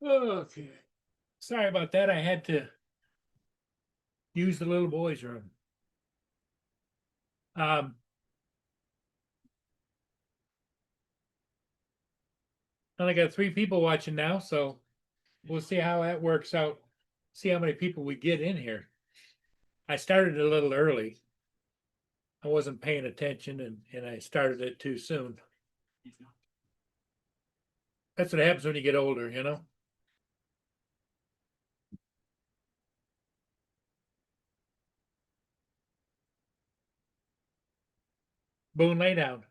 Okay. Sorry about that. I had to use the little boy's room. Um, only got 3 people watching now, so we'll see how that works out. See how many people we get in here. I started a little early. I wasn't paying attention and I started it too soon. That's what happens when you get older, you know? Boone, lay down.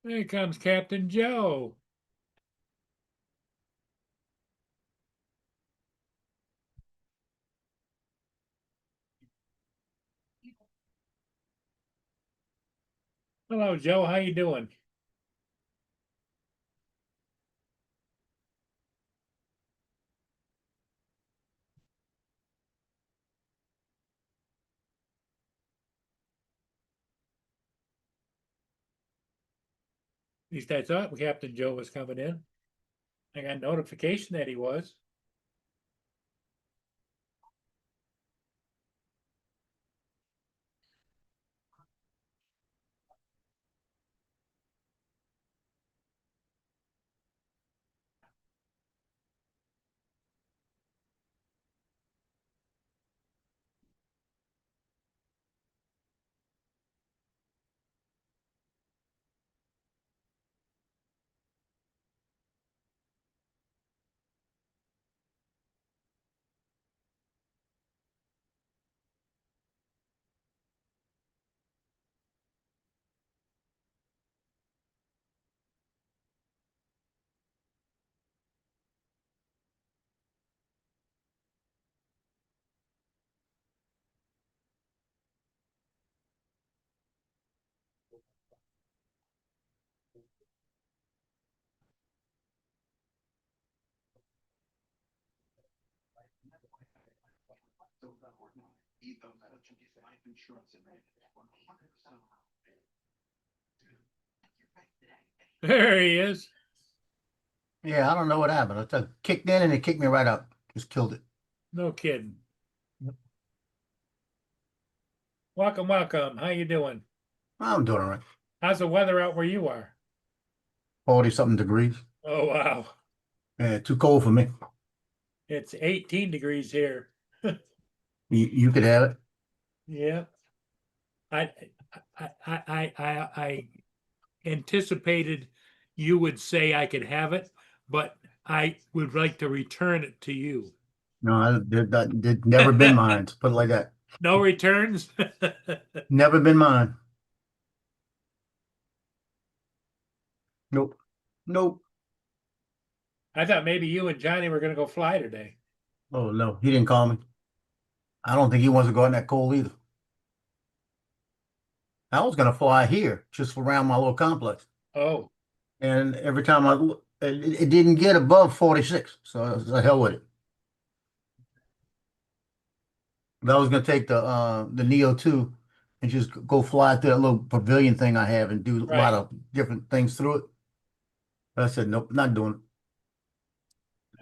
Here comes Captain Joe. Hello, Joe. How you doing? At least I thought Captain Joe was coming in. I got notification that he was. There he is. Yeah, I don't know what happened. I took, kicked in and it kicked me right out. Just killed it. No kidding. Welcome, welcome. How you doing? I'm doing all right. How's the weather out where you are? 40 something degrees. Oh, wow. Yeah, too cold for me. It's 18 degrees here. You could have it. Yeah. I I anticipated you would say I could have it, but I would like to return it to you. No, did never been mine. Put it like that. No returns? Never been mine. Nope. Nope. I thought maybe you and Johnny were going to go fly today. Oh no, he didn't call me. I don't think he wants to go out in that cold either. I was gonna fly here just around my little complex, Oh, and every time it didn't get above 46, so I was the hell with it. But I was gonna take the Neo 2 and just go fly through that little pavilion thing I have and do a lot Right. of different things through it. But I said, nope, not doing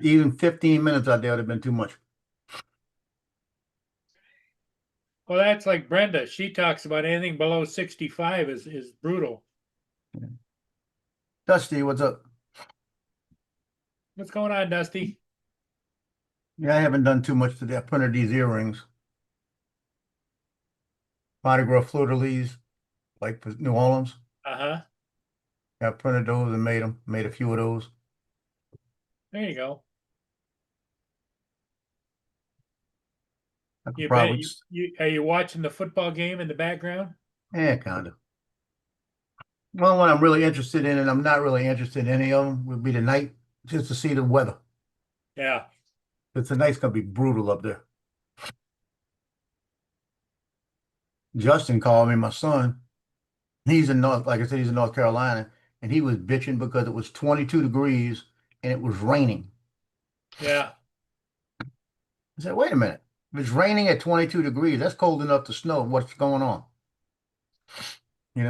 it. Even 15 minutes out there would have been too much. Well, that's like Brenda. She talks about anything below 65 is brutal. Dusty, what's up? What's going on, Dusty? Yeah, I haven't done too much today. I printed these earrings. Mardi Gras fleur-de-lis, like for New Orleans. Uh-huh. I printed those and made them. Made a few of those. There you go. I could You bet probably, you are you watching the football game in the background? yeah, kind of. Well, one I'm really interested in, and I'm not really interested in any of them, would be tonight, just to see the weather. Yeah. It's tonight's gonna be brutal up there. Justin called me, my son. He's in North, like I said, he's in North Carolina, and he was bitching because it was 22 degrees and it was raining. Yeah. I said, wait a minute. If it's raining at 22 degrees, that's cold enough to snow. What's going on?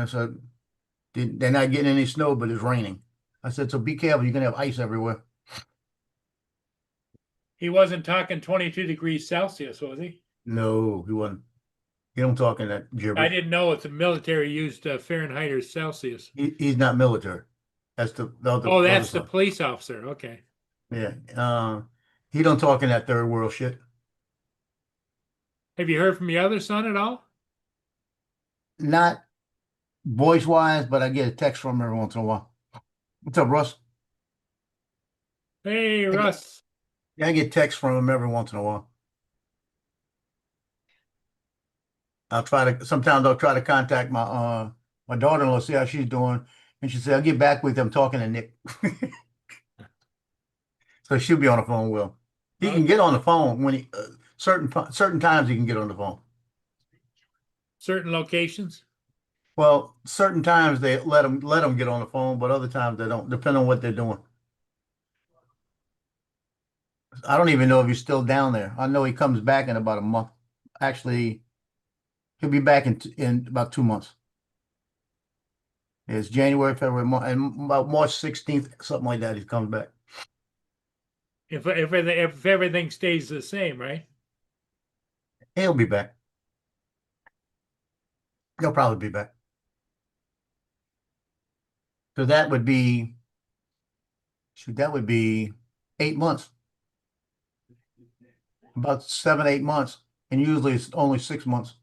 So they're not getting any snow, but it's raining. I said, so be careful. You're gonna have ice everywhere. He wasn't talking 22 degrees Celsius, was he? No, he wasn't. He don't talk in that I gibberish. didn't know if the military used Fahrenheit or Celsius. He's not military. That's Oh, the other that's the son. police officer. Okay. Yeah. He don't talk in that third world shit. Have you heard from the other son at all? Not voice wise, but I get a text from him every once in a while. What's up, Russ? Hey, I get, Russ. I get texts from him every once in a while. Sometimes I'll try to contact my daughter-in-law, see how she's doing. And she said, I'll get back with you. I'm talking to Nick. So she'll be on the phone with him. He can get Okay. on the phone when certain times he can get on the phone. Certain locations. Well, certain times they let him get on the phone, but other times they don't, depending on what they're doing. I don't even know if he's still down there. I know he comes back in about a month. Actually, he'll be back in about 2 months. It's January, February, and about March 16th, something like that. He comes back. If everything stays the same, right? He'll be back. He'll probably be back. So that would be 8 months, about 7, 8 months, and usually it's only 6 months.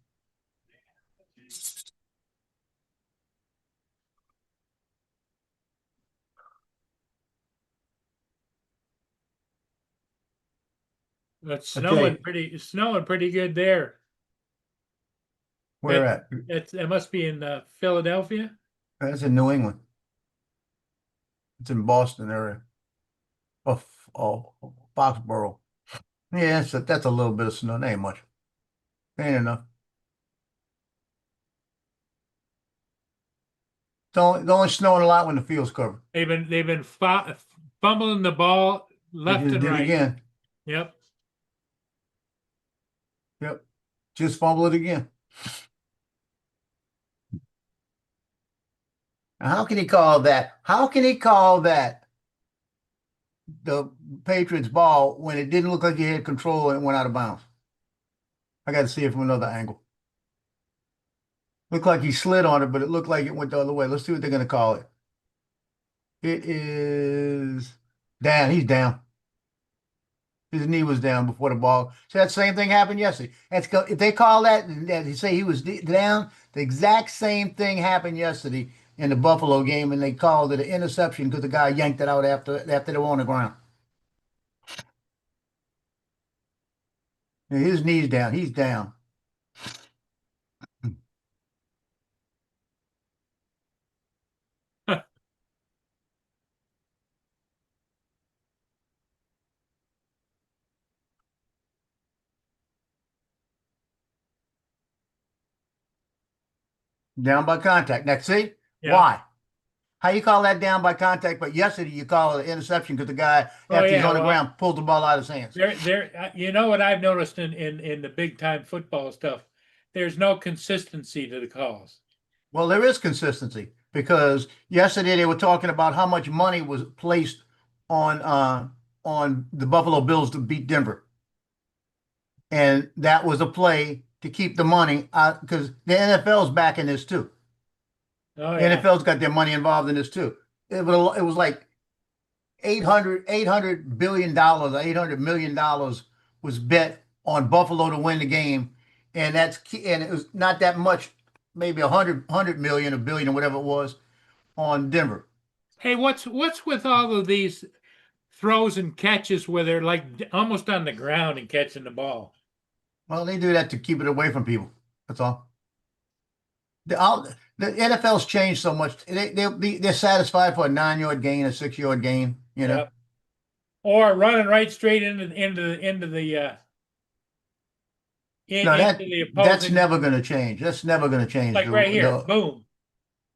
It's I tell you, snowing pretty good there. where That at? it must be in Philadelphia. That's in New England. It's in Boston area, of Foxborough. Yeah, that's a little bit of snow. That ain't much. Ain't enough. It's only snowing a lot when the field's covered. They've been fumbling the ball They left just and did right. again. Yep. Yep. Just fumble it again. Now, how can he call that? How can he call that the Patriots ball when it didn't look like he had control and it went out of bounds? I got to see it from another angle. Looked like he slid on it, but it looked like it went the other way. Let's see what they're going to call it. It is down. He's down. His knee was down before the ball. So that same thing happened yesterday. If they call that, they say he was down, the exact same thing happened yesterday in the Buffalo game, and they called it an interception because the guy yanked it out after they were on the ground. And his knee's down. He's down. Down by contact. Now, see? Yeah. Why? How you call that down by contact, but yesterday you call it an interception because the guy, Oh after he's yeah. on the Well, ground, pulled the ball out of his hands. you know what I've noticed in the big time football stuff. there's no consistency to the calls. Well, there is consistency because yesterday they were talking about how much money was placed on the Buffalo Bills to beat Denver. And that was a play to keep the money out because the NFL's backing this too. Oh The yeah. NFL's got their money involved in this too. It was like $800 billion or $800 million was bet on Buffalo to win the game. And and it was not that much, maybe 100 million, a billion or whatever it was on Denver. Hey, what's with all of these throws and catches where they're like almost on the ground and catching the ball? Well, they do that to keep it away from people. That's all. The NFL's changed so much. They're satisfied for a 9-yard gain, a 6-yard gain. You know. Yep. Or running right straight into the No, into the that's opposing, never going to change. That's never going to change. like right here, boom.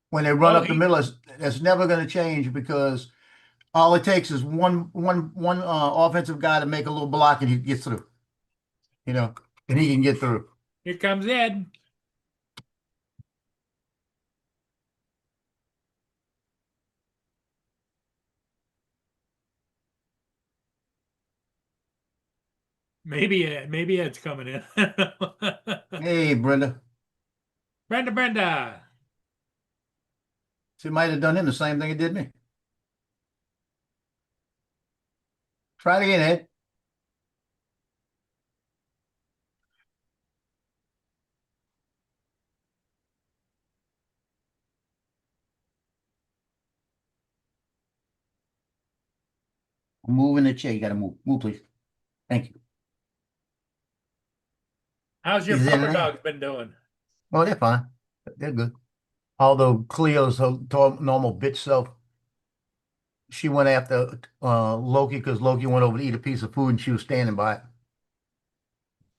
When they run Oh, up the middle, that's never going to change because all it takes is one offensive guy to make a little block and he gets through. You know, and he can get through. Here comes Ed. Maybe Ed's coming in. Hey, Brenda. Brenda. She might have done him the same thing it did me. Try it again, Ed. Move in the chair. You got to move. Move, please. Thank you. How's your He's in pupper there. dogs been doing? Oh, they're fine. They're good. Although Cleo's her normal bitch self, she went after Loki because Loki went over to eat a piece of food and she was standing by it.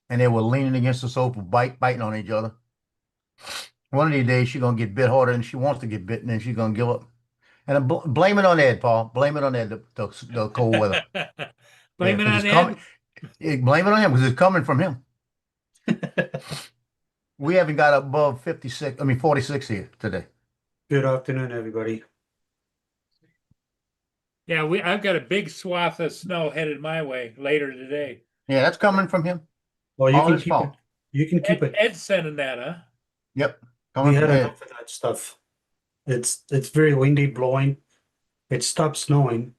And they were leaning against the sofa, biting on each other. One of these days, she's going to get bit harder than she wants to get bitten, and she's going to give up. And blame it on Ed, Paul. Blame it on Ed, the cold weather. Blame it 'cause on it's Ed. blame it on him because it's coming from him. We haven't got above 46 here today. Good afternoon, everybody. Yeah, I've got a big swath of snow headed my way later today. Yeah, that's coming from him. Well, you All can his keep it. fault. You can keep it. Ed's sending that, huh? Yep, We coming had from Ed. enough of that stuff. It's very windy, blowing. It stopped snowing.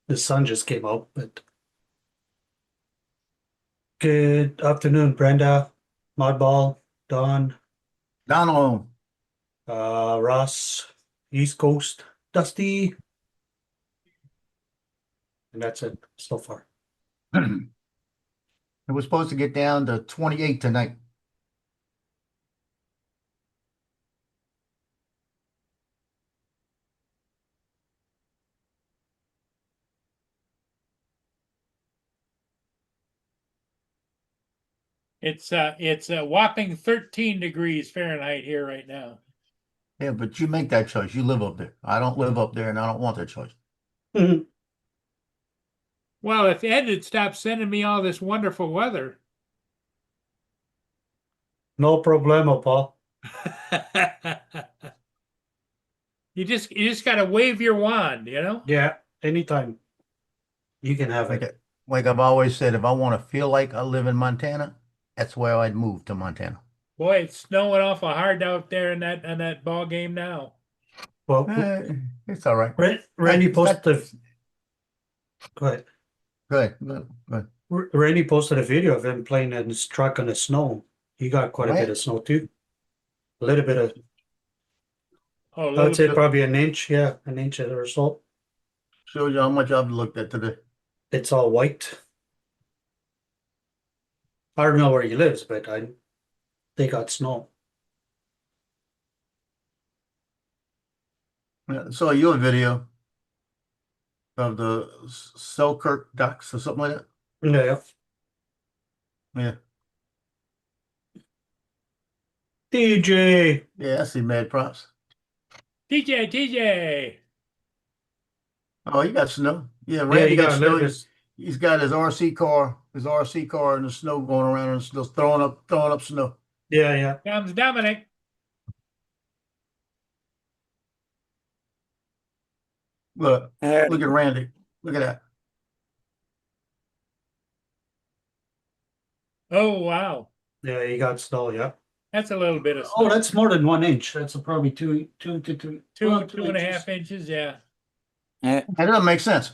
The sun just came out, but good afternoon, Brenda, Modball, Don, Donald, Ross, East Coast, Dusty, and that's it so far. it was supposed to get down to 28 tonight. It's a whopping 13 degrees Fahrenheit here right now. Yeah, but you make that choice. You live up there. I don't live up there, and I don't want that choice. Well, if Ed had stopped sending me all this wonderful weather. No problemo, Paul. You just gotta wave your wand, you know? Yeah, anytime. You can have it. Like I've always said, if I want to feel like I live in Montana, that's where I'd move to Montana. Boy, it's snowing awful hard out there in that ball game now. Well, It's all right. Randy posted go ahead. Good. Randy posted a video of him playing in his truck on the snow. He got quite a bit of snow too. A little bit of, Oh, I would say bit. probably an inch. Yeah, an inch of the result. Shows you how much I've looked at today. It's all white. I don't know where he lives, but they got snow. I saw your video of the Selkirk Ducks or something like that. Yeah. Yeah. DJ. Yeah, I see mad props. TJ. Oh, he got snow. Yeah, Yeah, Randy he got got a snow. little bit. He's got his RC car in the snow going around and still throwing up snow. Yeah, yeah. Comes Dominic. Look at Randy. Look at that. Oh, wow. Yeah, you got snow, yeah. That's a little bit of Oh, snow. that's more than 1 inch. That's probably two, well, Two and a inches. half inches, yeah. That doesn't make sense.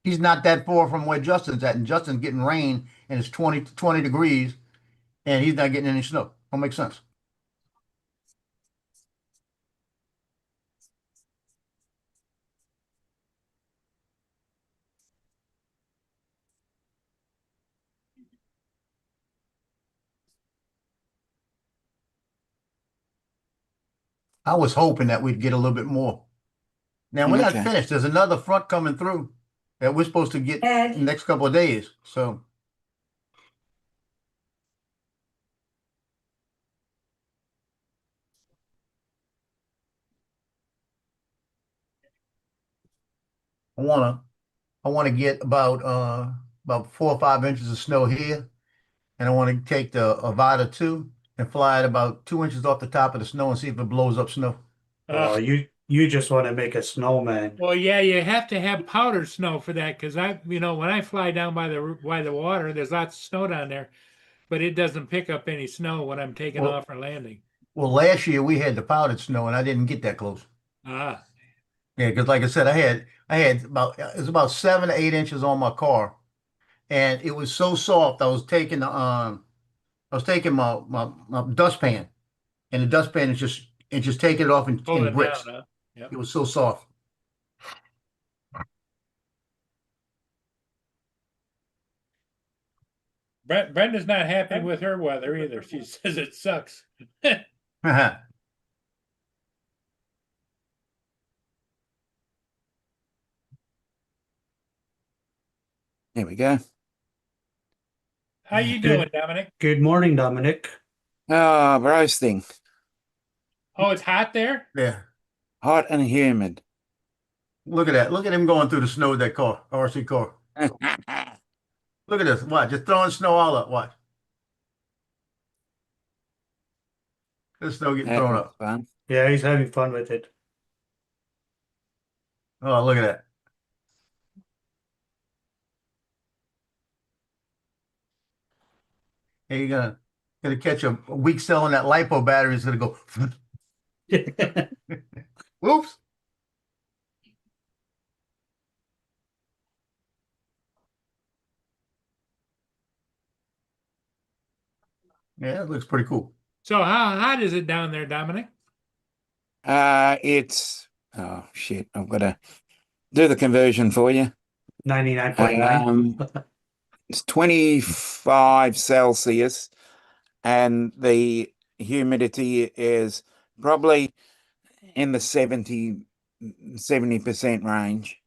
He's not that far from where Justin's at, and Justin's getting rain and it's 20 degrees, and he's not getting any snow. Don't make sense. I was hoping that we'd get a little bit more. Now we're not Okay. finished. There's another front coming through that we're supposed to get in the next couple of days. So I wanna get about 4 or 5 inches of snow here, and I want to take the Avata 2 and fly it about 2 inches off the top of the snow and see if it blows up snow. Oh, you just want to make a snowman. Well, yeah, you have to have powdered snow for that because when I fly down by the water, there's lots of snow down there, but it doesn't pick up any snow when I'm taking Well- off or landing. Well, last year we had the powdered snow, and I didn't get that close. Ah, Yeah, because like I said, I had it was about 7 to 8 inches on my car, and it was so soft. I was taking my dustpan, and the dustpan is just taking it off pull in it down, bricks. huh? Yep. It was so soft. Brenda's not happy with her weather either. She says it sucks. There we go. How you Good. doing, Dominic? Good morning, Dominic. Oh, roasting. Oh, it's hot there? Yeah, Hot and humid. look at that. Look at him going through the snow with that car, RC car. Look at this. Watch, just throwing snow all up. Watch. This snow getting That thrown was up. fun. Yeah, he's having fun with it. Oh, look at that. Hey, you're gonna catch a weak cell in that lipo battery. It's gonna go. Whoops. Yeah, it looks pretty cool. So how hot is it down there, Dominic? It's oh shit. I've got to do the conversion for you. 99.9. It's 25 Celsius, and the humidity is probably in the 70% range.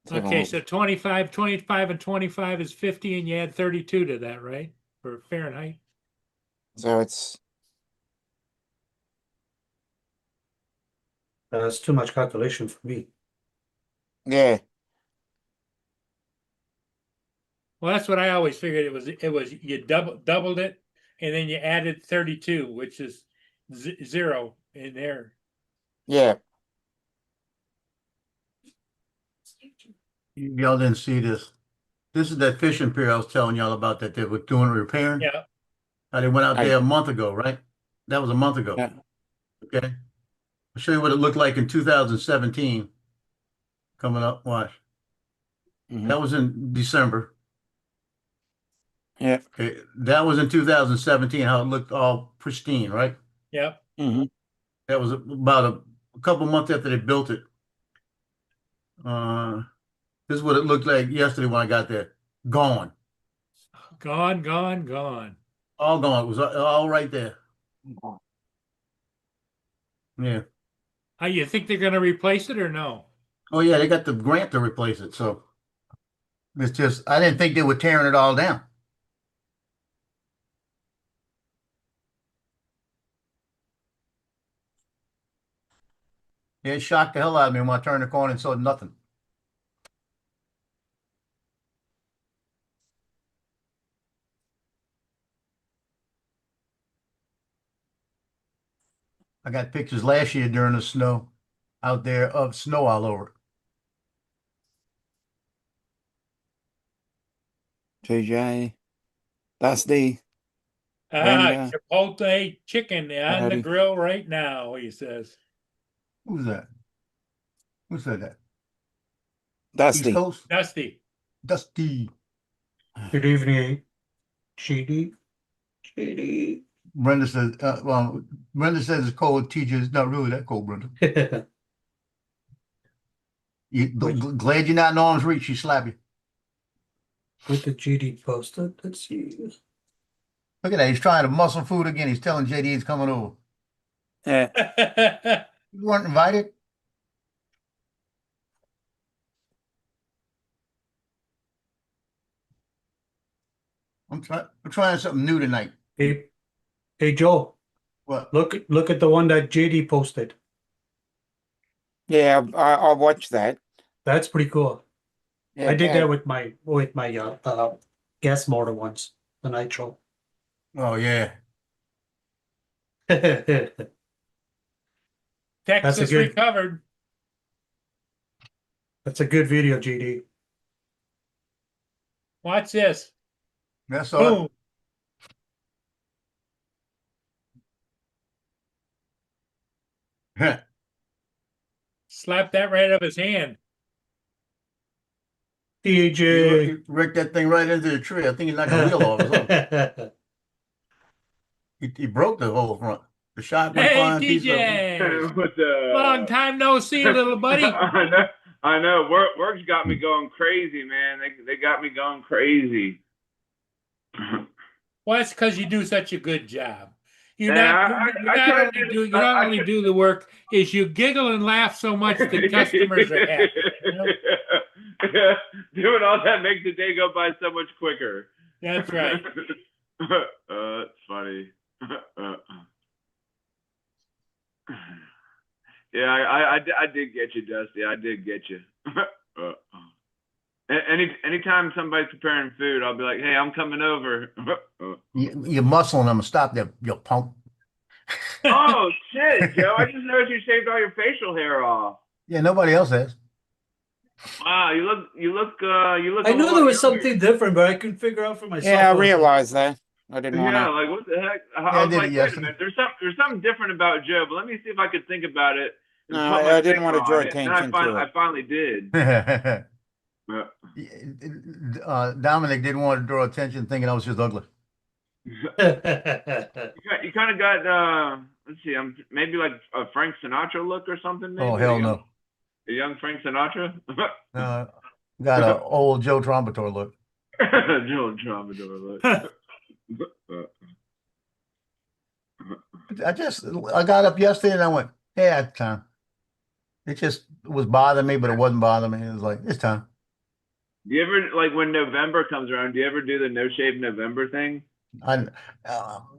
Let's have a Okay, look. so 25 and 25 is 50, and you add 32 to that, right? For Fahrenheit. So it's That's too much calculation for me. yeah. Well, that's what I always figured it was you doubled it and then you added 32, which is zero in there. Yeah. Y'all didn't see this. This is that fishing pier I was telling y'all about that they were doing repairing. Yeah. They went out I- there a month ago, right? That was a month ago. Yeah. Okay. I'll show you what it looked like in 2017. Coming up, watch. Mhm. That was in December. Yeah. Okay. That was in 2017, how it looked all pristine, right? Yep. Hmm. That was about a couple months after they built it. This is what it looked like yesterday when I got there. Gone. Gone, gone, gone. All gone. It was all right there. Yeah. How you think they're gonna replace it or no? Oh yeah, they got the grant to replace it. So it's just I didn't think they were tearing it all down. Yeah, it shocked the hell out of me when I turned the corner and saw nothing. I got pictures last year during the snow out there of snow all over. TJ, Dusty, Ah, Brenda. Chipotle chicken on the Howdy. grill right now, he says. Who's that? Who said that? East Dusty. Coast? Dusty. Dusty. Good evening, GD. GD. Brenda says, Brenda says it's cold. TJ, it's not really that cold, Brenda. Glad you're not in arm's reach. She slap you. With the GD posted, let's see. Look at that. He's trying to muscle food again. He's telling JD he's coming over. You weren't invited? I'm trying something new tonight. Hey, hey Joe, What? look at the one that JD posted. Yeah, I watched that. That's pretty cool. Yeah, I did that with my gas motor once, the nitro. Oh yeah. That's Texas a good- recovered. a good video, GD. Watch this. That's all. Boom. Slap that right up his hand. You TJ. wrecked that thing right into the tree. I think he knocked the wheel off or something. He broke the whole front. The shot went Hey, flying piece of TJ. But Long time no see, little buddy. I know. Work's got me going crazy, man. They got me going crazy. Well, that's because you do such a good job. You Yeah, not only do the work, is you giggle and laugh so much the customers are happy. You know? Yeah, doing all that makes the day go by so much quicker. That's right. It's funny. Yeah, I did get you, Dusty. I did get you. Anytime somebody's preparing food, I'll be like, "Hey, I'm coming over." You're muscling them. Stop there, you punk. Oh shit, Joe! I just noticed you shaved all your facial hair off. Yeah, nobody else has. Wow, you look. I knew there was something different, but I couldn't figure out for myself. Yeah, I realized that. I didn't want Yeah, to. like what the heck? I I was did it like, wait a yesterday. minute. There's something different about Joe, but let me see if I could think about it. and No, put my I didn't want to finger draw on it. And attention to I it. finally did. Dominic didn't want to draw attention, thinking I was just ugly. You kind of got let's see, I'm maybe like a Frank Sinatra look or something. Maybe Oh hell no. a young Frank Sinatra. Got an old Joe Trombator look. Joe Troubadour look. I got up yesterday and I went, hey, it's time. It just was bothering me, but it wasn't bothering me. It was like, it's time. Do you ever like when November comes around? Do you ever do the no shave November thing?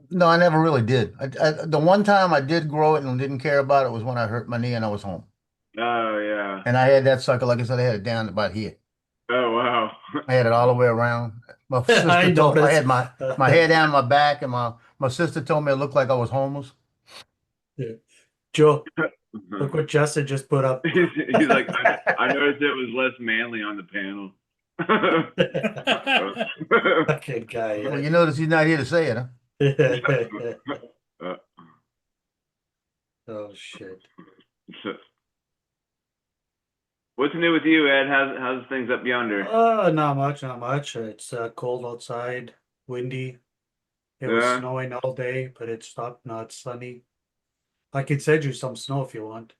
No, I never really did. The one time I did grow it and didn't care about it was when I hurt my knee and I was home. Oh yeah. And I had that sucker, like I said, I had it down about here. Oh wow. I had it all the way around. My I sister told me I had noticed. my hair down my back, and my sister told me it looked like I was homeless. Joe, look what Justin just put up. He's like, I noticed it was less manly on the panel. Fucking guy. Well, you notice he's not here to say it, huh? Oh shit. What's new with you, Ed? How's things up yonder? Not much. It's cold outside, windy. It was Yeah. snowing all day, but it stopped. Now it's sunny. I can send you some snow if you want.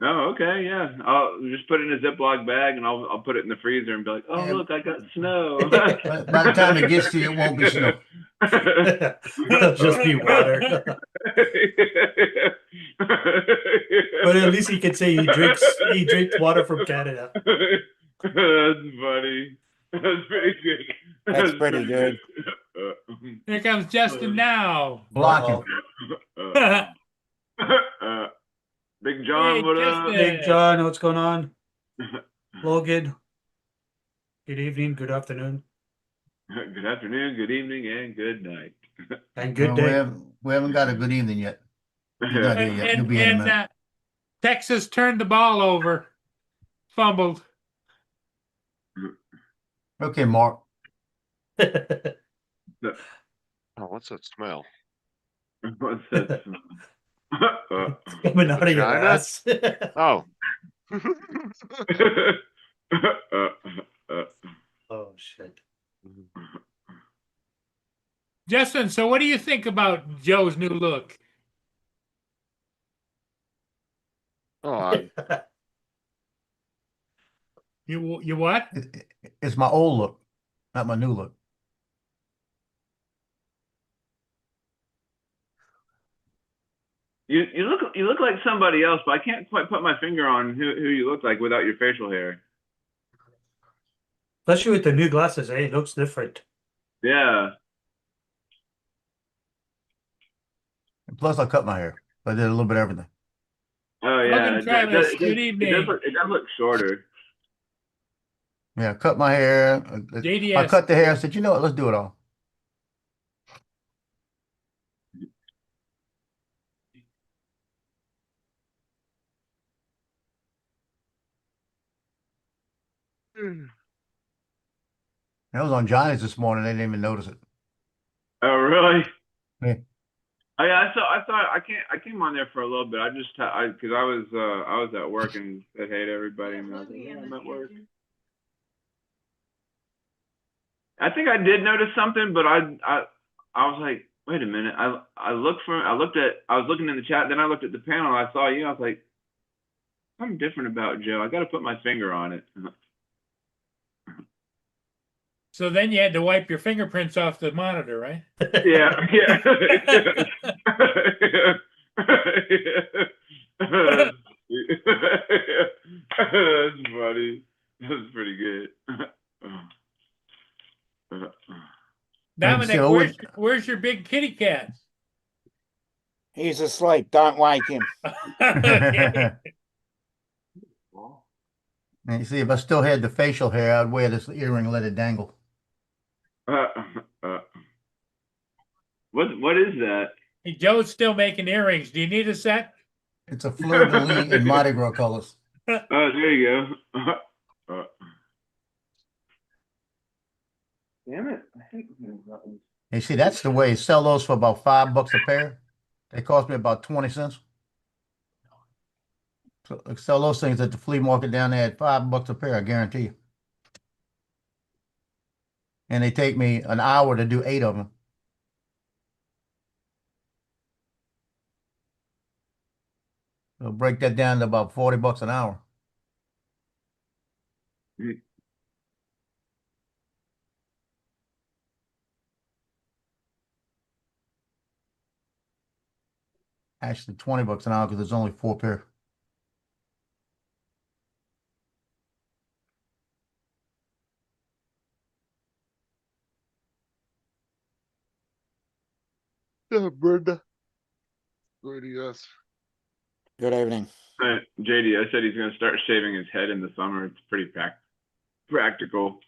Oh, okay, yeah. I'll just put it in a Ziploc bag and I'll put it in the freezer and be like, oh Yeah. look, I got snow. By the time it gets to you, it won't be snow. It'll just be water. But at least he can say he drinks water from Canada. That's funny. That's pretty good. That's pretty good. Here comes Justin now. Block him. Big John, Hey, what up? Justin. Big John, what's going on? Logan. Good evening, good afternoon, Good afternoon, good evening, and good night. and good No, day. we haven't got a good evening yet. He's not here yet. He'll be in a minute. Texas turned the ball over, fumbled. Okay, Mark. Oh, what's that smell? What's that? It's coming out of your Vagina? ass. Oh. Oh shit. Justin, so what do you think about Joe's new look? Oh, You what? It's my old look, not my new look. You look like somebody else, but I can't quite put my finger on who you look like without your facial hair. Especially with the new glasses, eh? It looks different. Yeah. And plus, I cut my hair. I did a little bit of everything. Oh yeah. Welcome, Travis. Good evening. It does look shorter. Yeah, I cut my hair. I JDS. cut the hair. I said, you know what? Let's do it all. That was on Johnny's this morning. They didn't even notice it. Oh really? Yeah. Oh yeah. I came on there for a little bit. Because I was at work and said hey to everybody and I was like, yeah, I'm at work. I think I did notice something, but I was like, wait a minute. I was looking in the chat, then I looked at the panel, I saw you, I was like, something different about Joe. I gotta put my finger on it. So then you had to wipe your fingerprints off the monitor, right? Yeah, yeah. That's funny. That's pretty good. Dominic, so where's your big kitty cat? He's asleep. Don't wake him. Okay. And you see, if I still had the facial hair, I'd wear this earring and let it dangle. What is that? Hey, Joe's still making earrings. Do you need a set? It's a fleur de lis in Mardi Gras colors. Oh, there you go. Damn it! I hate buttons. You see, that's the way. Sell those for about $5 a pair. They cost me about 20 cents. So sell those things at the flea market down there at $5 a pair, I guarantee you. And they take me an hour to do 8 of them. So break that down to about $40 an hour. Actually, $20 an hour because there's only 4 pair. yeah, Brenda. Yes. Good evening. JD, I said he's going to start shaving his head in the summer. It's pretty practical.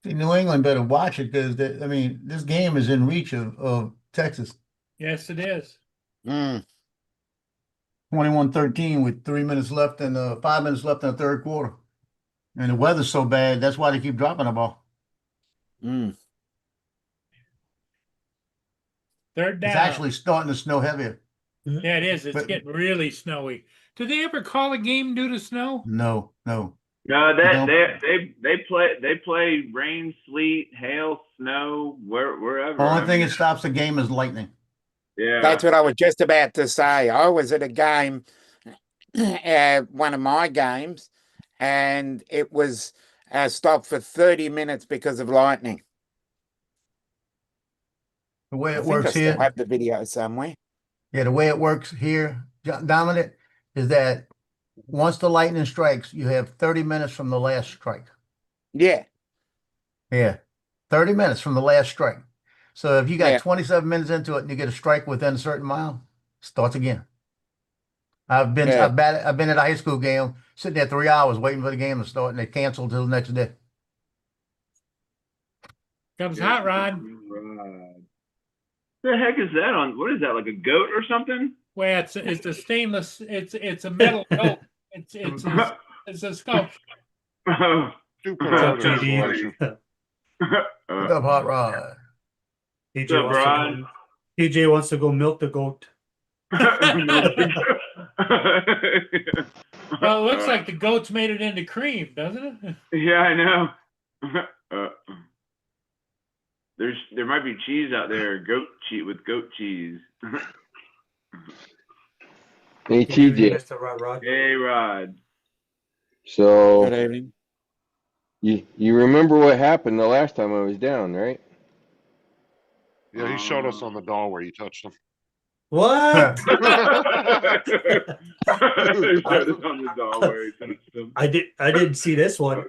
See, New England better watch it because I mean, this game is in reach of Texas. Yes, it is. 21-13 with 3 minutes left and 5 minutes left in the third quarter. And the weather's so bad, that's why they keep dropping the ball. Third down. It's actually starting to snow heavier. Yeah, it is. It's But- getting really snowy. Do they ever call a game due to snow? No. No, don't- they play rain, sleet, hail, snow, wherever. Only thing that stops the game is lightning. Yeah. That's what I was just about to say. I was at a game, one of my games, and it was stopped for 30 minutes because of lightning. The way I it think I works still here, have the video somewhere. yeah, the way it works here, Dominic, is that once the lightning strikes, you have 30 minutes from the last strike. Yeah. Yeah, 30 minutes from the last strike. So if you got Yeah. 27 minutes into it and you get a strike within a certain mile, starts again. I've been Yeah. I've been at a high school game, sitting there 3 hours waiting for the game to start, and they canceled till the next day. Comes Hot Rod. The heck is that on? What is that? Like a goat or something? Well, it's a stainless. It's a metal goat. It's a sculpture. Super What's up, auto JD? installation. What's up, Hot Rod? TJ So, wants to Brian? go, TJ wants to go milk the goat. Well, it looks like the goat's made it into cream, doesn't it? Yeah, I know. There might be cheese out there, goat cheese with goat cheese. Hey Good evening, TJ, Mr. Rod Rod. Hey, Rod. Good so evening. you remember what happened the last time I was down, right? Yeah, he showed us on the doll where you touched him. What? He showed us on the doll where he touched him. I didn't see this one.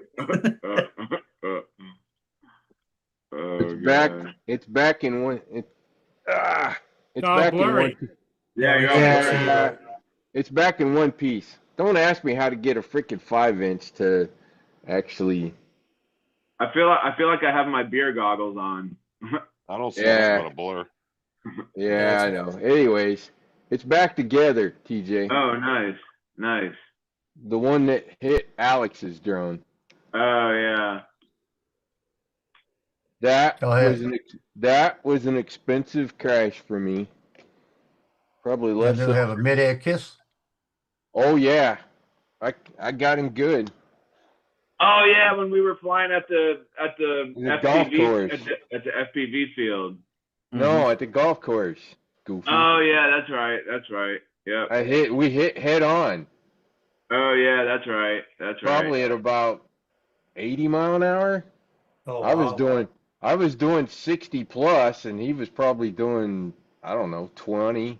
It's back. It's back in one. It's all back blurry. in one. Yeah, you're Yeah, it's back in one piece. Don't ask me how to get a freaking 5-inch to actually. I feel like I have my beer goggles on. I don't see Yeah. nothing but a blur. Yeah, I know. Anyways, it's back together, TJ. Oh, nice. The one that hit Alex's drone. Oh yeah. That Go ahead. was an expensive crash for me. Probably And less they'll than. have a mid-air kiss. Oh yeah, I got him good. Oh yeah, when we were flying at the The golf course. at the FPV field. No, at the golf course. Goofy. Oh yeah, that's right. Yep. We hit head on. Oh yeah, that's right. Probably at about 80 mile an hour. Oh, I was wow. doing 60 plus, and he was probably doing, I don't know, 20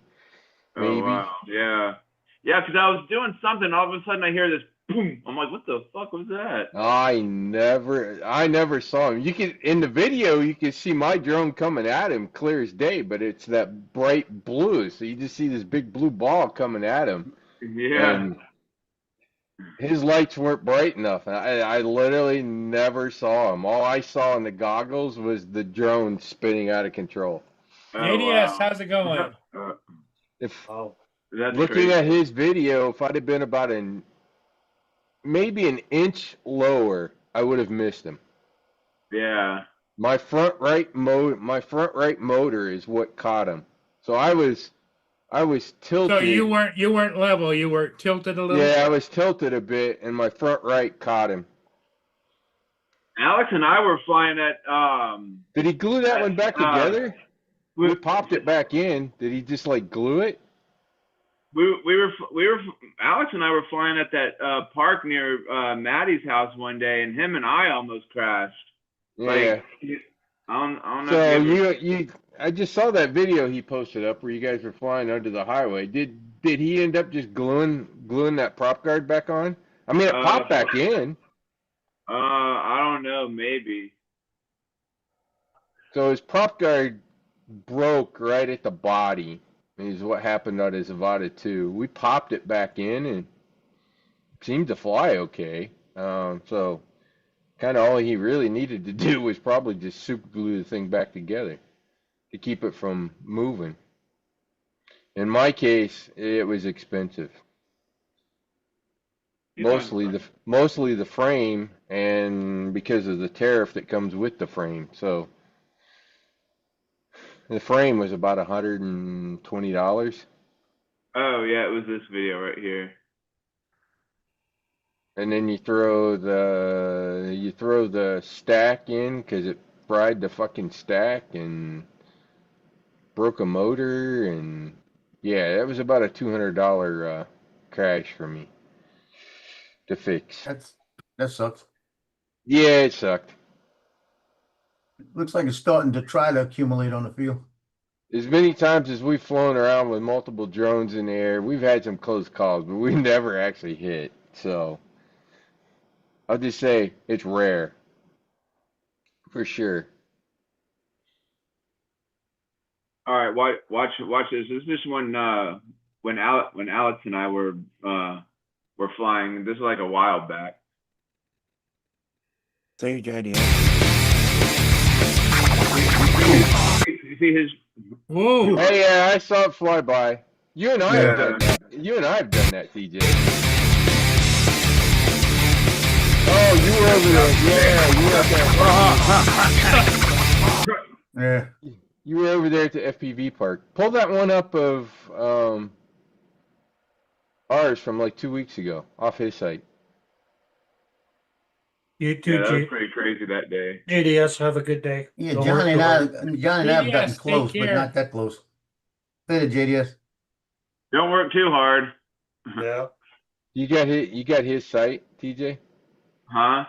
maybe. Oh wow. Yeah. Yeah, because I was doing something. All of a sudden, I hear this boom. I'm like, what the fuck was that? I never saw him. You can in the video you can see my drone coming at him clear as day, but it's that bright blue, so you just see this big blue ball coming at him. Yeah. And his lights weren't bright enough. I literally never saw him. All I saw in the goggles was the drone spinning out of control. Oh, ADS, wow. how's it going? If Wow. That's looking crazy. at his video, if I'd have been about maybe an inch lower, I would have missed him. Yeah. My front right motor is what caught him. So I was tilted. So you weren't level. You were tilted a little. Yeah, I was tilted a bit, and my front right caught him. Alex and I were flying at Did he glue that one back together? We popped it back in. Did he just like glue it? we were Alex and I were flying at that park near Maddie's house one day, and him and I almost crashed. Yeah. I don't know. So if you ever- I just saw that video he posted up where you guys were flying under the highway. Did he end up just gluing that prop guard back on? I mean, it popped back in. I don't know. Maybe. So his prop guard broke right at the body. Is what happened on his Avata 2. We popped it back in and it seemed to fly okay. So kind of all he really needed to do was probably just super glue the thing back together to keep it from moving. In my case, it was expensive. Mostly the frame, and because of the tariff that comes with the frame. So the frame was about $120, Oh yeah, it was this video right here. and then you throw the stack in because it fried the fucking stack and broke a motor, and yeah, that was about a $200 crash for me to fix. That sucks. Yeah, it sucked. Looks like it's starting to try to accumulate on the field. As many times as we've flown around with multiple drones in the air, we've had some close calls, but we never actually hit. So I'll just say it's rare, for sure. All right, watch this. This is when Alex and I were flying. This is like a while back. See you, JDS. see his? Whoa. Hey, yeah, I saw it fly by. You and I have Yeah. done that. You and I have done that, TJ. Oh, you were over there. Yeah, Yeah. you were over there at the FPV park. Pull that one up of ours from like 2 weeks ago off his site. You Yeah, too, that was pretty crazy that day. JDS. Have a good day. Yeah, Don't Johnny and work I, too Johnny and I have gotten JDS, take close, but care. not that close. Later, JDS. Don't work too hard, hard. Yeah. You got his site, TJ? huh?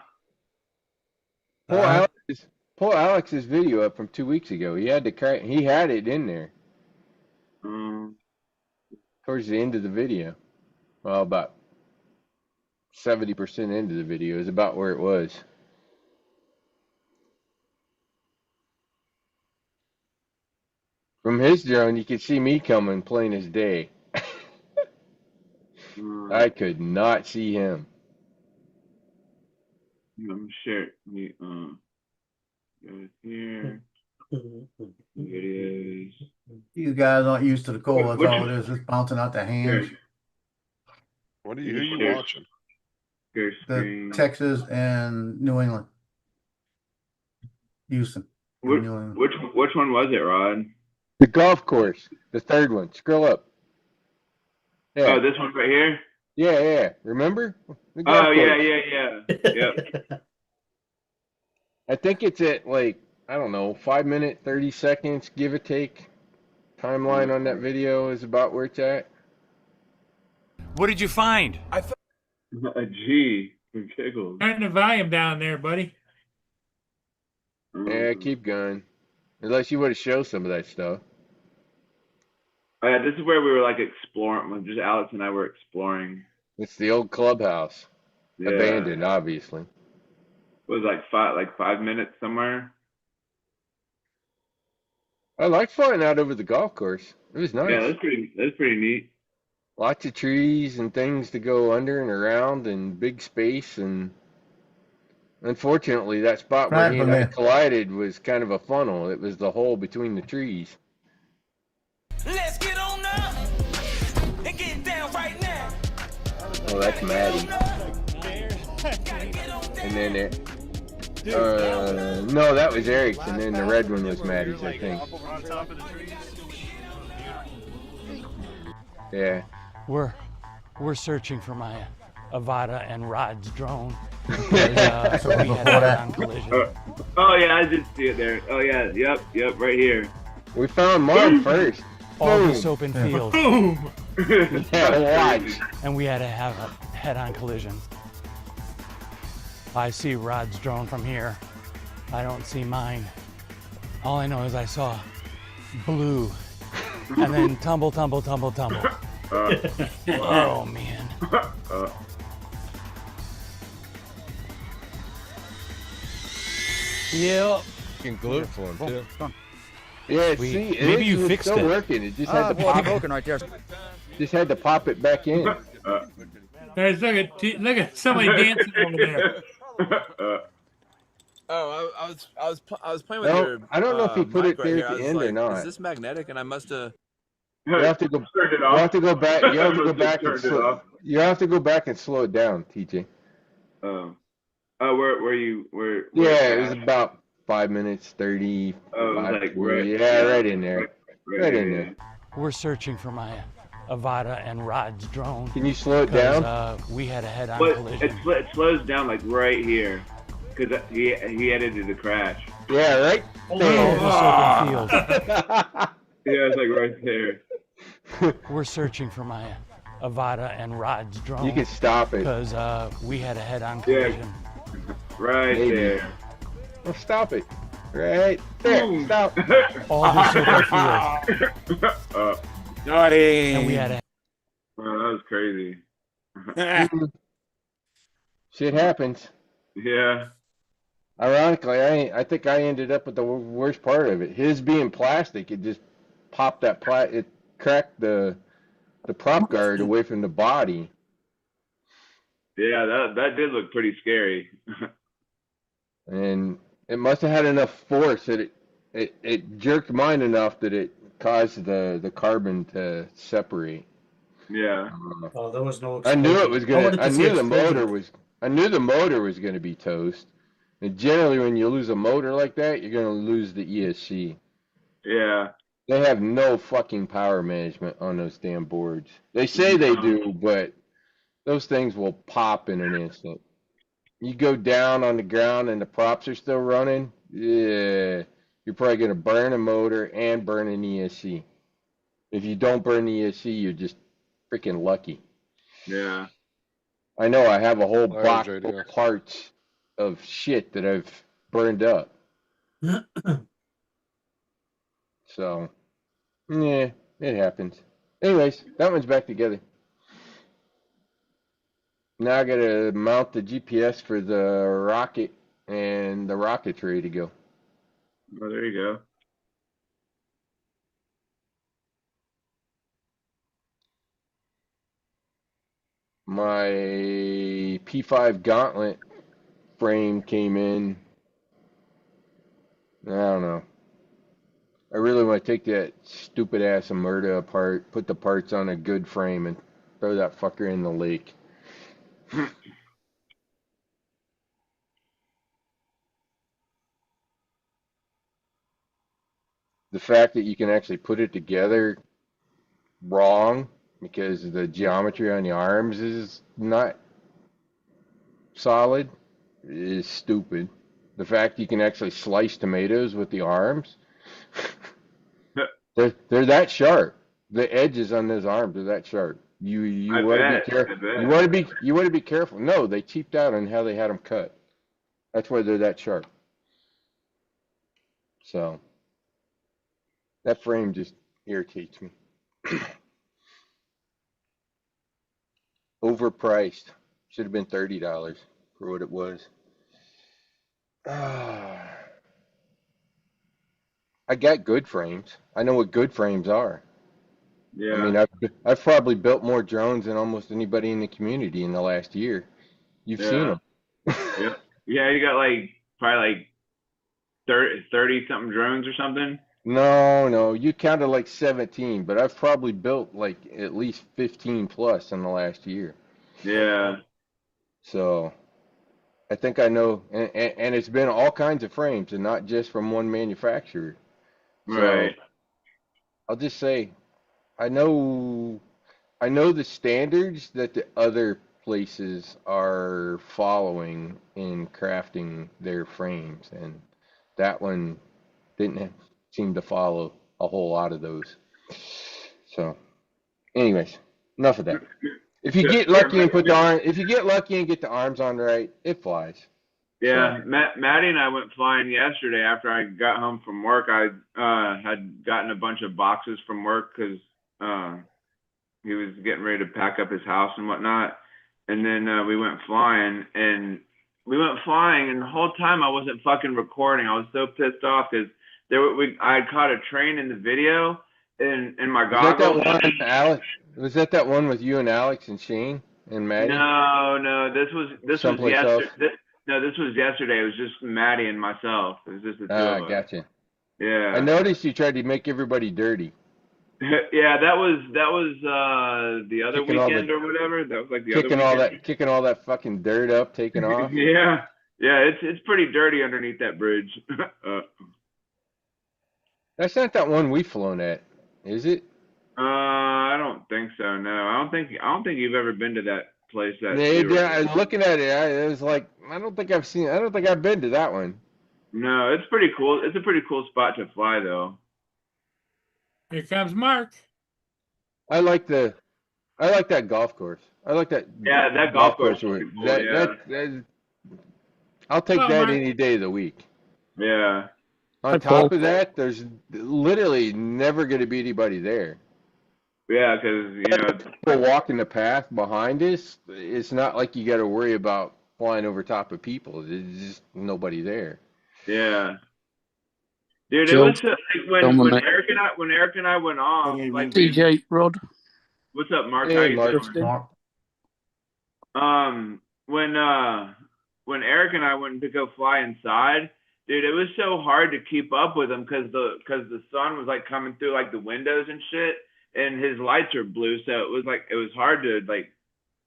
Pull Alex's video up from 2 weeks ago. He had it in there towards the end of the video. Well, about 70% into the video is about where it was. From his drone, you could see me coming plain as day. I could not see him. I'm sure. Go here. Videos. You guys aren't used to the cold. That's Which- all it is. It's bouncing out the hands. Here. Who you Sure. watching? Share The screen. Texas and New England. Houston. and Which, New England. which one was it, Rod? The golf course, the third one. Scroll up. Yeah, Oh, this one right here. yeah. Remember? The golf Oh yeah, course. yeah. Yep. I think it's at like, I don't know, 5 minutes, 30 seconds, give or take. Timeline on that video is about where it's at. What did you find? A G for giggles. Turn the volume down there, buddy. Yeah, keep going. Unless you want to show some of that stuff. Oh, yeah, this is where we were like exploring. When just Alex and I were exploring. It's the old clubhouse. Yeah. Abandoned, obviously. It was like 5 minutes somewhere. I like flying out over the golf course. It was nice. Yeah, that's pretty neat. Lots of trees and things to go under and around and big space, and unfortunately that spot where Right he from and I there. collided was kind of a funnel. It was the hole between the trees. Let's get on up and get down right now. Oh, that's Maddie. And then no, that was Eric's, and then the red one was Maddie's, I think. Yeah. We're searching for my Avata and Rod's drone. So We had before a that- head-on collision. Oh yeah, I did see it there. Oh yeah, yep, right here. We found mine first. All Boom. this open field, Boom. Yeah, watch. and we had to have a head-on collision. I see Rod's drone from here. I don't see mine. All I know is I saw blue, and then tumble. Oh man. Yep. can glue it for him too. Yeah, We- see, maybe you was fixed still it. working. It just had to Well, pop. broken right there. Just had to pop it back in. Guys, look at somebody dancing over there. Oh, I was playing with No, your. I don't know if he put mic it there here. at I the was end or like, not. Is this magnetic? And I must have. You have to go. Turned it You off. have to go back. You have to go Just back and turned it slow. off. You have to go back and slow it down, TJ. Oh, where you where? Yeah, it was about 5 minutes 30. Oh, it was like right. Yeah, right in there. Right in there. We're searching for my Avata and Rod's drone. Can you slow it 'cause, down? we had a head-on But collision. it slows down like right here, because he edited the crash. Yeah, right All there. this open field. Yeah, it's like right there. We're searching for my Avata and Rod's drone. You can stop it. Because we had a head-on Yeah. collision. Right Maybe. there. Oh, stop it. Right there. Boom. Stop. All this open field. Naughty. And we had a Wow, that was crazy. Shit happens. Yeah. Ironically, I think I ended up with the worst part of it. His being plastic, it just popped that it cracked the prop guard away from the body. Yeah, that did look pretty scary. And it must have had enough force that it jerked mine enough that it caused the carbon to separate. Yeah. Oh, there was no I knew it explosion. was I gonna. wanted I to see knew the motor explosion. was. I knew the motor was gonna be toast. And generally, when you lose a motor like that, you're gonna lose the ESC. Yeah. They have no fucking power management on those damn boards. They say they do, but those things will pop in an instant. You go down on the ground and the props are still running, yeah, you're probably gonna burn a motor and burn an ESC. If you don't burn the ESC, you're just freaking lucky. Yeah. I know I have a whole Large box of idea. parts of shit that I've burned up. So, yeah, it happens. Anyways, that one's back together. Now I gotta mount the GPS for the rocket, and the rocket's ready to go. Oh, there you go. My P5 Gauntlet frame came in. I don't know. I really want to take that stupid ass Omerta apart, put the parts on a good frame, and throw that fucker in the lake. The fact that you can actually put it together wrong because the geometry on the arms is not solid is stupid. The fact you can actually slice tomatoes with the arms, they're that sharp. The edges on those arms are that sharp. You I want to bet, be careful. I bet. You want to be careful. No, they cheaped out on how they had them cut. That's why they're that sharp. So that frame just irritates me. Overpriced. Should have been $30 for what it was. I got good frames. I know what good frames are. Yeah. I mean, I've probably built more drones than almost anybody in the community in the last year. You've seen them. Yep. Yeah, you got like probably like 30 something drones or something. No, you counted like 17, but I've probably built like at least 15 plus in the last year. Yeah. So I think I know, and it's been all kinds of frames and not just from one manufacturer. Right. So I'll just say, I know the standards that the other places are following in crafting their frames, and that one didn't seem to follow a whole lot of those. So, anyways, enough of that. If you get lucky and if you get lucky and get the arms on right, it flies. Yeah, So, Maddie and I went flying yesterday after I got home from work. I had gotten a bunch of boxes from work because he was getting ready to pack up his house and whatnot. And then we went flying, and the whole time I wasn't fucking recording. I was so pissed off because I had caught a train in the video in my goggles. Was that one with you and Alex and Shane and Maddie? No, this was Someplace yesterday. else? This was yesterday. It was just Maddie and myself. It was just the two of us. Gotcha. Yeah. I noticed you tried to make everybody dirty. Yeah, that was the other Kicking all weekend the- or whatever. That was like the other weekend. Kicking all that fucking dirt up, taking off. Yeah, it's pretty dirty underneath that bridge. That's not that one we flown at, is it? I don't think so. No, I don't think you've ever been to that place. Looking at it, I was like, I don't think I've been to that one. No, it's pretty cool. It's a pretty cool spot to fly, though. Here comes Mark. I like that golf course. I like that. Yeah, that golf course is pretty cool, I'll take Well, that Mark- any day of the week. Yeah. On top of that, there's literally never going to be anybody there. Yeah, because People walking the path behind us. It's not like you got to worry about flying over top of people. There's just nobody there. Yeah. Dude, Joe, it was like when Eric and I went off. Like, DJ Rod. what's up, Mark? Hey, How you Mark. doing? When Eric and I went to go fly inside, Dude, it was so hard to keep up with him because the sun was like coming through like the windows and shit, and his lights are blue, so it was hard to like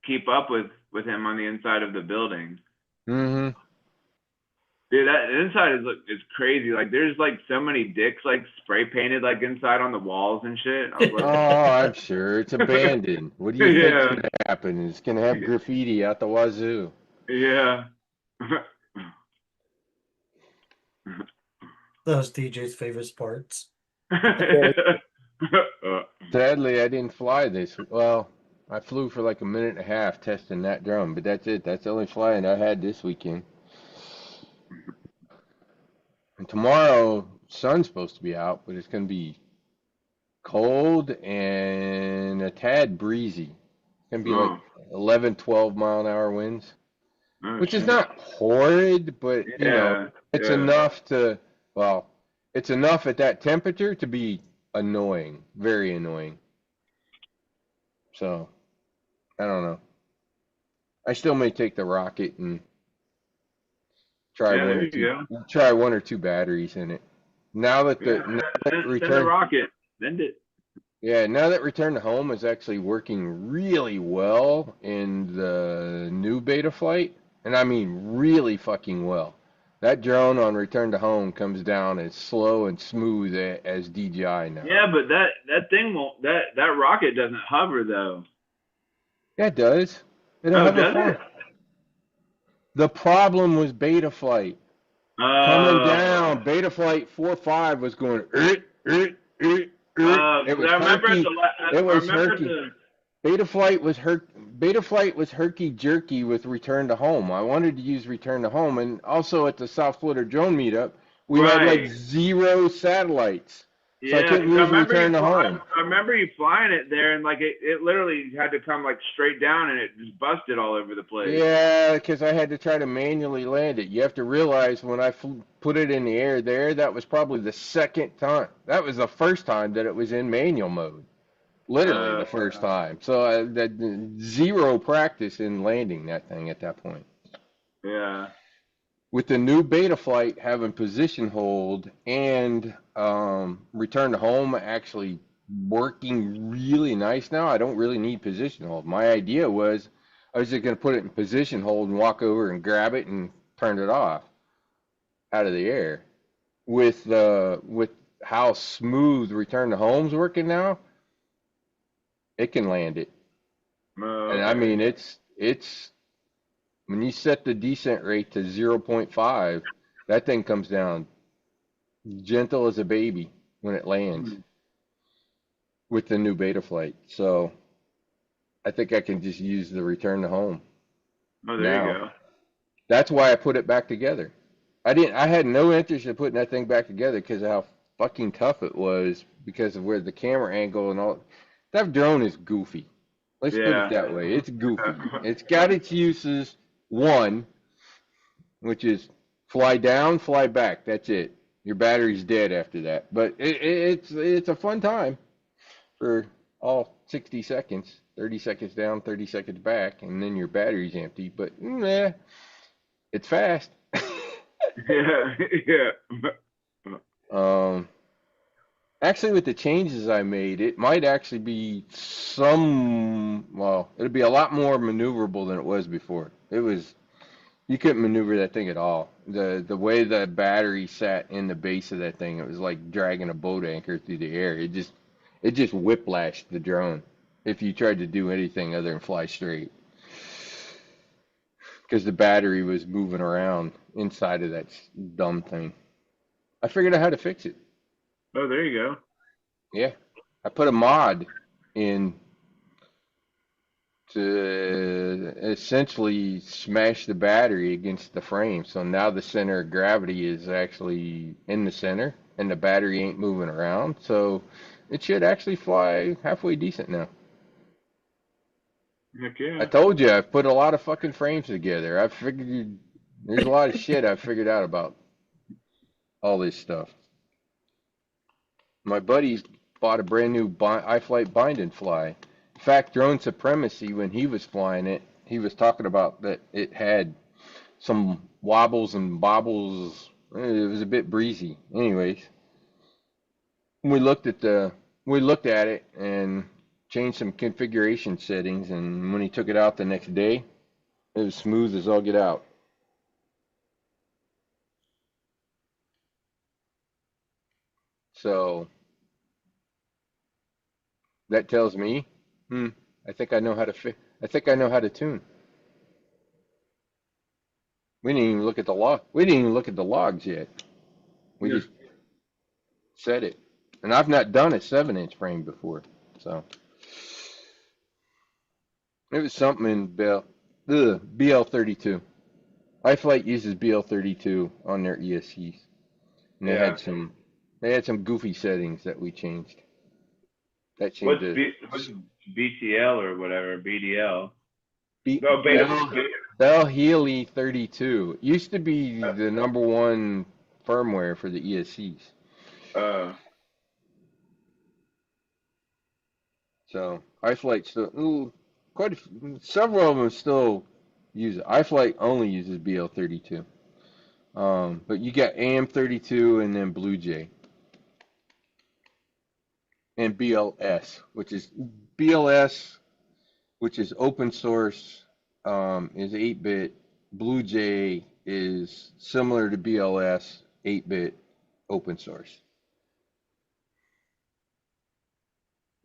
keep up with him on the inside of the building. Mm-hmm. Dude, that inside is crazy. Like there's like so many dicks like spray painted like inside on the walls and shit. I was Oh, like, I'm sure it's abandoned. What do you think's Yeah. gonna happen? It's gonna have graffiti out the wazoo. yeah. That was DJ's favorite parts. Sadly, I didn't fly this. Well, I flew for like a minute and a half testing that drone, but that's it. That's the only flying I had this weekend. And tomorrow, sun's supposed to be out, but it's going to be cold and a tad breezy. It's going to be like 11, 12 mile an hour winds, Oh, which is shit. not horrid, but you know, it's yeah. enough to, well, it's enough at that temperature to be annoying, very annoying. So, I don't know. I still may take the rocket and try Yeah, one there or you two, go. try 1 or 2 batteries in it. Now that the Yeah. now that Send the return, rocket. Send it. yeah, now that Return to Home is actually working really well in the new beta flight, and I mean really fucking well. That drone on Return to Home comes down as slow and smooth as DJI now. Yeah, but that thing won't. That rocket doesn't hover though. Yeah, it does. It'll Oh, have a does form. it? The problem was beta flight. Coming down, Oh. beta flight 4.5 was going it was I remember herky. at the. It was I remember herky. the. Beta flight was herky jerky with Return to Home. I wanted to use Return to Home, and also at the South Florida Drone Meetup, we had like Right. 0 satellites, so I Yeah, couldn't 'cause use Return to Home. I remember you flying it there, and like it literally had to come like straight down, and it just busted all over the place. Yeah, because I had to try to manually land it. You have to realize when I put it in the air there, that was probably the second time. That was the first time that it was in manual mode. Literally the first time. So that 0 practice in landing that thing at that point. Yeah. With the new beta flight having position hold and Return to Home actually working really nice now, I don't really need position hold. My idea was I was just going to put it in position hold and walk over and grab it and turn it off out of the air. With how smooth Return to Home's working now, it can land it. And I mean, it's when you set the descent rate to 0.5, that thing comes down gentle as a baby when it lands with the new beta flight. So I think I can just use the Return to Home. Oh, there now. you go. That's why I put it back together. I had no interest in putting that thing back together because of how fucking tough it was because of where the camera angle and all. That drone is goofy. Let's put Yeah. it that way. It's goofy. It's got its uses. One, which is fly down, fly back. That's it. Your battery's dead after that. But it's a fun time for all 60 seconds. 30 seconds down, 30 seconds back, and then your battery's empty. But it's fast. Yeah. Yeah. Actually, with the changes I made, it might actually be it'll be a lot more maneuverable than it was before. You couldn't maneuver that thing at all. The way the battery sat in the base of that thing, it was like dragging a boat anchor through the air. It just whiplashed the drone if you tried to do anything other than fly straight. Because the battery was moving around inside of that dumb thing. I figured out how to fix it. Oh, there you go. Yeah, I put a mod in to essentially smash the battery against the frame. So now the center of gravity is actually in the center and the battery ain't moving around. So it should actually fly halfway decent now. Heck yeah. I told you, I've put a lot of fucking frames together. I figured there's a lot of shit I've figured out about all this stuff. My buddy bought a brand new iFlight bind and fly. In fact, Drone Supremacy, when he was flying it, he was talking about that it had some wobbles and bobbles It was a bit breezy. Anyways, we looked at it and changed some configuration settings, and when he took it out the next day, it was smooth as all get out. So that tells me, I think I know how to I think I know how to tune. We didn't even look at the log. We didn't even look at the logs yet. We Yeah. just set it, and I've not done a 7-inch frame before, so it was something in BL32. iFlight uses BL32 on their ESCs, and they Yeah. had some goofy settings that we changed. That What's changed what's BTL or whatever, BDL? B- No, beta. Bell Healy 32. It used to be the #1 firmware for the ESCs. So iFlight still, several of them still use it. iFlight only uses BL32. But you got AM32 and then Blue Jay. And BLS, which is open source, is 8-bit. Blue Jay is similar to BLS, 8-bit open source.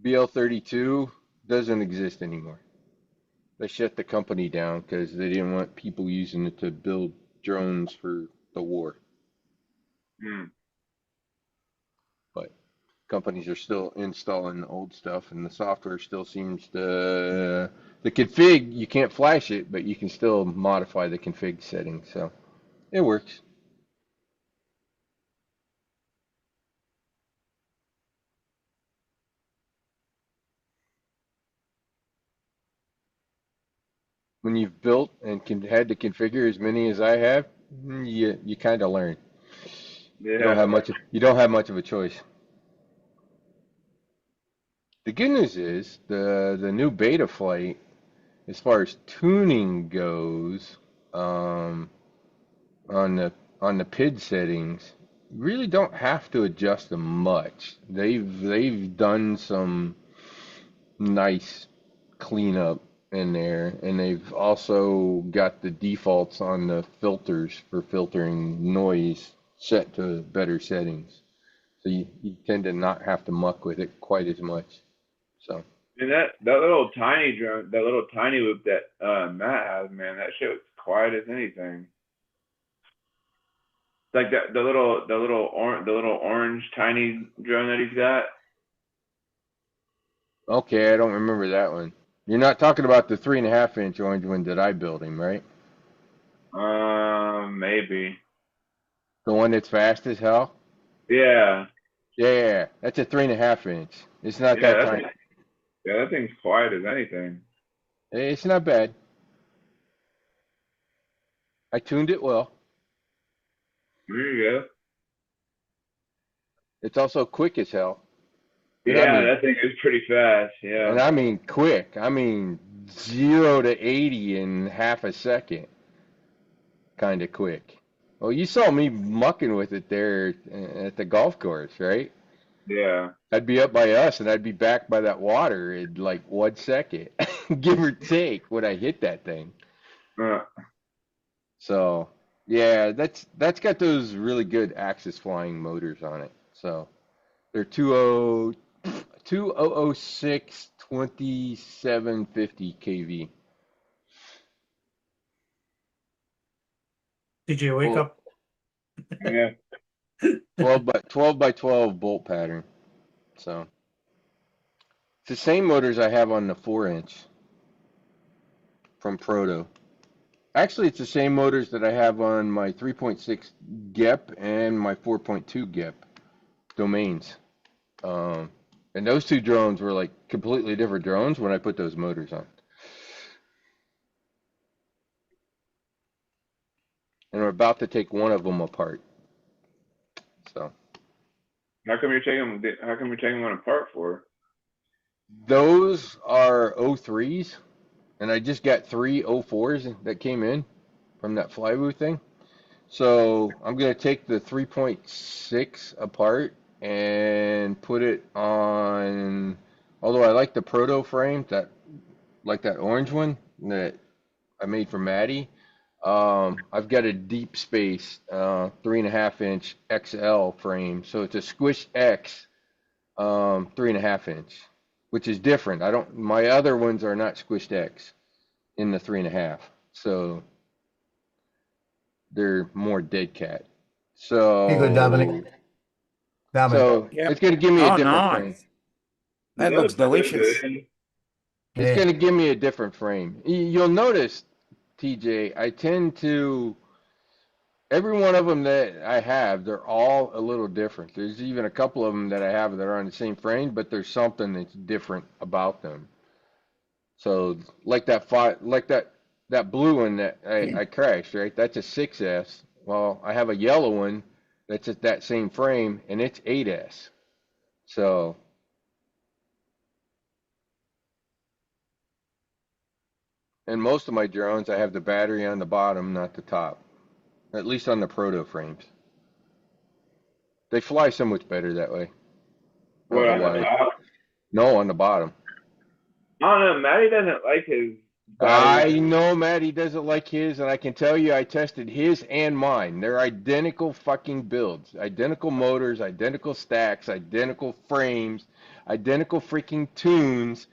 BL32 doesn't exist anymore. They shut the company down because they didn't want people using it to build drones for the war. But companies are still installing the old stuff, and the software still seems to the config. You can't flash it, but you can still modify the config settings, so it works. When you've built and had to configure as many as I have, you kind of learn. Yeah. You don't have much of a choice. The good news is the new Betaflight, as far as tuning goes, on the PID settings, you really don't have to adjust them much. They've done some nice cleanup in there, and they've also got the defaults on the filters for filtering noise set to better settings. So you tend to not have to muck with it quite as much. So. And that little tiny drone, that little tiny loop that Matt has, man, that shit was quiet as anything. Like the little orange tiny drone that he's got. Okay, I don't remember that one. You're not talking about the 3.5-inch orange one that I built him, right? Maybe. The one that's fast as hell? Yeah. Yeah, that's a 3.5-inch. It's not that tiny. Yeah, that thing's quiet as anything. It's not bad. I tuned it well. There you go. It's also quick as hell. Yeah, that thing is pretty fast. Yeah. And I mean quick. I mean 0 to 80 in half a second. Kind of quick. Well, you saw me mucking with it there at the golf course, right? Yeah. I'd be up by us, and I'd be back by that water in like 1 second, give or take, when I hit that thing. So, yeah, that's got those really good Axis flying motors on it. So, they're 2006 2750 kV. Did you wake up? Yeah. 12 by 12 bolt pattern. So it's the same motors I have on the 4-inch from Proto. Actually, it's the same motors that I have on my 3.6 GEP and my 4.2 GEP domains. And those two drones were like completely different drones when I put those motors on. And we're about to take one of them apart. So. How come you're taking one apart for? Those are 03s, and I just got 3 04s that came in from that Flywoo thing. So I'm gonna take the 3.6 apart and put it on. Although I like the proto frame, that like that orange one that I made for Maddie. I've got a Deep Space 3.5-inch XL frame, so it's a Squish X 3.5-inch, which is different. I don't. My other ones are not Squished X in the 3.5, so they're more dead cat. So Here you go, Dominic. Dominic. so Yep. it's gonna give me a Oh, different frame. nice. That looks delicious. It's Yeah. gonna give me a different frame. You'll notice, TJ, I tend to every one of them that I have, they're all a little different. There's even a couple of them that I have that are on the same frame, but there's something that's different about them. So like that blue one that I crashed, right? That's a 6S. Well, I have a yellow one that's at that same frame, and it's 8S. So and most of my drones, I have the battery on the bottom, not the top. At least on the proto frames. They fly so much better that way. I What, don't know on the why. top? No, on the bottom. I don't know. Matty doesn't like his I battery. know Matty doesn't like his, and I can tell you I tested his and mine. They're identical fucking builds. Identical motors, identical stacks, identical frames, identical freaking tunes.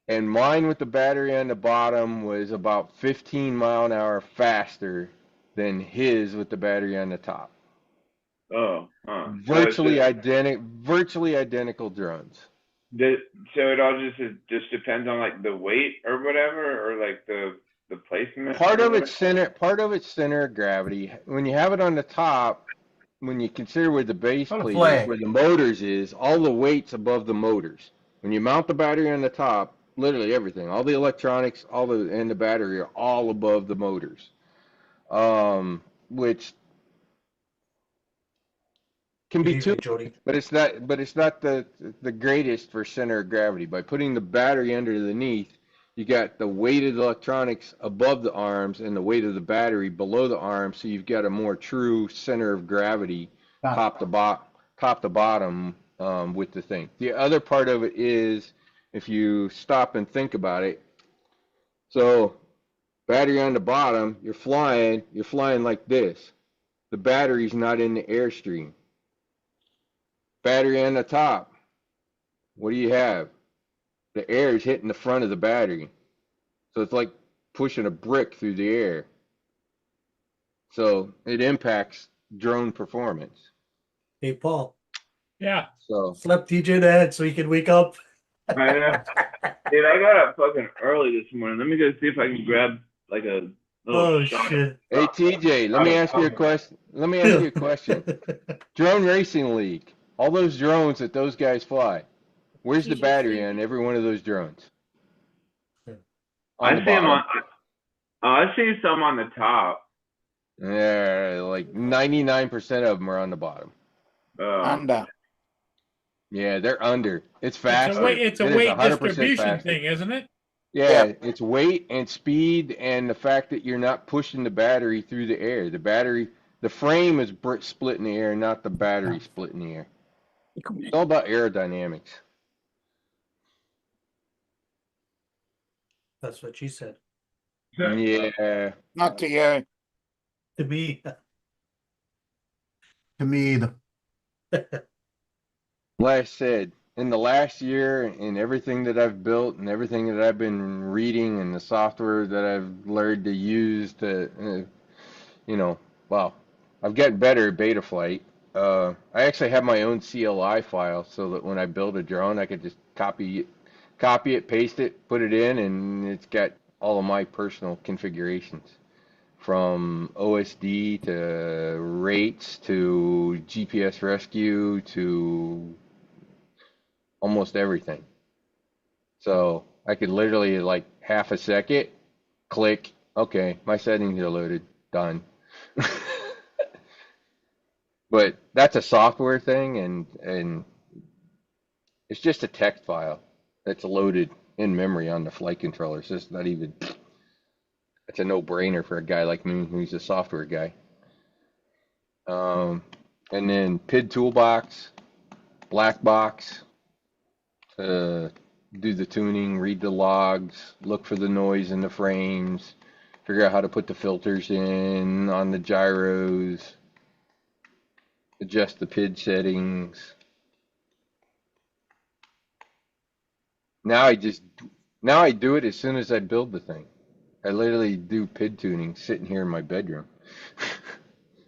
And mine with the battery on the bottom was about 15 mile an hour faster than his with the battery on the top. Oh, Virtually identical drones. So it all just depends on like the weight or whatever, or like the placement. Part or of its center of gravity. When you have it on the top, when you consider where the base On the plate flag. is, where the motors is, all the weight's above the motors. When you mount the battery on the top, literally everything, all the electronics, and the battery are all above the motors. Which can be Good too, evening, Jody. but it's not the greatest for center of gravity. By putting the battery underneath, you got the weight of the electronics above the arms and the weight of the battery below the arms, so you've got a more true center of gravity top to bottom with the thing. The other part of it is, if you stop and think about it, so battery on the bottom, you're flying like this. The battery's not in the airstream. Battery on the top, what do you have? The air is hitting the front of the battery. So it's like pushing a brick through the air. So it impacts drone performance. Hey, Paul, Yeah. So slap TJ in the head so he can wake up. I know. Dude, I got up fucking early this morning. Let me go see if I can grab like a little Oh, shot. shit. hey TJ, let me ask you a question. Drone Racing League. All those drones that those guys fly, where's the battery on every one of those drones? I see some on the top. Yeah, like 99% of them are on the bottom. Under. Yeah, they're under. It's faster. It's a It is weight 100% distribution faster. thing, isn't it? Yeah, it's weight and speed, and the fact that you're not pushing the battery through the air. The frame is split in the air, not the battery split in the air. It's all about aerodynamics. That's what she said Yeah. Not to you. to me. To me either. Like I said, in the last year, and everything that I've built and everything that I've been reading and the software that I've learned to use to, well, I've gotten better at Betaflight. I actually have my own CLI file so that when I build a drone, I could just copy it, paste it, put it in, and it's got all of my personal configurations. From OSD to rates to GPS rescue to almost everything. So I could literally, like half a second, click, okay, my settings are loaded, done. But that's a software thing, and it's just a text file that's loaded in memory on the flight controller. So it's not even, it's a no-brainer for a guy like me who's a software guy. And then PID toolbox, black box, to do the tuning, read the logs, look for the noise in the frames, figure out how to put the filters in on the gyros, adjust the PID settings. Now I do it as soon as I build the thing. I literally do PID tuning sitting here in my bedroom.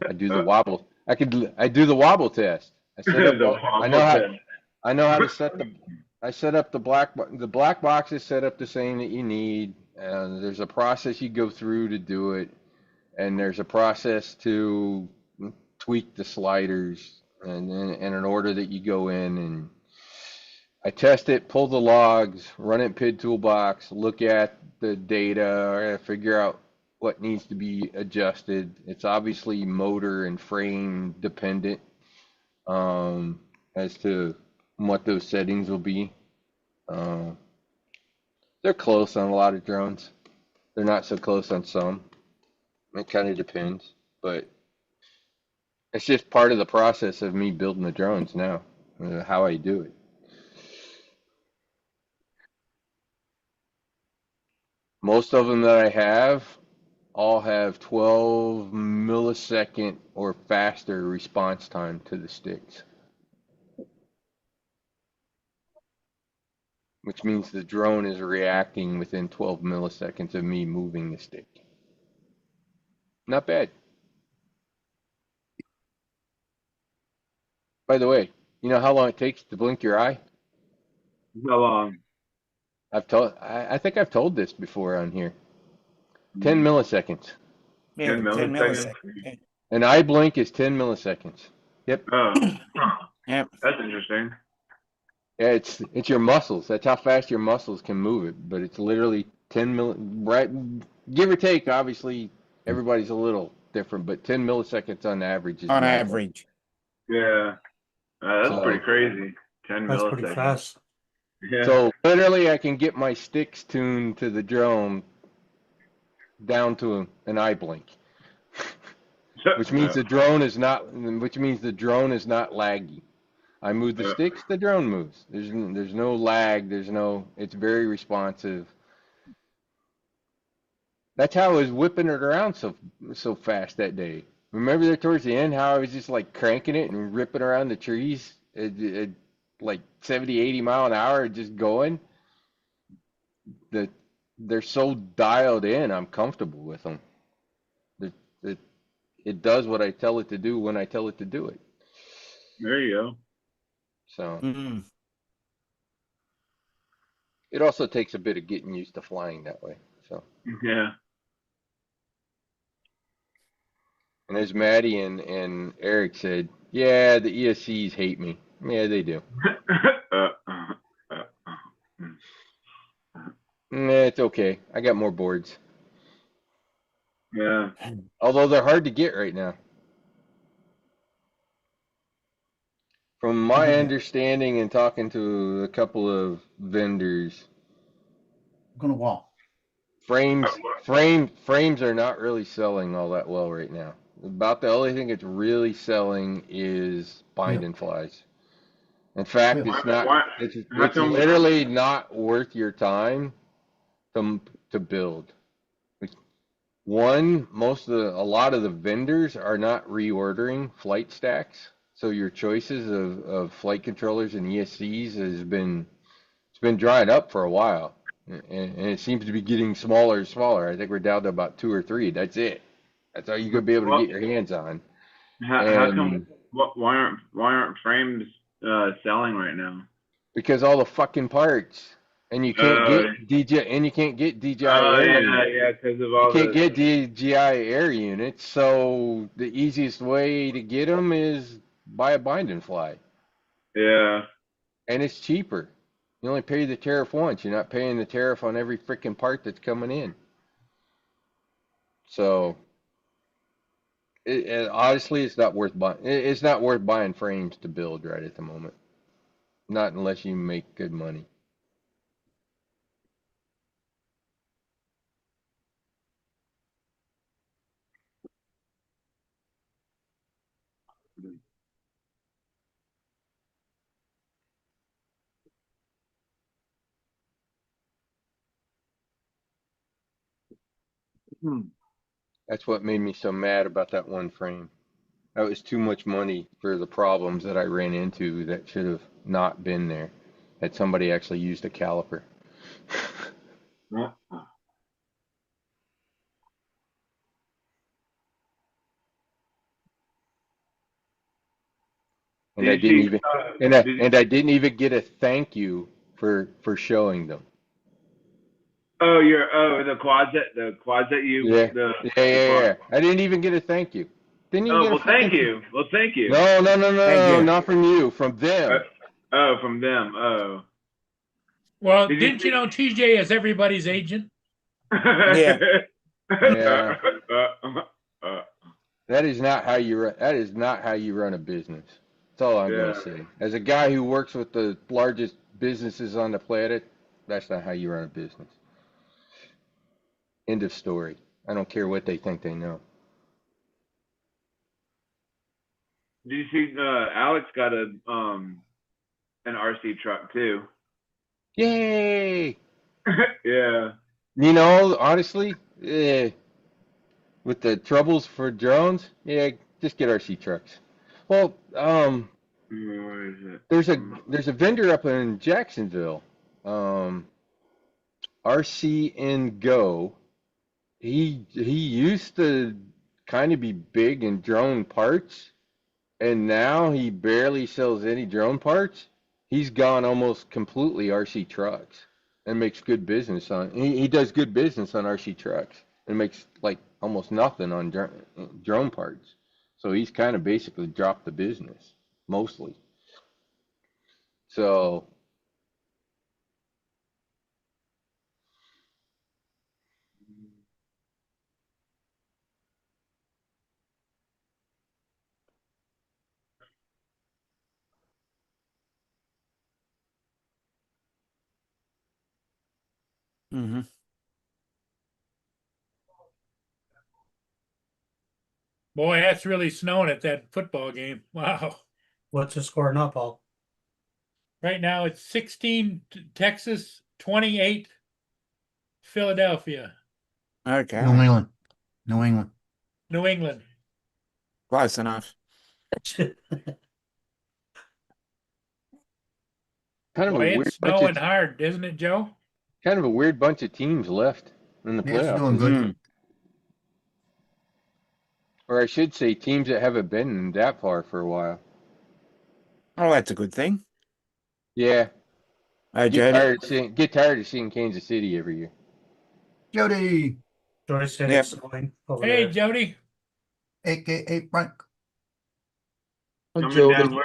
I do the wobble. I do the wobble test. I set up. I know how to set the. I set up the black box is set up the same that you need. There's a process you go through to do it, and there's a process to tweak the sliders, and an order that you go in, and I test it, pull the logs, run it in PID toolbox, look at the data, figure out what needs to be adjusted. It's obviously motor and frame dependent as to what those settings will be. They're close on a lot of drones. They're not so close on some. It kind of depends, but it's just part of the process of me building the drones now, how I do it. Most of them that I have all have 12 millisecond or faster response time to the sticks, which means the drone is reacting within 12 milliseconds of me moving the stick. Not bad. By the way, you know how long it takes to blink your eye? How long? I think I've told this before on here. 10 milliseconds. Yeah, 10 milliseconds. An eye blink is 10 milliseconds. Yep. Oh, Yep. that's interesting. Yeah, it's your muscles. That's how fast your muscles can move it. But it's literally 10 right, give or take. Obviously, everybody's a little different, but 10 milliseconds on average is On not bad. average. Yeah, that's So- pretty crazy. 10 That's milliseconds. pretty fast. Yeah. So literally, I can get my sticks tuned to the drone down to an eye blink, which means the drone is not laggy. I move the sticks, the drone moves. There's no lag. It's very responsive. That's how I was whipping it around so fast that day. Remember there towards the end how I was just like cranking it and ripping around the trees at like 70, 80 mile an hour, just going. They're so dialed in. I'm comfortable with them. It does what I tell it to do when I tell it to do it. There you go. So Mm. it also takes a bit of getting used to flying that way. So. Yeah. And as Maddie and Eric said, yeah, the ESCs hate me. Yeah, they do. It's okay. I got more boards. Yeah. Although they're hard to get right now. From my understanding and talking to a couple of vendors, I'm gonna walk. frames are not really selling all that well right now. About the only thing it's really selling is bind and flies. In fact, it's not. It's literally not worth your time to build. One, a lot of the vendors are not reordering flight stacks, so your choices of flight controllers and ESCs it's been drying up for a while, and it seems to be getting smaller and smaller. I think we're down to about 2 or 3. That's it. That's all you're gonna be able to get your hands on. How come? Why aren't frames selling right now? Because all the fucking parts, and you can't get DJI air units. Yeah, because of all You can't get DJI air units, so the easiest way to get them is buy a bind and fly. Yeah. And it's cheaper. You only pay the tariff once. You're not paying the tariff on every freaking part that's coming in. So honestly, it's not worth buying. It's not worth buying frames to build right at the moment. Not unless you make good money. That's what made me so mad about that one frame. That was too much money for the problems that I ran into that should have not been there. Had somebody actually used a caliper. And I didn't even and I didn't even get a thank you for showing them. Oh, the quads that you Yeah. I didn't even get a thank you. Didn't even Oh, get a well, thank fucking- you. Well, thank you. No, Thank you. not from you, from them. Oh, from them. Oh. Well, Did you didn't you know TJ is everybody's agent? Yeah. Yeah. That is not how you run a business. That's all I'm Yeah. gonna say. As a guy who works with the largest businesses on the planet, that's not how you run a business. End of story. I don't care what they think they know. Did you see Alex got an RC truck too? Yay! Yeah. You know, honestly, with the troubles for drones, just get RC trucks. Well, Where is it? there's a vendor up in Jacksonville, RC and Go. He used to kind of be big in drone parts, and now he barely sells any drone parts. He's gone almost completely RC trucks and makes good business on. He does good business on RC trucks and makes like almost nothing on drone parts. So he's kind of basically dropped the business mostly. So Mm-hmm. Boy, that's really snowing at that football game. Wow. What's the score now, Paul? Right now it's 16 Texas, 28 Philadelphia, Okay. New England. New England. New England. Close enough. kind of Boy, a weird it's bunch snowing of, hard, isn't it, Joe? kind of a weird bunch of teams left in the Yeah, it's playoffs. doing good. Mm. Or I should say teams that haven't been that far for a while. Oh, that's a good thing. Yeah. Hey, Get Jody. get tired of seeing Kansas City every year. Jody, Joy said Yep. it's snowing over Hey, there. Jody. aka Frank. Coming down,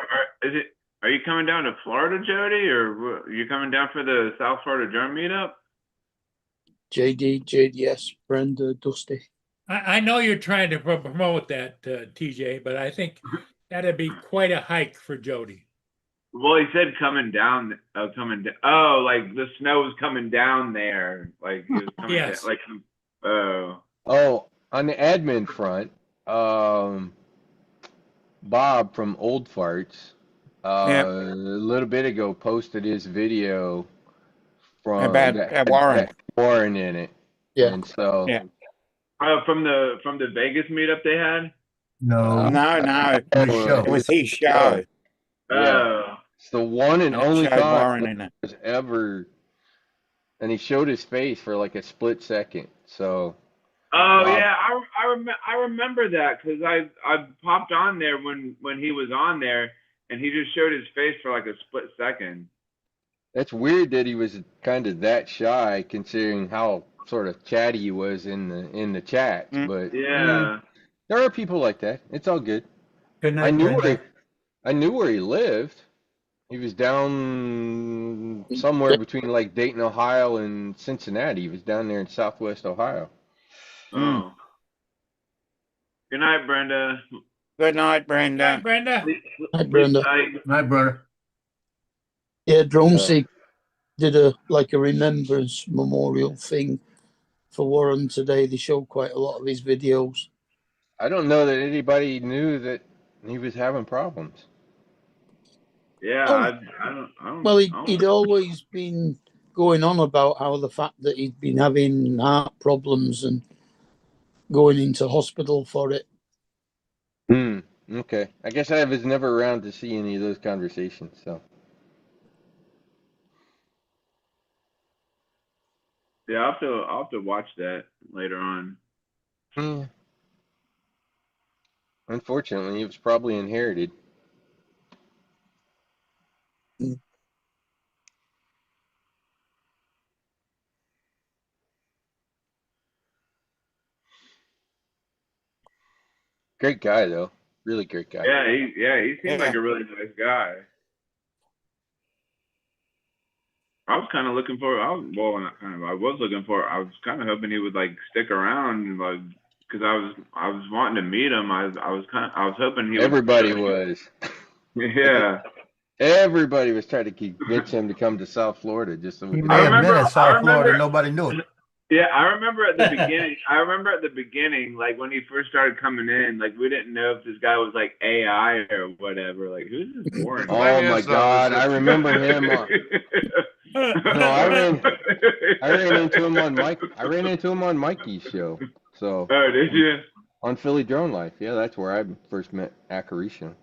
are you coming down to Florida, Jody, or are you coming down for the South Florida Drone Meetup? JD, JDS, Brenda, Dusty. I know you're trying to promote that, TJ, but I think that'd be quite a hike for Jody. Well, he said coming down. Oh, like the snow was coming down there. Like it was coming Yes. down. Like, oh. Oh, on the admin front, Bob from Old Farts, Yep. a little bit ago posted his video from About that had Warren. Warren in it. Yeah. And so Yeah. From the Vegas meetup they had. No. No. Good show. It was his show. Oh. it's the one and It only showed time Warren in it. there's ever, and he showed his face for like a split second. So Oh Bob. yeah, I remember that because I popped on there when he was on there and he just showed his face for like a split second. that's weird that he was kind of that shy, considering how sort of chatty he was in the chat. Mm. But Yeah. there are people like that. It's all good. Good night, I knew Brenda. I knew where he lived. He was down somewhere between like Dayton, Ohio, and Cincinnati. He was down there in Southwest Ohio. Oh. Good night, Brenda. Good night, Hi, Brenda. Brenda. Hi, Brenda. My brother. Yeah, Drone Seek did a remembrance memorial thing for Warren today. They showed quite a lot of his videos. I don't know that anybody knew that he was having problems. Yeah, Oh. I don't. Well, I don't- he'd always been going on about how the fact that he'd been having heart problems and going into hospital for it. Okay. I guess I was never around to see any of those conversations, so. Yeah, I'll have to watch that later on. Yeah. Unfortunately, it was probably inherited. Great guy, though. Really great guy. Yeah, he seemed like Yeah. a really nice guy. I was kind of looking for. I was looking for. I was kind of hoping he would like stick around, like, because I was wanting to meet him. I was hoping he. Everybody would, was. Yeah. Everybody was trying to convince him to come to South Florida just so we He could. may have been remember- at South I Florida, remember- nobody knew it. Yeah, I remember at the beginning. Like when he first started coming in, like we didn't know if this guy was like AI or whatever. Like, who's this boring? Oh thing my is, though, God! is I that- remember him. No, I ran into him on Mike. I ran into him on Mikey's show. So Oh, did you? on Philly Drone Life, yeah, that's where I first met Akarisha.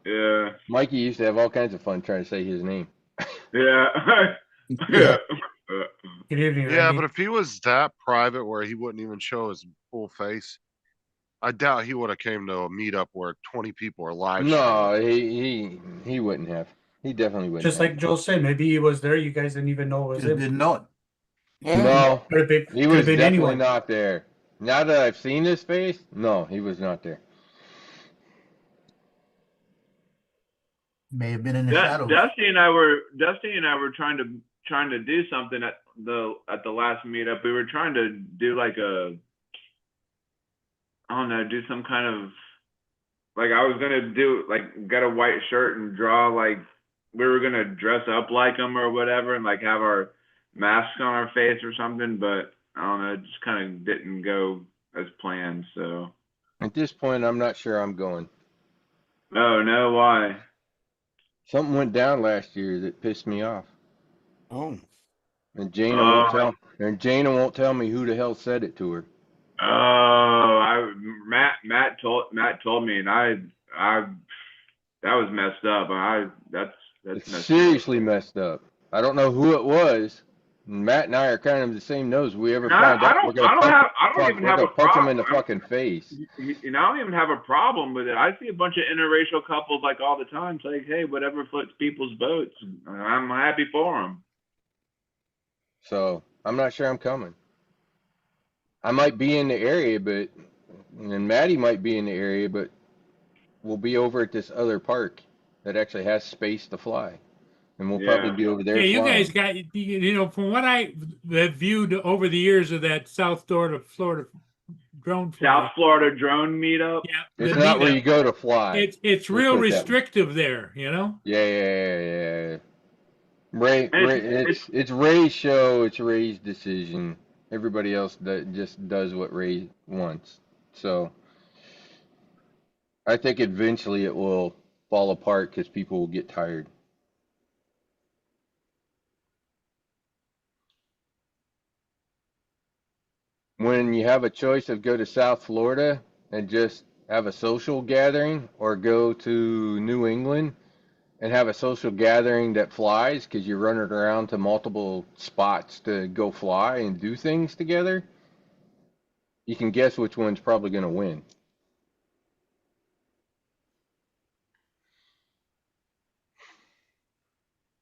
Yeah. Mikey used to have all kinds of fun trying to say his name. Yeah. Yeah. Good evening, Yeah, Randy. but if he was that private where he wouldn't even show his full face, I doubt he would have came to a meetup where 20 people are live. No, he wouldn't have. He definitely wouldn't. Just have. like Joel said, maybe he was there. You guys didn't even know it was Just him. didn't know it. No, Could have been, he could was have been definitely anyone. not there. Now that I've seen his face, no, he was not there. May have been in the Du- shadows. Dusty and I were trying to do something at the last meetup. We were trying to do like do some kind of, like, I was gonna do like get a white shirt and draw, like we were gonna dress up like him or whatever and like have our masks on our face or something, but I don't know, it just kind of didn't go as planned. So At this point, I'm not sure I'm going. oh no, why? Something went down last year that pissed me off, Oh. and Jaina won't tell me who the hell said it to her. Oh, Matt told me, and I that was messed up. That's It's messed seriously messed up. I don't know who it was. Matt and I are kind of the same nose. We ever No, find I out, don't- we're gonna I don't punch, have- I don't fuck- even we're have gonna a punch him in the problem. fucking face. You know, I don't even have a problem with it. I see a bunch of interracial couples like all the time. It's like, hey, whatever floats people's boats, I'm happy for them. So I'm not sure I'm coming. I might be in the area, and Maddie might be in the area, but we'll be over at this other park that actually has space to fly, and we'll probably be over there. Yeah, you flying. guys got, from what I have viewed over the years of that South Florida drone flight. South Florida drone meetup. Yeah, It's the not where meetup. you go to fly. It's Let's real put it that way. restrictive there, you know. Yeah. Ray, It's- it's Ray's show. It's Ray's decision. Everybody else just does what Ray wants. So I think eventually it will fall apart because people will get tired. When you have a choice of go to South Florida and just have a social gathering, or go to New England and have a social gathering that flies because you're running around to multiple spots to go fly and do things together, you can guess which one's probably going to win.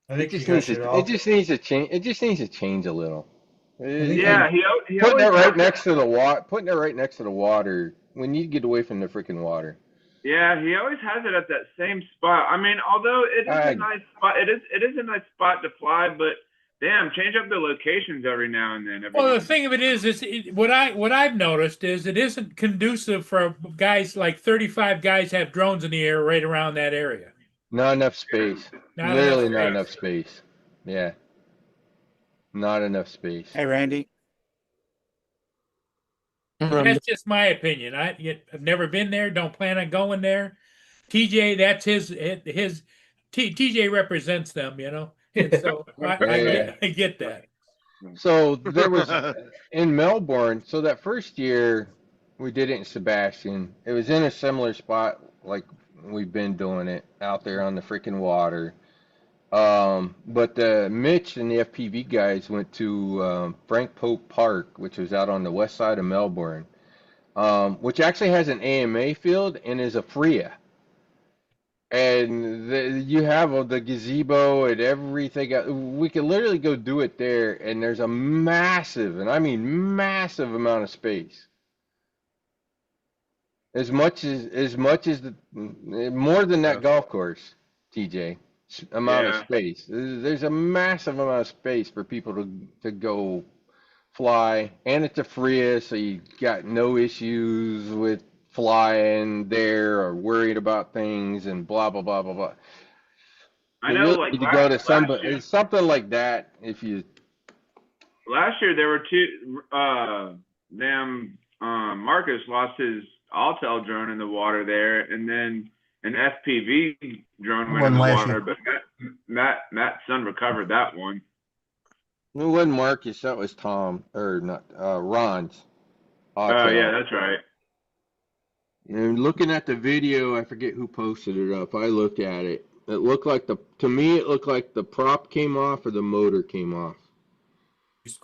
I It think you just guys needs should to, all. it just needs to change. It just needs to change a little. Yeah, he Putting always it right talks- next to the water. Putting it right next to the water. We need to get away from the freaking water. Yeah, he always has it at that same spot. I mean, although it is a nice spot, it is a nice spot to fly, but damn, change up the locations every now and then. Well, the thing of it is what I've noticed is it isn't conducive for guys like 35 guys have drones in the air right around that area. Not enough space. Not Literally enough not space. enough space. Yeah. Not enough space. Hey, Randy. That's just my opinion. I've never been there. Don't plan on going there. TJ, that's his. TJ represents them, you know. And so I get that. So there was in Melbourne. So that first year We did it in Sebastian. It was in a similar spot like we've been doing it out there on the freaking water. But Mitch and the FPV guys went to Frank Pope Park, which was out on the west side of Melbourne, which actually has an AMA field and is a FRIA. And you have the gazebo and everything. We could literally go do it there, and there's a massive, and I mean massive amount of space. As much as the more than that golf course, TJ. Amount of space. There's a massive amount of space for people to go fly, and it's a FRIA, so you got no issues with flying there or worried about things and blah blah blah blah blah. I You know, really like need to go to last year, something like that if you. last year there were two. Marcus lost his Altel drone in the water there, and then an FPV drone went in the last water. year. But Matt's son recovered that one. It wasn't Marcus, that was Tom, or not, Ron's. Oh yeah, that's right. And looking at the video, I forget who posted it up. I looked at it. It looked like to me, it looked like the prop came off or the motor came off.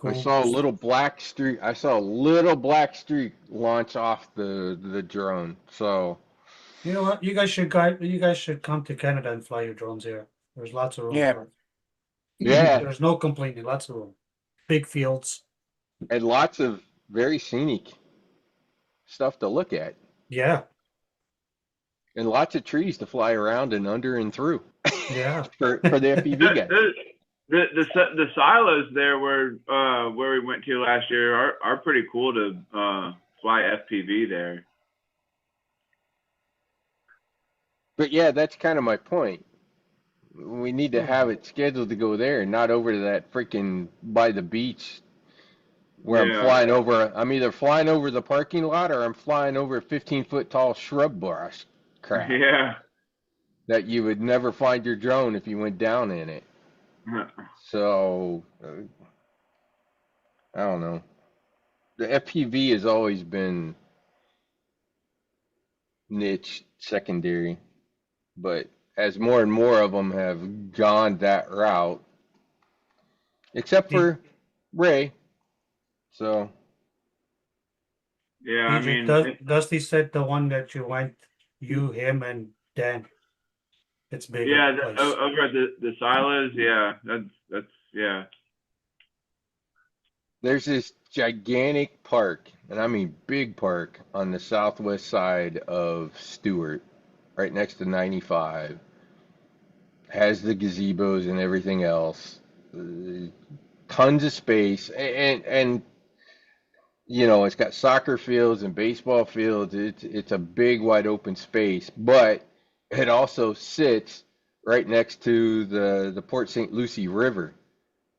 I saw a little black streak. I saw a little black streak launch off the drone. So. You know what? You guys should come to Canada and fly your drones here. There's lots of room. Yeah. For it. Yeah. There's no complaining. Lots of room. Big fields. And lots of very scenic stuff to look at. Yeah. And lots of trees to fly around and under and through. Yeah. for the FPV guys. The silos there where we went to last year are pretty cool to fly FPV there. But yeah, that's kind of my point. We need to have it scheduled to go there, and not over to that freaking by the beach where I'm flying over. I'm either flying over the parking lot or I'm flying over a 15-foot tall shrub bush crap. Yeah. That you would never find your drone if you went down in it. So, I don't know. The FPV has always been niche, secondary. But as more and more of them have gone that route, except for Ray. So. Yeah, I PJ, mean, Dusty said the one that you went, you, him, and Dan. It's big. yeah, over at the silos. Yeah, that's yeah. There's this gigantic park, and I mean big park, on the southwest side of Stewart, right next to 95. Has the gazebos and everything else. Tons of space, and you know, it's got soccer fields and baseball fields. It's a big, wide open space, but it also sits right next to the Port St. Lucie River.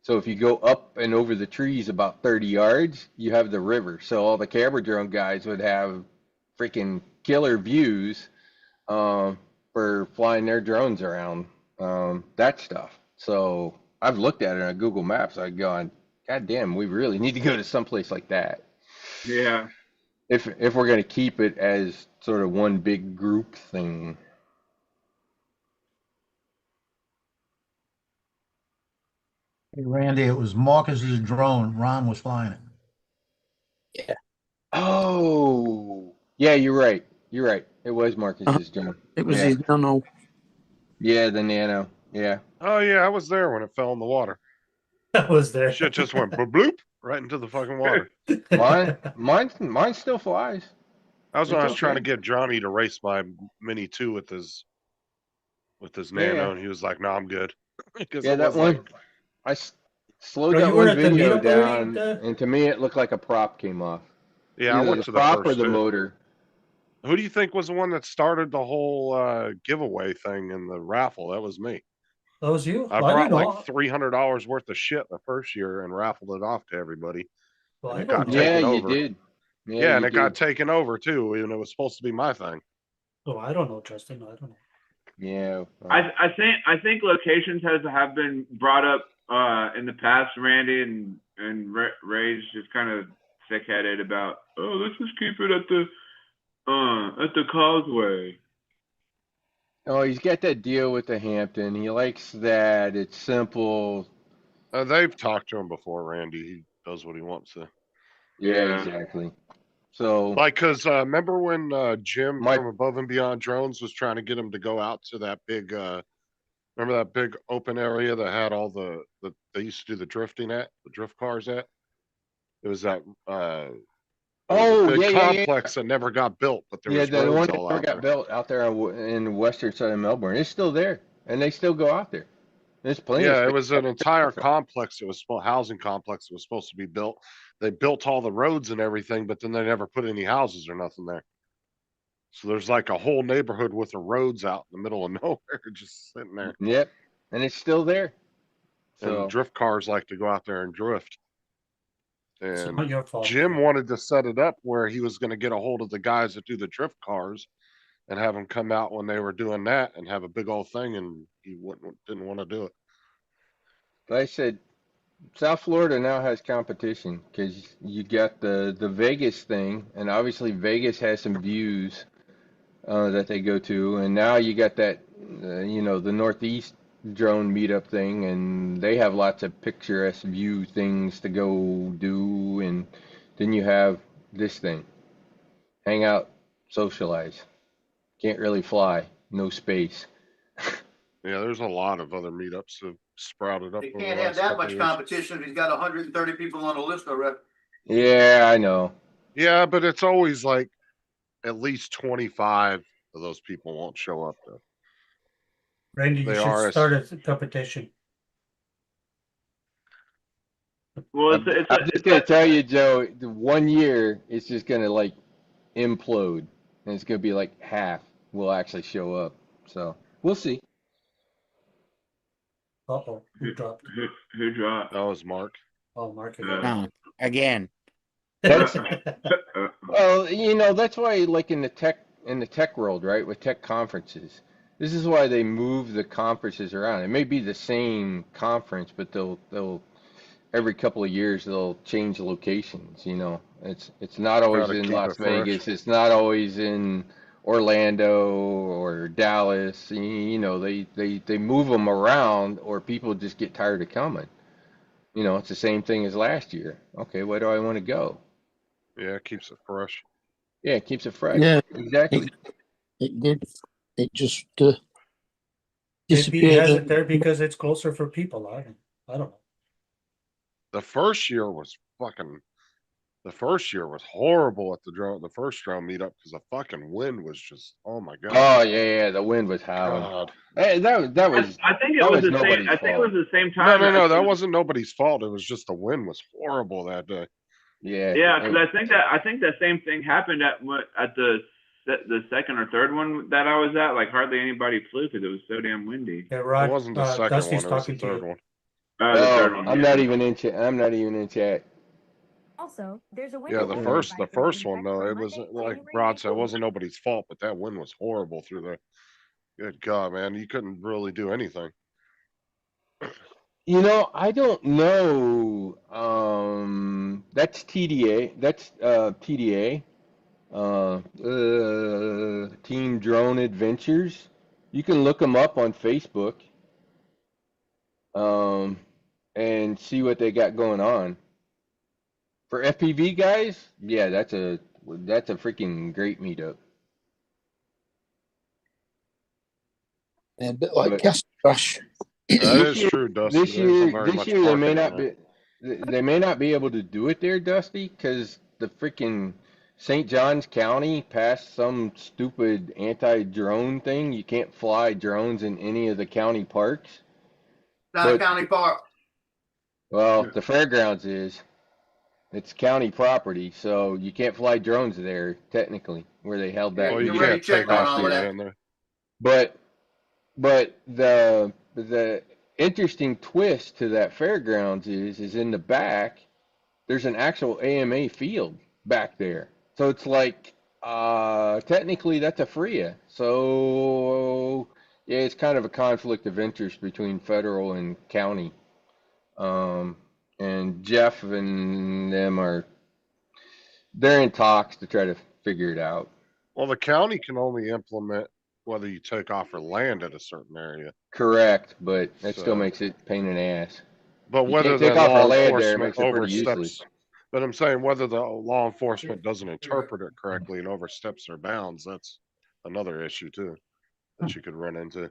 So if you go up and over the trees about 30 yards, you have the river. So all the camera drone guys would have freaking killer views for flying their drones around that stuff. So I've looked at it on Google Maps. I've gone, God damn, we really need to go to someplace like that. Yeah. If we're going to keep it as sort of one big group thing. Hey, Randy, it was Marcus's drone. Ron was flying it. Yeah. Oh, yeah, you're right. You're right. It was Marcus's drone. It was Yeah. his Nano. Yeah, the Nano. Yeah. Oh yeah, I was there when it fell in the water. I was there. Shit just went bloop right into the fucking water. Mine still flies. That was when I was It's trying to okay. get Johnny to race my Mini 2 with his Nano, Yeah. and he was like, "No, I'm good." 'Cause Yeah, it that was one. like- I slowed Oh, that you were one at the video meetup already, down, and to me it looked like a prop came off. yeah, I Either went the to the prop or first the two. motor. Who do you think was the one that started the whole giveaway thing in the raffle? That was me. That was you? I Well, brought didn't know. like $300 worth of shit the first year and raffled it off to everybody. Well, and I it don't got know. Yeah, taken you over. did. Yeah, and you it got did. taken over too, and it was supposed to be my thing. Oh, I don't know, Justin. I don't know. Yeah. I think locations have been brought up in the past, Randy, and Ray's just kind of thick-headed about, oh, let's just keep it at the causeway. Oh, he's got that deal with the Hampton. He likes that. It's simple. They've talked to him before, Randy. He does what he wants to. Yeah, exactly. So, Like, cause remember when Jim My- from Above and Beyond Drones was trying to get him to go out to that big, remember that big open area that had all the they used to do the drift cars at? It was that oh, big yeah, yeah, yeah. complex that never got built, but there Yeah, was the one roads that all never out got there. built out there in the western side of Melbourne. It's still there, and they still go out there. There's plenty of Yeah, it space was an out entire there. complex. It was housing complex. It was supposed to be built. They built all the roads and everything, but then they never put any houses or nothing there. So there's like a whole neighborhood with the roads out in the middle of nowhere, just sitting there. Yep, and it's still there. So, And drift cars like to go out there and drift. It's And not your fault. Jim wanted to set it up where he was going to get a hold of the guys that do the drift cars and have them come out when they were doing that and have a big old thing, and he didn't want to do it. like I said, South Florida now has competition because you got the Vegas thing, and obviously Vegas has some views that they go to, and now you got that, the Northeast drone meetup thing, and they have lots of picturesque view things to go do, and then you have this thing, hang out, socialize, can't really fly, no space. Yeah, there's a lot of other meetups that have sprouted up. They over the can't have last that couple much years. competition if he's got 130 people on the list already. Yeah, I know. Yeah, but it's always like at least 25 of those people won't show up though. Randy, you They should are start a competition. Well, I'm just gonna tell you, Joe, the 1 year it's just gonna like implode, and it's gonna be like half will actually show up. So we'll see. Uh-oh, who dropped? who dropped? That was Mark. Oh, Mark No, again. That's well, that's why, like in the tech world, right, with tech conferences, this is why they move the conferences around. It may be the same conference, but they'll every couple of years they'll change locations. It's not always Gotta in keep Las it fresh. Vegas. It's not always in Orlando or Dallas. They move them around, or people just get tired of coming. It's the same thing as last year. Okay, where do I want to go? Yeah, it keeps it fresh. Yeah, it keeps it fresh. Yeah, Exactly. it did. It just Maybe he disappeared. has it there because it's closer for people. I don't know. The first year was horrible at the first drone meetup because the fucking wind was just, oh my god. Oh yeah, the wind was howling. God. Hey, that was. I think it that was was the same. nobody's I think it fault. was the same No, time. that wasn't nobody's fault. It was just the wind was horrible that day. Yeah. Yeah, because I think that same thing happened at the second or third one that I was at. Like hardly anybody flew because it was so damn windy. Yeah, Rod, It wasn't the second Dusty's one, it was the talking to third you. one. The third one. I'm yeah. not even in chat. I'm not even in chat. Also, there's a Yeah, window the first one though, it was like Rod said, it wasn't nobody's fault, but that wind was horrible through there. Good God, man, you couldn't really do anything. I don't know. That's TDA. That's TDA. Team Drone Adventures. You can look them up on Facebook. And see what they got going on. For FPV guys, yeah, that's a freaking great meetup. A bit like But- Castle Crash. That is true, Dusty. This There isn't year, very this much year they may parking not in be. there. They may not be able to do it there, Dusty, because the freaking St. Johns County passed some stupid anti-drone thing. You can't fly drones in any of the county parks. Not a But- county park. Well, the fairgrounds is. It's county property, so you can't fly drones there, technically, where they held that. Well, you You already can't checked take on off all of the that. in there. But the interesting twist to that fairgrounds is in the back, there's an actual AMA field back there. So it's like technically that's a FRIA. So yeah, it's kind of a conflict of interest between federal and county. And Jeff and them are they're in talks to try to figure it out. Well, the county can only implement whether you take off or land at a certain area. Correct, but that still So- makes it pain in the ass. But You whether can't the take off law or land there, it enforcement makes it pretty oversteps, useless. but I'm saying whether the law enforcement doesn't interpret it correctly and oversteps their bounds, that's another issue too that you could run into.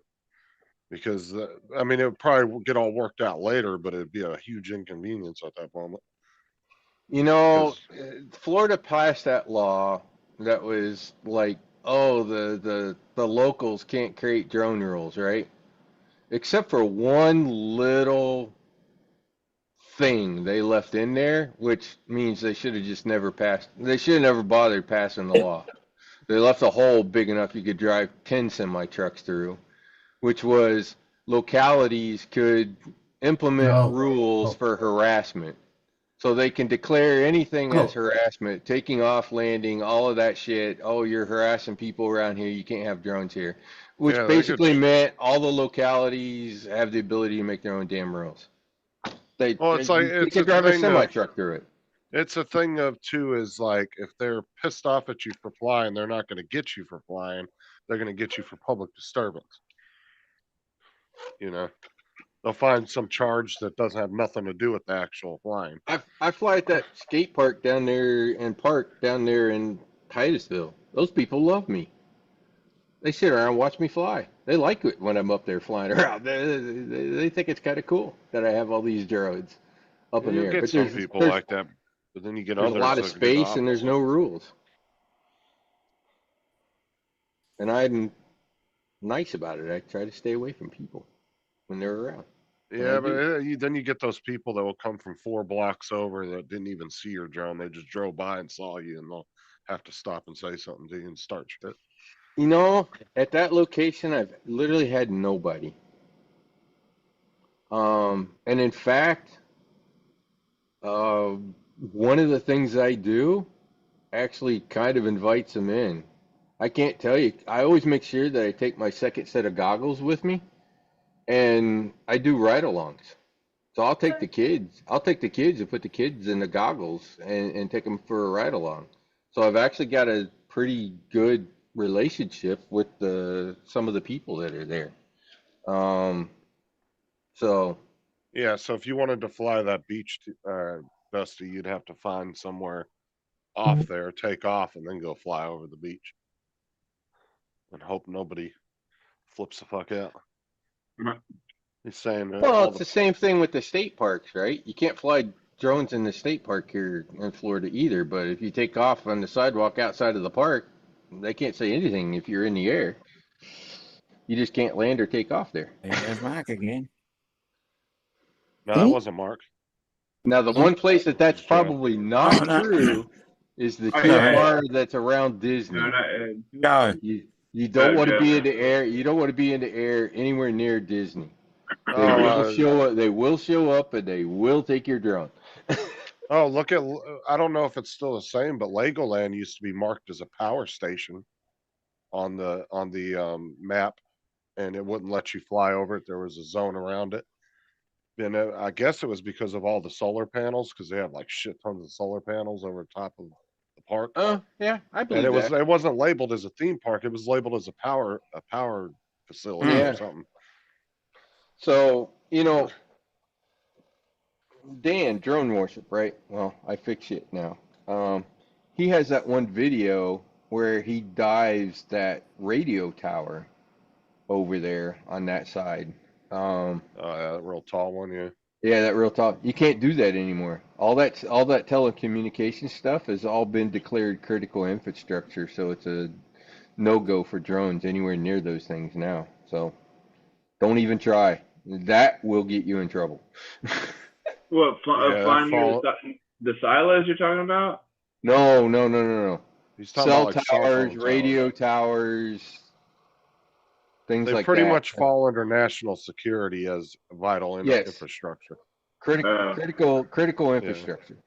Because I mean, it would probably get all worked out later, but it'd be a huge inconvenience at that moment. You know, Florida passed that law that was like, oh, the locals can't create drone rules, right? Except for one little thing they left in there, which means they should have just never passed. They should have never bothered passing the law. They left a hole big enough you could drive 10 semi trucks through, which was localities could implement No. rules Oh. for harassment. So they can declare anything as Oh. harassment, taking off, landing, all of that shit. Oh, you're harassing people around here. You can't have drones here. Which Yeah, they basically could- meant all the localities have the ability to make their own damn rules. Well, it's like- you it's can a drive a thing semi of- truck through it. It's a thing of too is like if they're pissed off at you for flying, they're not going to get you for flying. They're going to get you for public disturbance. You know, they'll find some charge that doesn't have nothing to do with the actual flying. I fly at that skate park down there and park down there in Titusville. Those people love me. They sit around and watch me fly. They like it when I'm up there flying around. They think it's kind of cool that I have all these drones up in the You air. get But some there's, people there's, like that, but then you get there's others a lot of that do the space and there's opposite. no rules. And I'm nice about it. I try to stay away from people when they're around. Yeah, I but do. then you get those people that will come from 4 blocks over that didn't even see your drone. They just drove by and saw you, and they'll have to stop and say something to you and start shit. You know, at that location, I've literally had nobody. And in fact, one of the things I do actually kind of invites them in. I can't tell you. I always make sure that I take my second set of goggles with me, and I do ride-alongs. So I'll take the kids. I'll take the kids and put the kids in the goggles and take them for a ride-along. So I've actually got a pretty good relationship with some of the people that are there. So Yeah, so if you wanted to fly that beach, Dusty, you'd have to find somewhere off there, take off, and then go fly over the beach. And hope nobody flips the fuck out. Right. He's saying well, all it's the same thing with the state parks, right? You can't fly drones in the state park here in Florida either, but if you take off on the sidewalk outside of the park, they can't say anything if you're in the air. You just can't land or take off there. There's Mark again. No, that wasn't Mark. Now, the one place that's Joe. probably not Oh, no. true is the Oh, too yeah. far that's around Disney. No, not Ed. Go. You don't want to Joe. be in the air. You don't want to be in the air anywhere near Disney. They Oh, will show up. They will show up, and they will take your drone. Oh, look at, I don't know if it's still the same, but Legoland used to be marked as a power station on the map, and it wouldn't let you fly over it. There was a zone around it. And I guess it was because of all the solar panels, because they have like shit tons of solar panels over the top of the park. Yeah, I believe And that. it wasn't labeled as a theme park. It was labeled as a power facility Yeah. or something. So, you know, Dan, Drone Worship, right? Well, I fix it now. He has that one video where he dives that radio tower over there on that side. Yeah, that real tall one, yeah. Yeah, that real talk. You can't do that anymore. All that telecommunication stuff has all been declared critical infrastructure, so it's a no-go for drones anywhere near those things now. So don't even try. That will get you in trouble. What, Yeah, flying near fall- the silos you're talking about? No. He's talking Cell about like cell towers, phone radio towers, things They like pretty that. much fall under national security as vital Yes. infrastructure. Critical infrastructure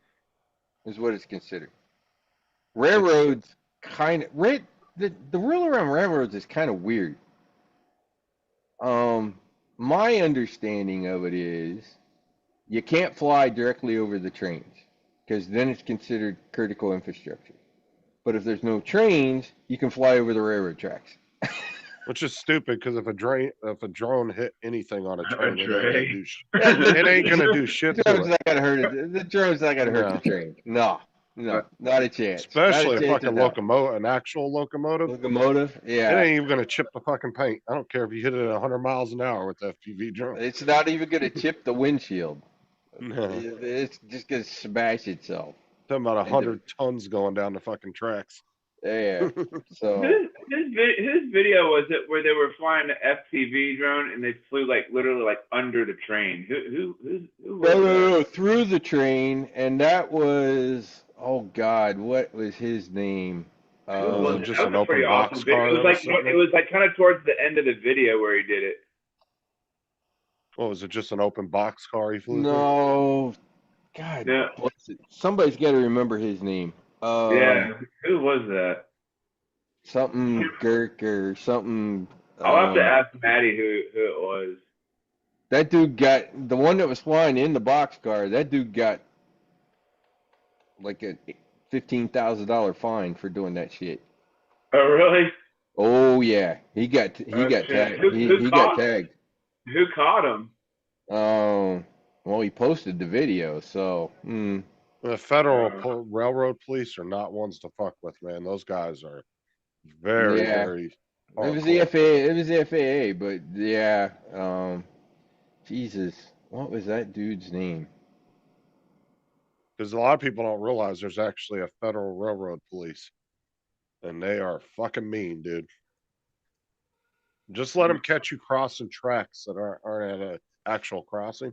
is what it's considered. Railroads kind of the rule around railroads is kind of weird. My understanding of it is you can't fly directly over the trains. because then it's considered critical infrastructure. But if there's no trains, you can fly over the railroad tracks. Which is stupid because if a drone hit anything on a train, it ain't gonna train. do it ain't gonna do shit The to drone's it. not gonna hurt it. The drone's not gonna hurt No. the train. No, not a chance. Especially Not a chance fucking in hell. locomotive, an actual locomotive. Locomotive, It yeah. ain't even gonna chip the fucking paint. I don't care if you hit it at 100 miles an hour with the FPV drone. It's not even gonna chip the windshield. No. It's just gonna smash itself. Talking about 100 tons going down the fucking tracks. Yeah. So Whose video was it where they were flying the FPV drone and they flew like literally like under the train? Who was that? no, through the train, and that was, oh God, what was his name? Was it just That an was a open pretty box awesome video. car? It was that like was sitting there? it was like kind of towards the end of the video where he did it. What was it? Just an open box car he flew through? No, God, Yeah. what's it? Somebody's got to remember his name. Yeah, who was that? Something Girk or something. I'll have to ask Maddie who it was. That dude got, the one that was flying in the boxcar, that dude got like a $15,000 fine for doing that shit. Oh really? Oh yeah, he got shit. tagged. Who He caught- got tagged. Who caught him? Well, he posted the video, so The federal railroad police are not ones to fuck with, man. Those guys are very, Yeah. very. it was the hardcore. FAA. It was the FAA, but yeah, Jesus, what was that dude's name? Because a lot of people don't realize there's actually a federal railroad police, and they are fucking mean, dude. Just let them catch you crossing tracks that aren't at an actual crossing.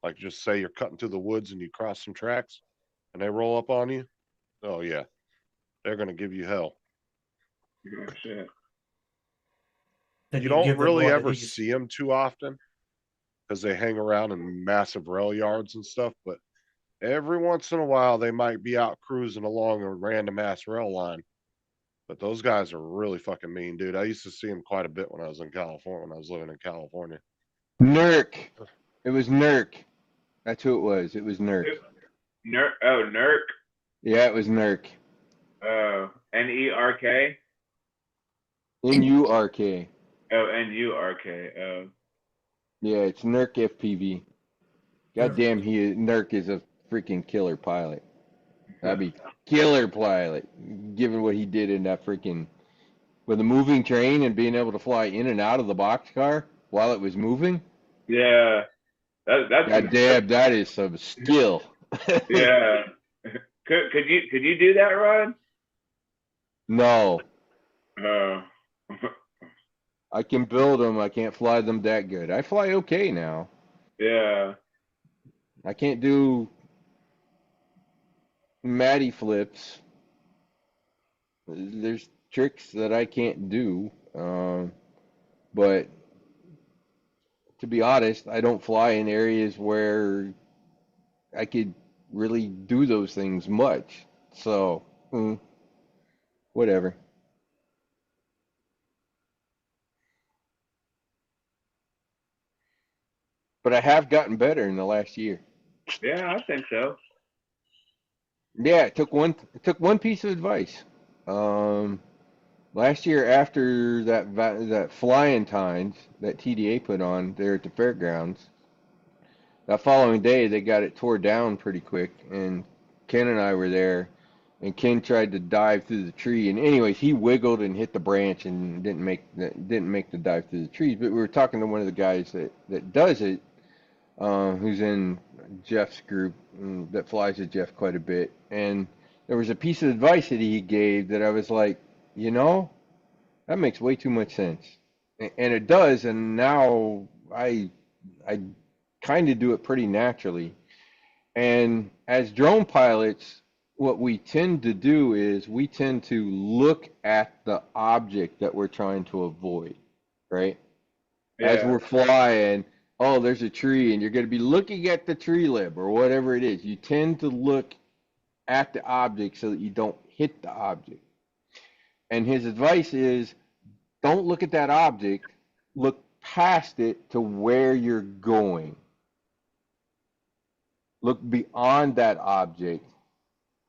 Like, just say you're cutting through the woods and you cross some tracks, and they roll up on you. Oh yeah, they're gonna give you hell. Oh shit. Then You don't give them really what it ever is. see them too often because they hang around in massive rail yards and stuff. But every once in a while, they might be out cruising along a random ass rail line. But those guys are really fucking mean, dude. I used to see them quite a bit when I was in California, when I was living in California. Nurk. It was Nurk. That's who it was. It was Nurk. Nurk. Yeah, it was Nurk. Nerk. NURK. Oh, NURK. Oh. Yeah, it's Nurk FPV. Goddamn, Nurk is a freaking killer pilot. That'd be killer pilot, given what he did in that freaking with a moving train and being able to fly in and out of the boxcar while it was moving. Yeah. That's Goddamn, that is some skill. Yeah. Could you do that, Rod? No, Oh. I can build them. I can't fly them that good. I fly okay now. Yeah. I can't do Matty flips. There's tricks that I can't do. But to be honest, I don't fly in areas where I could really do those things much. So, whatever. But I have gotten better in the last year. Yeah, I think so. Yeah, it took one piece of advice. Last year after that flying times that TDA put on there at the fairgrounds, that following day they got it tore down pretty quick, and Ken and I were there, and Ken tried to dive through the tree, and anyways he wiggled and hit the branch and didn't make the dive through the trees. But we were talking to one of the guys that does it, who's in Jeff's group, that flies with Jeff quite a bit, and there was a piece of advice that he gave that I was like, that makes way too much sense, and it does. And now I kind of do it pretty naturally. And as drone pilots, what we tend to do is we tend to look at the object that we're trying to avoid, right? As we're flying, oh, there's a tree, and you're going to be looking at the tree limb or whatever it is. You tend to look at the object so that you don't hit the object. And his advice is, don't look at that object, look past it to where you're going. look beyond that object,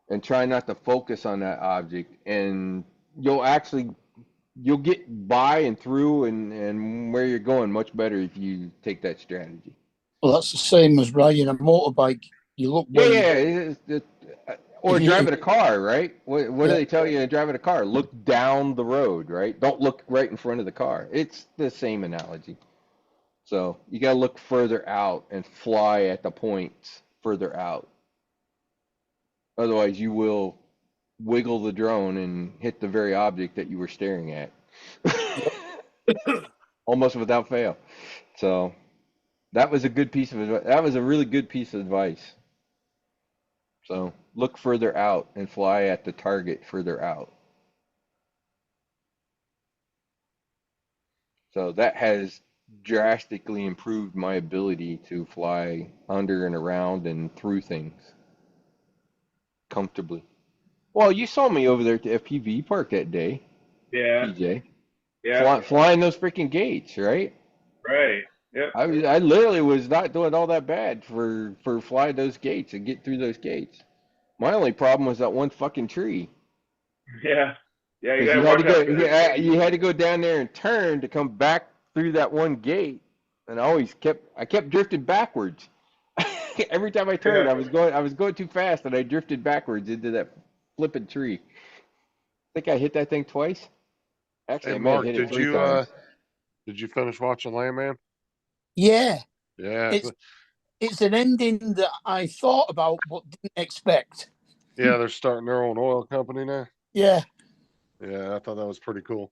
and try not to focus on that object, and you'll get by and through and where you're going much better if you take that strategy. Well, that's the same as riding a motorbike. You look Yeah, where yeah. Or If you- driving a car, right? What do they tell you in driving a car? Look down the road, right? Don't look right in front of the car. It's the same analogy. So you got to look further out and fly at the points further out. Otherwise, you will wiggle the drone and hit the very object that you were staring at. Almost without fail. So that was a good piece of advice. That was a really good piece of advice. So look further out and fly at the target further out. So that has drastically improved my ability to fly under and around and through things comfortably. Well, you saw me over there at the FPV park that day, Yeah. TJ. Yeah. Flying those freaking gates, right? Right. Yep. I literally was not doing all that bad for flying those gates and get through those gates. My only problem was that one fucking tree. Yeah. Yeah. You 'Cause gotta watch out. you had to go down there and turn to come back through that one gate, and I kept drifting backwards. Every time I turned, Yeah. I was going too fast, and I drifted backwards into that flipping tree. I think I hit that thing twice. Actually, Hey, I may have Mark, hit it did 3 you times. did you finish watching Landman? Yeah, Yeah, it's an ending that I thought about but didn't expect. yeah, they're starting their own oil company now. Yeah, Yeah, I thought that was pretty cool.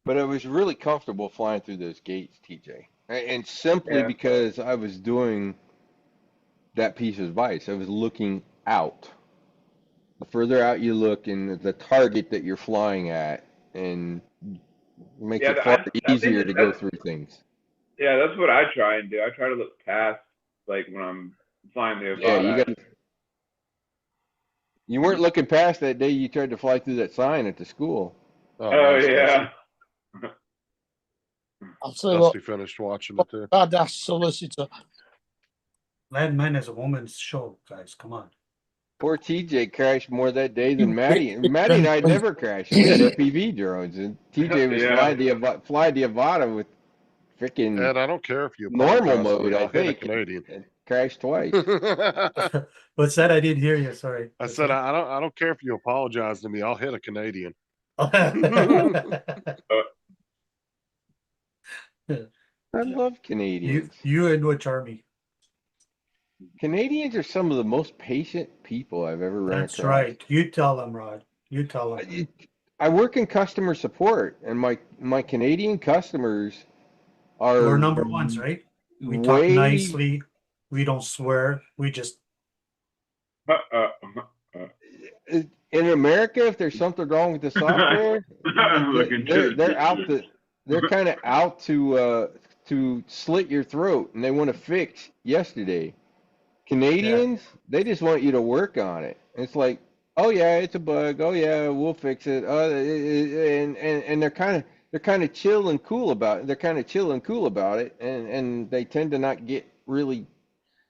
But I was really comfortable flying through those gates, TJ. And simply Yeah. because I was doing that piece of advice. I was looking out. The further out you look and the target that you're flying at, and makes Yeah, it far I think easier to go that's- through things. Yeah, that's what I try and do. I try to look past, like when I'm flying the Yeah, Avata. you weren't looking past that day you tried to fly through that sign at the school. Oh nice, yeah. I'll tell you what, Dusty finished watching it too. badass solicitor. Landman is a woman's show, guys. Come on. Poor TJ crashed more that day than Maddie. Maddie and I never crashed. We had FPV drones, and TJ was Yeah. flying the Avata with freaking Ed, I don't care if you normal apologize to me, mode, I I'll hit a think. Canadian. And crashed twice. What's that? I didn't hear you. Sorry. I said I don't care if you apologize to me. I'll hit a Canadian. I love Canadians. you and which army? Canadians are some of the most patient people I've ever run That's across. right. You tell them, Rod. You tell them. I work in customer support, and my Canadian customers are We're number ones, right? We talk way- nicely. We don't swear. We just In America, if there's something wrong with the software, Looking they're kind of out to slit your throat, and they want to fix yesterday. Canadians, they just want you to work on it. It's like, oh yeah, it's a bug. Oh yeah, we'll fix it. And they're kind of chill and cool about it. They're kind of chill and cool about it, and they tend to not get really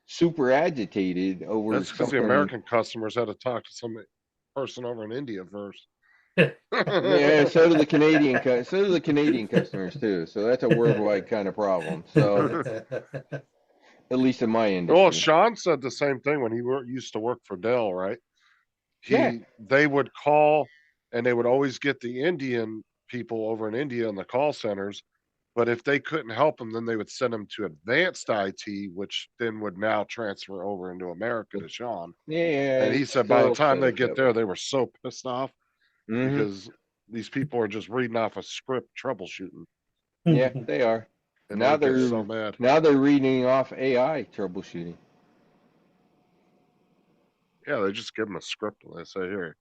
super agitated over That's because the something. American customers had to talk to some person over in India first. Yeah, so do the Canadian customers too. So that's a worldwide kind of problem. So at least in my industry. Well, Sean said the same thing when he used to work for Dell, right? They would call, and they would always get the Indian people over in India in the call centers. But if they couldn't help them, then they would send them to advanced IT, which then would now transfer over into America to Sean. Yeah. And he said by the time they set get up there, they were so pissed off Mhm. because these people are just reading off a script troubleshooting. Yeah, they are. And Now they get they're so mad. now they're reading off AI troubleshooting. Yeah, they just give them a script and they say, "Here,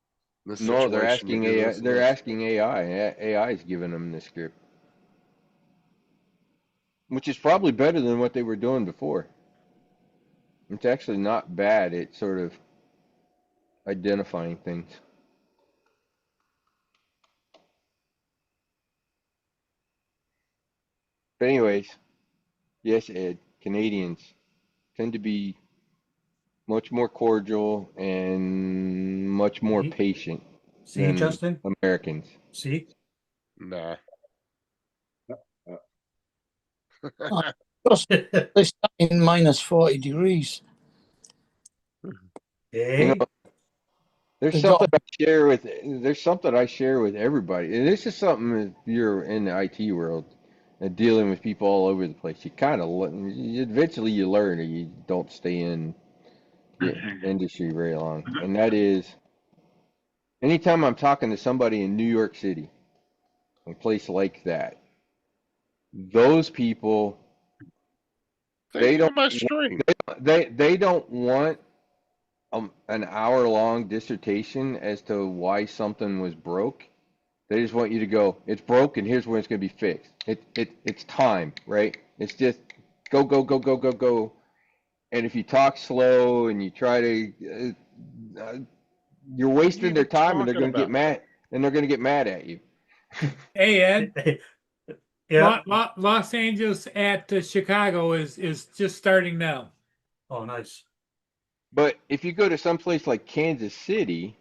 in this No, they're situation, you asking do AI. this and They're this." asking AI. AI is giving them the script, which is probably better than what they were doing before. It's actually not bad at sort of identifying things. But anyways, yes, Ed, Canadians, tend to be much more cordial and much more See? patient See, than Justin? Americans. See? Nah. Just they start in minus 40 degrees. Hey, There's They something got I share with everybody, and this is something if you're in the IT world and dealing with people all over the place. You kind of eventually you learn, or you don't stay in the industry very long, and that is anytime I'm talking to somebody in New York City, a place like that, those people they don't my stream. they don't want an hour-long dissertation as to why something was broke. They just want you to go, it's broke and here's when it's going to be fixed. It's time, right? It's just go, go, go, go, go, go. And if you talk slow and you try to, you're wasting their time and they're going to get mad and they're going to get mad at you. Hey, Ed, yeah. Los Angeles at Chicago is just starting now. Oh, nice. But if you go to some place like Kansas City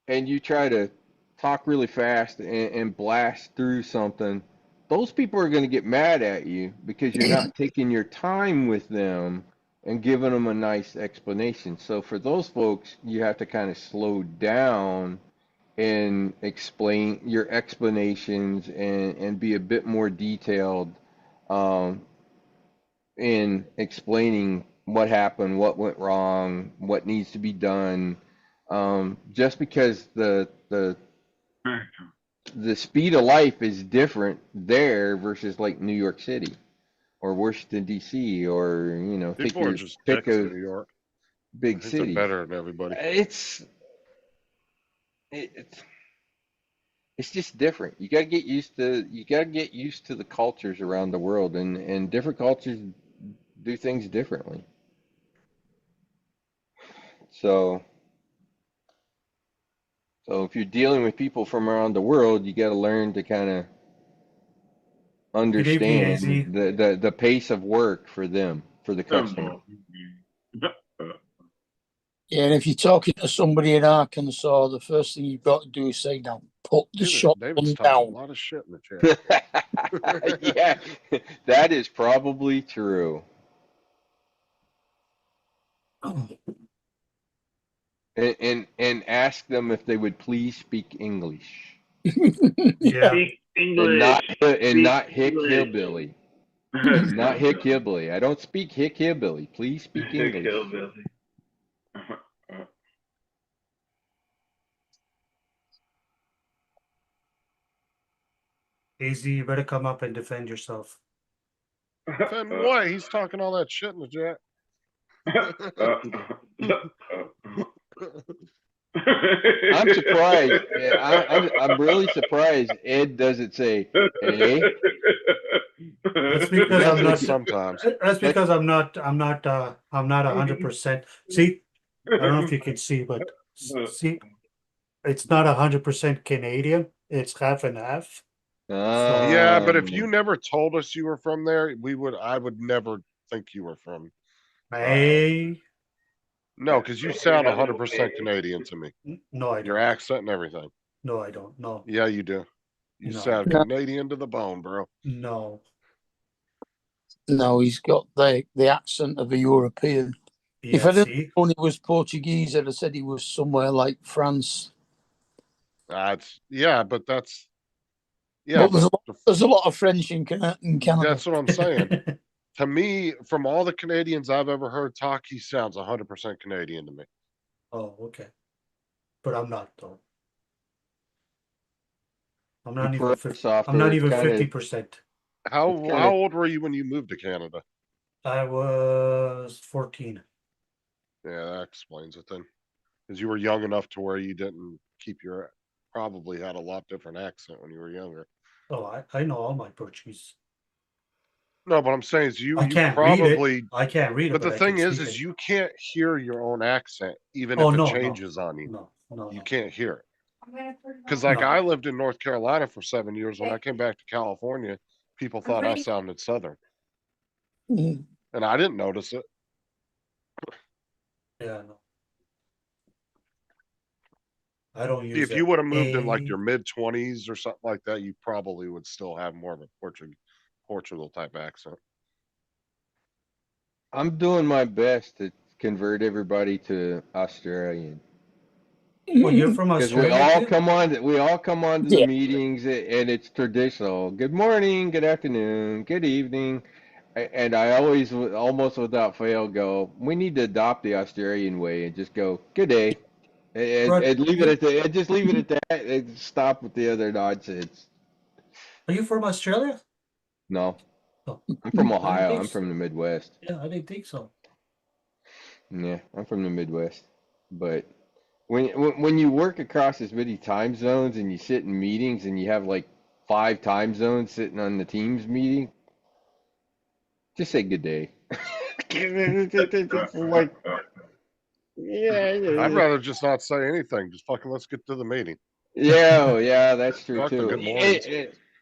and you try to talk really fast and blast through something, those people are going to get mad at you because you're not taking your time with them and giving them a nice explanation. So for those folks, you have to kind of slow down and explain your explanations and be a bit more detailed in explaining what happened, what went wrong, what needs to be done. Just because the speed of life is different there versus like New York City or Washington D.C. or People are just pick dicks a in New York. big They're city. better than everybody. It's just different. You gotta get used to the cultures around the world, and different cultures do things differently. So if you're dealing with people from around the world, you got to learn to kind of understand the pace of work for them, for the customer. Yeah, and if you're talking to somebody in Arkansas, the first thing you've got to do is say, "Now put the shotgun David's talking down." a lot of shit in the chat. Yeah, that is probably true. And ask them if they would please speak English. Yeah. Speak English. And not hick hillbilly. Not hick hillbilly. I don't speak hick hillbilly. Please speak English. Hillbilly. AZ, you better come up and defend yourself. Then what? He's talking all that shit in the chat. I'm surprised. I'm really surprised Ed doesn't say, "Hey." That's because I'm not. Sometimes. That's because I'm not 100%. See, I don't know if you can see, but see, it's not 100% Canadian. It's half and half. Yeah, but if you never told us you were from there, I would never think you were from. Hey. No, because you sound 100% Canadian to me. No, I don't. Your accent and everything. No, I don't. No. Yeah, you do. You No. sound Canadian to the bone, bro. No. No, he's got the accent of a European. Yeah, If I didn't see? know he was Portuguese, I'd have said he was somewhere like France. Yeah, but that's yeah. But there's a lot of French in Canada. That's what I'm saying. To me, from all the Canadians I've ever heard talk, he sounds 100% Canadian to me. Oh, okay. But I'm not though. I'm not even 50%. How old were you when you moved to Canada? I was 14. Yeah, that explains it then. Because you were young enough to where you didn't probably had a lot different accent when you were younger. Oh, I know all my Portuguese. No, but I'm saying is you can't probably read it. I can't read it. But the I thing can is speak it. you can't hear your own accent even Oh, if no, it changes on you. No, you can't hear it. Because like I lived in North Carolina for 7 years. When I came back to California, people thought I sounded Southern. And I didn't notice it. Yeah, no. I don't use If it. you would have moved in like Hey, your mid-20s or something like that, you probably would still have more of a Portugal type accent. I'm doing my best to convert everybody to Australian. well, you're from Because we Australia all too? come on to the Yeah. meetings and it's traditional. Good morning, good afternoon, good evening. And I always, almost without fail, go, we need to adopt the Australian way and just go, good day. Rod, And leave it you, at that. And just leave it at that and stop with the other nonsense. are you from Australia? No, Oh, I'm from I didn't Ohio. think I'm so. from the Midwest. Yeah, I didn't think so. Yeah, I'm from the Midwest. But when you work across as many time zones and you sit in meetings and you have like 5 time zones sitting on the team's meeting, just say good day. It's like, I'd yeah, rather just not say anything. Just fucking let's get to the meeting. yeah, that's true Fuck the too. good mornings.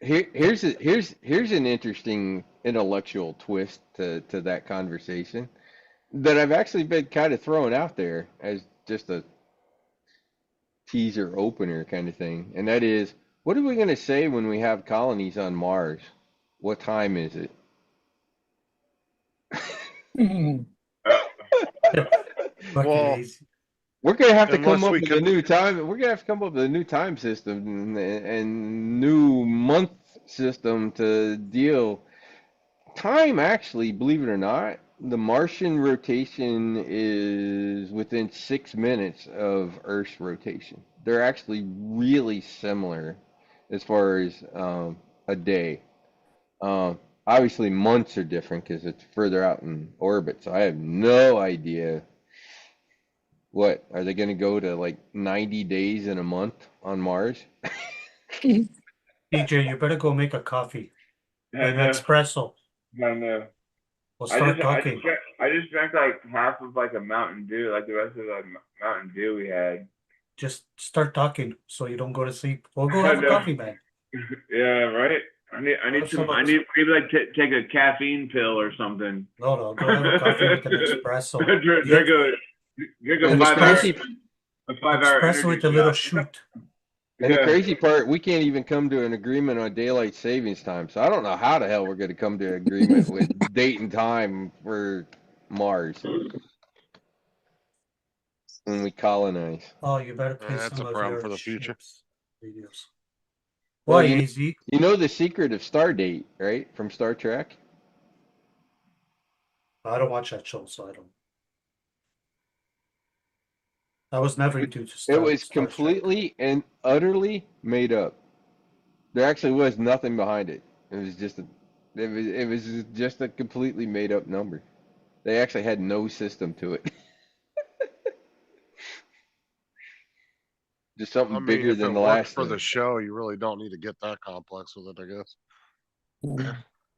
Here's an interesting intellectual twist to that conversation that I've actually been kind of throwing out there as just a teaser opener kind of thing, and that is, what are we going to say when we have colonies on Mars? What time is it? Fucking Well, easy. We're going to have to come unless up we with can, a new time. We're going to have to come up with a new time system and new month system to deal. Time, actually, believe it or not, the Martian rotation is within 6 minutes of Earth's rotation. They're actually really similar as far as a day. Obviously, months are different because it's further out in orbit. So I have no idea. What are they going to go to, like 90 days in a month on Mars? DJ, you better go make a coffee. I An know. espresso. I know. We'll start talking. I just drank like half of like a Mountain Dew, like the rest of the Mountain Dew we had. Just start talking so you don't go to sleep. Or go I have a know. coffee, man. Yeah, right. I need Have some. some I need maybe like take a caffeine pill or something. No, go have a coffee with an espresso. drink a And the 5 hour crazy, a 5 hour Espresso energy with a little shot. shoot. And the Yeah. crazy part, we can't even come to an agreement on daylight savings time. So I don't know how the hell we're going to come to an agreement with date and time for Mars when we colonize. Oh, you better play that's some a of problem your for the future. ships videos. Well, Why, Easy? You know the secret of Stardate, right? From Star Trek? I don't watch that show, so I don't. I was never into It was Star Trek. completely and utterly made up. There actually was nothing behind it. It was just it was just a completely made up number. They actually had no system to it. Just something I mean, bigger if than it the worked last for thing. the show, you really don't need to get that complex with it, I guess.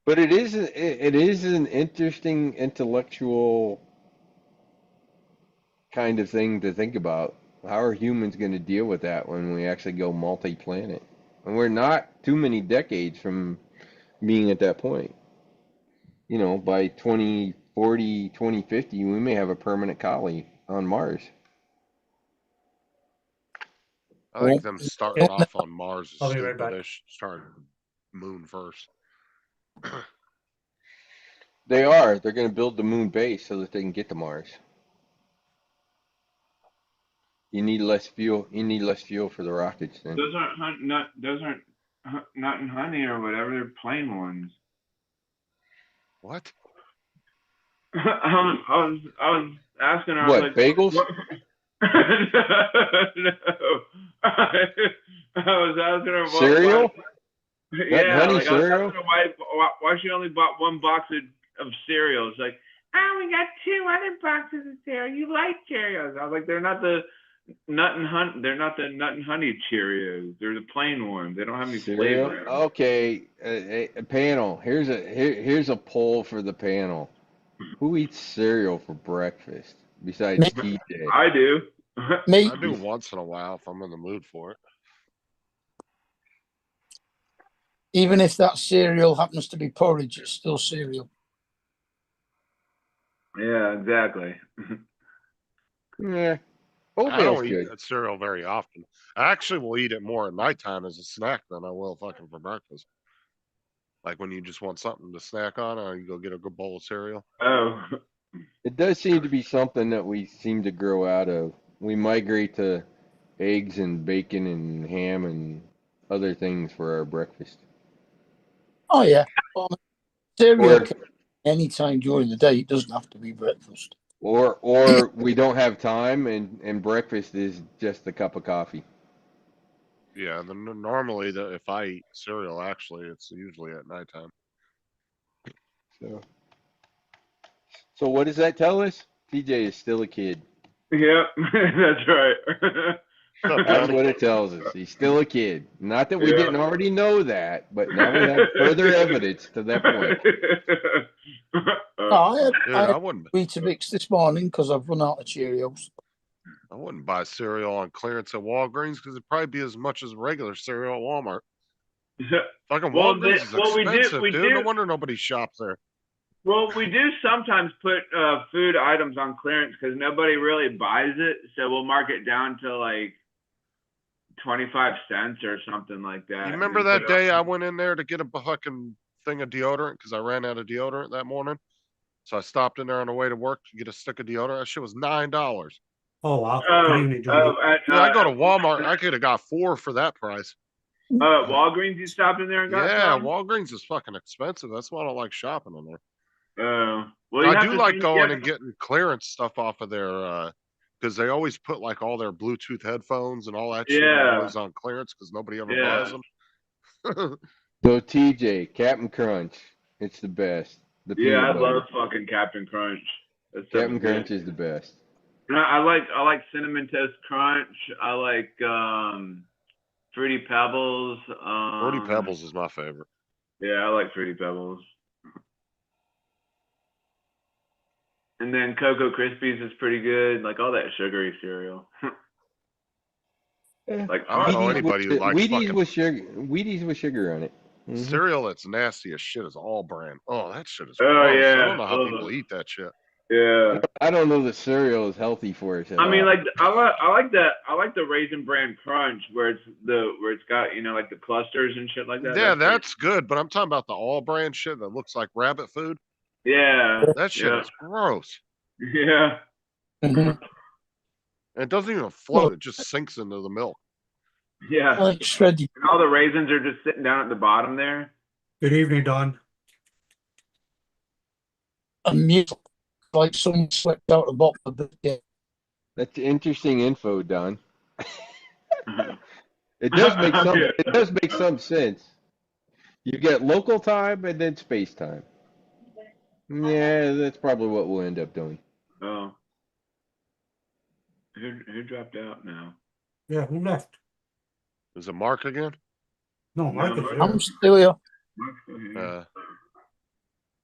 But it is an interesting intellectual kind of thing to think about. How are humans going to deal with that when we actually go multi-planet? And we're not too many decades from being at that point. You know, by 2040, 2050, we may have a permanent colony on Mars. I think them starting off on Mars is I'll be right stupid. back. They should start Moon first. They are. They're going to build the moon base so that they can get to Mars. You need less fuel. You need less fuel for the rockets then. Those aren't nut and honey or whatever. They're plain ones. What? I was asking her. I What, was like, bagels? What? No. I was asking her what. Cereal? Yeah, honey like I was cereal? asking her why she only bought one box of cereal. It's like, oh, we got 2 other boxes of cereal. You like Cheerios? I was like, they're not the nut and honey. They're not the nut and honey Cheerios. They're the plain ones. They don't have any Cereal? flavor. Okay, a panel. Here's a poll for the panel. Who eats cereal for breakfast besides TJ? I do. Me, I do once in a while if I'm in the mood for it. even if that cereal happens to be porridge, it's still cereal. Yeah, exactly. Yeah, I oatmeal's don't eat good. that cereal very often. I actually will eat it more at nighttime as a snack than I will fucking for breakfast. Like when you just want something to snack on, or you go get a good bowl of cereal. Oh, It does seem to be something that we seem to grow out of. We migrate to eggs and bacon and ham and other things for our breakfast. Oh yeah. Well, cereal Or can be any time during the day. It doesn't have to be breakfast. or we don't have time and breakfast is just a cup of coffee. Yeah, normally if I eat cereal, actually, it's usually at nighttime. So what does that tell us? TJ is still a kid. yep, that's right. That's what it tells us. He's still a kid. Not that we Yeah. didn't already know that, but now we have further evidence to that point. No, I had, Dude, I I had wouldn't. Weetabix this morning because I've run out of Cheerios. I wouldn't buy cereal on clearance at Walgreens because it'd probably be as much as regular cereal at Walmart. Fucking Well, Walgreens is well, expensive, we dude. No do. wonder nobody shops there. Well, we do sometimes put food items on clearance because nobody really buys it, so we'll mark it down to like 25 cents or something like that. You remember that day I went in there to get a fucking thing of deodorant because I ran out of deodorant that morning? So I stopped in there on the way to work to get a stick of deodorant. That shit was $9. Oh wow. Oh, Good evening, Johnny. Dude, I go to Walmart. I could have got 4 for that price. Walgreens, you stopped in there and got Yeah, some? Walgreens is fucking expensive. That's why I don't like shopping in there. Well, you I have do to like think- going yeah. and getting clearance stuff off of their because they always put like all their Bluetooth headphones and all that shit Yeah. always on clearance because nobody ever Yeah. buys them. So TJ, Captain Crunch, it's the best. The Yeah, I peanut butter. love fucking Captain Crunch. That stuff Captain is good. Crunch is the best. No, I like Cinnamon Toast Crunch. I like Fruity Pebbles. Fruity Pebbles is my favorite. Yeah, I like Fruity Pebbles. And then Cocoa Krispies is pretty good. Like all that sugary cereal. Like I don't know Wheaties anybody with, who likes Wheaties fucking with sugar. Wheaties with sugar on it. Mhm. cereal that's nasty as shit is All Brand. Oh, that shit is Oh, gross. I yeah. don't know how Ugh. people eat that shit. Yeah. I don't know that cereal is healthy for us at I mean, all. like I like the Raisin Bran Crunch where it's got like the clusters and shit like that. Yeah, pretty- that's good, but I'm talking about the All Brand shit that looks like rabbit food. yeah. That shit Yeah. is gross. Yeah. Mhm. And it doesn't even float, it just sinks into the milk. Yeah. I like shredded. And all the raisins are just sitting down at the bottom there. Good evening, Don. And music like someone swept out the bottom of the bucket. That's interesting info, Don. It does make some. Yeah. It does make some sense. You get local time and then space time. Yeah, that's probably what we'll end up doing. Oh. Who dropped out now? Yeah, who left? Is it Mark again? No, Mark is Mark. here. I'm still here. Mark's still here.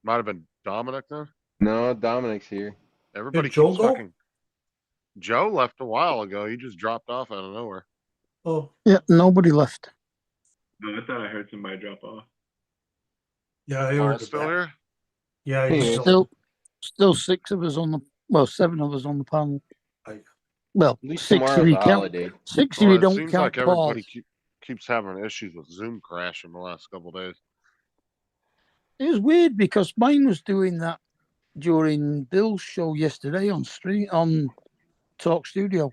Might have been Dominic then. No, Dominic's here. Everybody Joe keeps go? fucking. Joe left a while ago. He just dropped off out of nowhere. Oh, Yeah, nobody left. No, I thought I heard somebody drop off. yeah, I Paul heard still that. here? Yeah, Yeah. he's Still 6 of us on the seven of us on the panel. Aye. Well, At least 6 if tomorrow's you a count. holiday. 6 if Well, you it don't seems count like Paul. everybody keeps having issues with Zoom crashing the last couple of days. It was weird because mine was doing that during Bill's show yesterday on Talk Studio.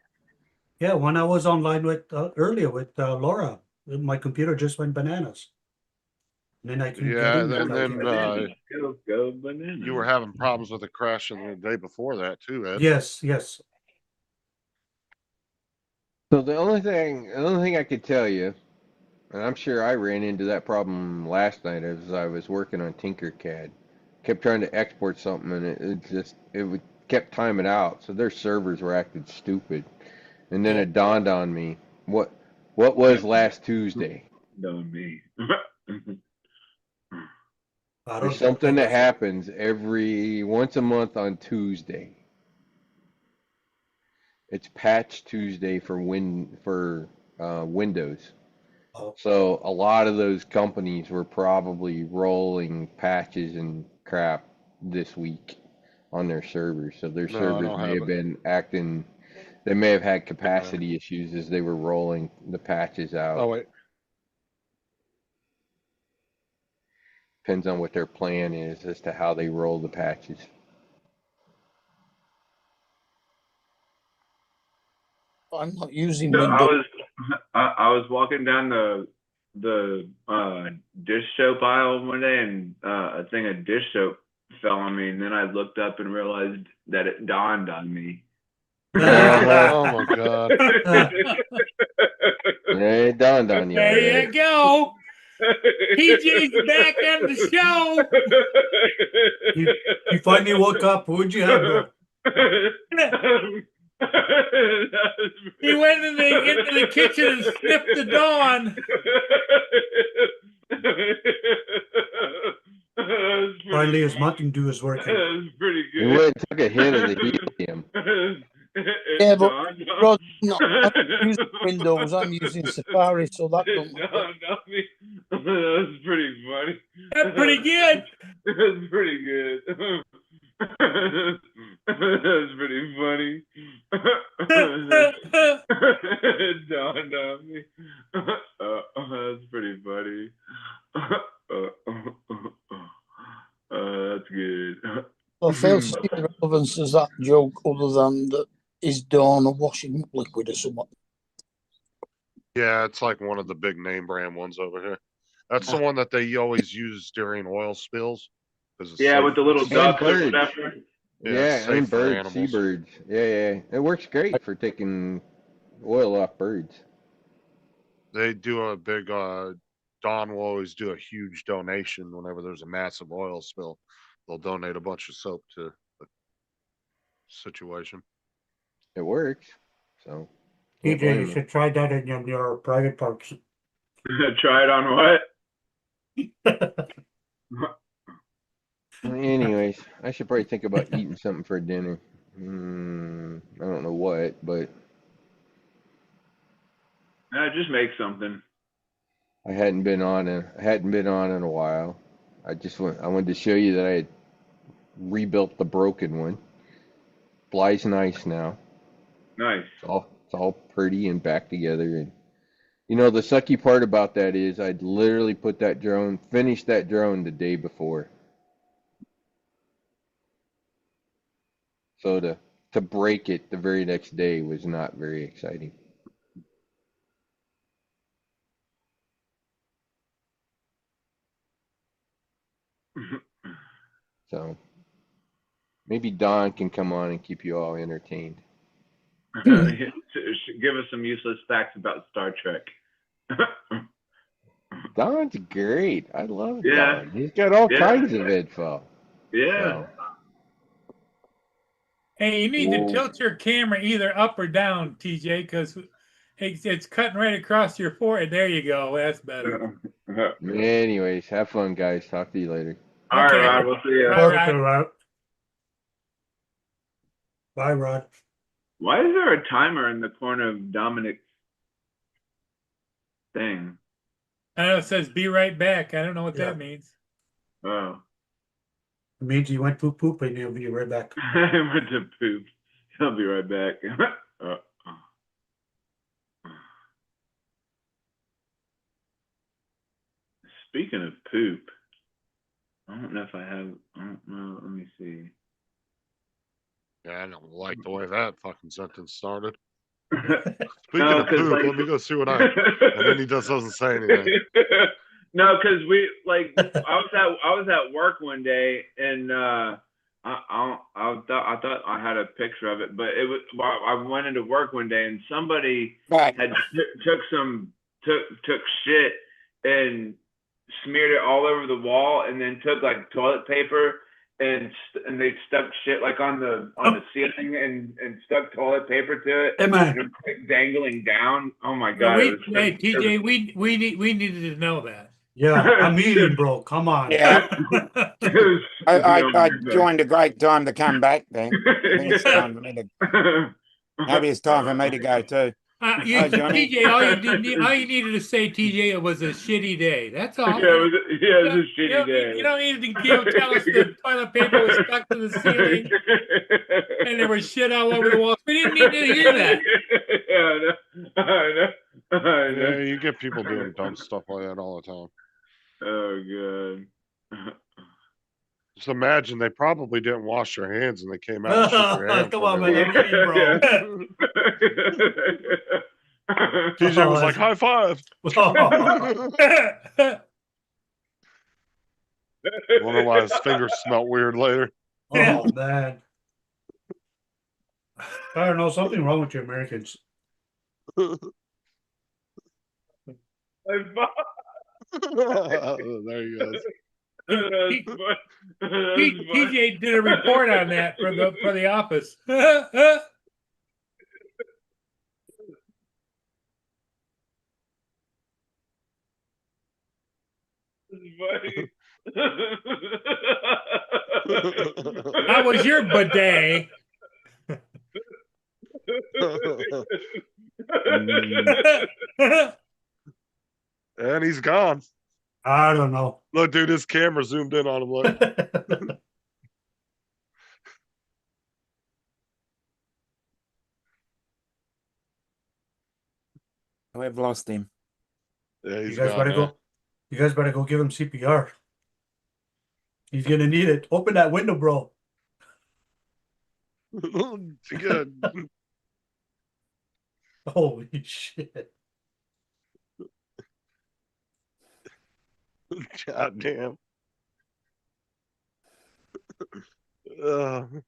Yeah, when I was online with earlier with Laura, my computer just went bananas. And then I couldn't Yeah, get in. and like, then Go banana. you were having problems with the crashing the day before that too, Ed. yes. So the only thing I could tell you, and I'm sure I ran into that problem last night as I was working on Tinkercad. Kept trying to export something and it kept timing out, so their servers were acting stupid. And then it dawned on me, what was last Tuesday? Knowing me. There's something that happens every once a month on Tuesday. It's Patch Tuesday for Windows. Oh. So a lot of those companies were probably rolling patches and crap this week. on their servers. So their No, I servers don't may have have it. been acting, they may have had capacity issues as they were rolling the patches out. Oh wait, Depends on what their plan is as to how they roll the patches. I'm not using So Windows. I was walking down the dish soap aisle one day, and a thing of dish soap fell on me, and then I looked up and realized that it dawned on me. oh my god. It dawned on you. There alright. you go. TJ's back on the show. You finally woke up. What'd you have, bro? He went into the kitchen and sniffed the dawn. Finally, his Mountain Dew is working. That was pretty He good. went and took a hit of the helium. Yeah, but Rod, no, I'm not using Windows. I'm using Safari, so that don't matter. That was pretty funny. That's pretty good. That was pretty good. That was pretty funny. It dawned on me. That's pretty funny. That's good. I fail to see the relevance of that joke other than that is Dawn a washing liquid or something. Yeah, it's like one of the big name brand ones over here. That's the one that they always use during oil spills. 'Cause it's Yeah, safe- with the little it's ducks or birds. whatever. Yeah, Yeah, it's and safe for birds, animals. seabirds. Yeah. It works great for taking oil off birds. They do a big Don will always do a huge donation whenever there's a massive oil spill. They'll donate a bunch of soap to the situation. It works. So. TJ, can't blame you them. should try that in your private parks. Try it on what? Anyways, I should probably think about eating something for dinner. I don't know what, but Just make something. I hadn't been on in a while. I wanted to show you that I had rebuilt the broken one. Flies nice now. Nice. It's all pretty and back together. And you know, the sucky part about that is I'd literally finished that drone the day before. So to break it the very next day was not very exciting. So maybe Don can come on and keep you all entertained. Give us some useless facts about Star Trek. Don's great. I love Yeah. Don. He's got all Yeah. kinds of info. Yeah. So, Hey, you need Whoa. to tilt your camera either up or down, TJ, because it's cutting right across your forehead. There you go. That's better. anyways, have fun, guys. Talk to you later. All right, Okay. Rod. We'll see you. All right. Okay, Rod. Bye, Rod. Why is there a timer in the corner of Dominic's thing? I know it says "be right back." I don't know what Yeah. that means. Oh. It means you went poop and you'll be right back. I went to poop. I'll be right back. Speaking of poop, I don't know if I have. I don't know. Let me see. Yeah, I don't like the way that fucking sentence started. No, Speaking of 'cause, poop, like- let me go see what I. And then he just doesn't say anything. No, because I was at work one day and I thought I had a picture of it, but it was I went into work one day and somebody Right. had took shit and smeared it all over the wall, and then took like toilet paper and they stuck shit like on the ceiling and stuck toilet paper to it. Hey, man. And it was like dangling down. Oh my No, god! it was hey, so- TJ, we needed to know that. Yeah, I'm eating, bro. Come on. Yeah, it was- I joined a great time to come back then. I think it's time for me to, maybe it's time for me to go too. Yeah, Johnny. TJ, all you needed to say, TJ, it was a shitty day. That's all. Yeah, it was a shitty day. You don't need to tell us the toilet paper was stuck to the ceiling and there was shit all over the walls. We didn't need to hear that. I know. Yeah, you get people doing dumb stuff like that all the time. Oh, good. Just imagine they probably didn't wash their hands and they came out and shook your hand. Come for on, a man. minute. I'm eating, bro. TJ was like, high five. Wonder why his fingers smelt weird later. Oh, man. I don't know. Something wrong with you Americans. There he goes. TJ did a report on that for the office. How was your bidet? And he's gone. I don't know. Look, dude, his camera zoomed in on him. Look. I've lost him. Yeah, You he's guys gone better now. go. You guys better go give him CPR. He's gonna need it. Open that window, bro. Good. Holy shit. God damn. Can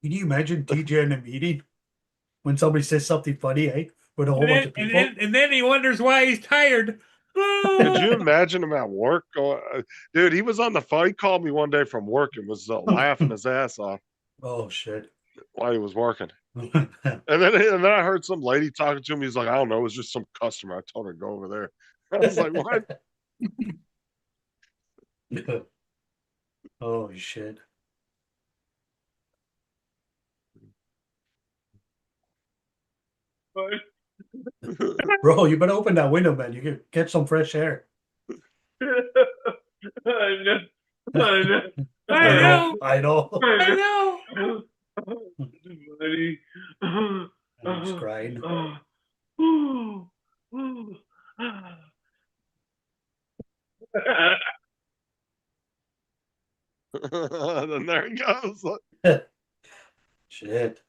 you imagine TJ in a meeting when somebody says something funny, eh? With a whole bunch of people. And then he wonders why he's tired. Could you imagine him at work? Dude, he was on the phone. He called me one day from work and was laughing his ass off Oh shit. while he was working. And then I heard some lady talking to him. He's like, I don't know, it was just some customer. I told her to go over there. I was like, what? Oh shit. Bro, you better open that window, man. You can get some fresh air. I know. I know. Buddy. I'm just crying. Then there he goes. Shit.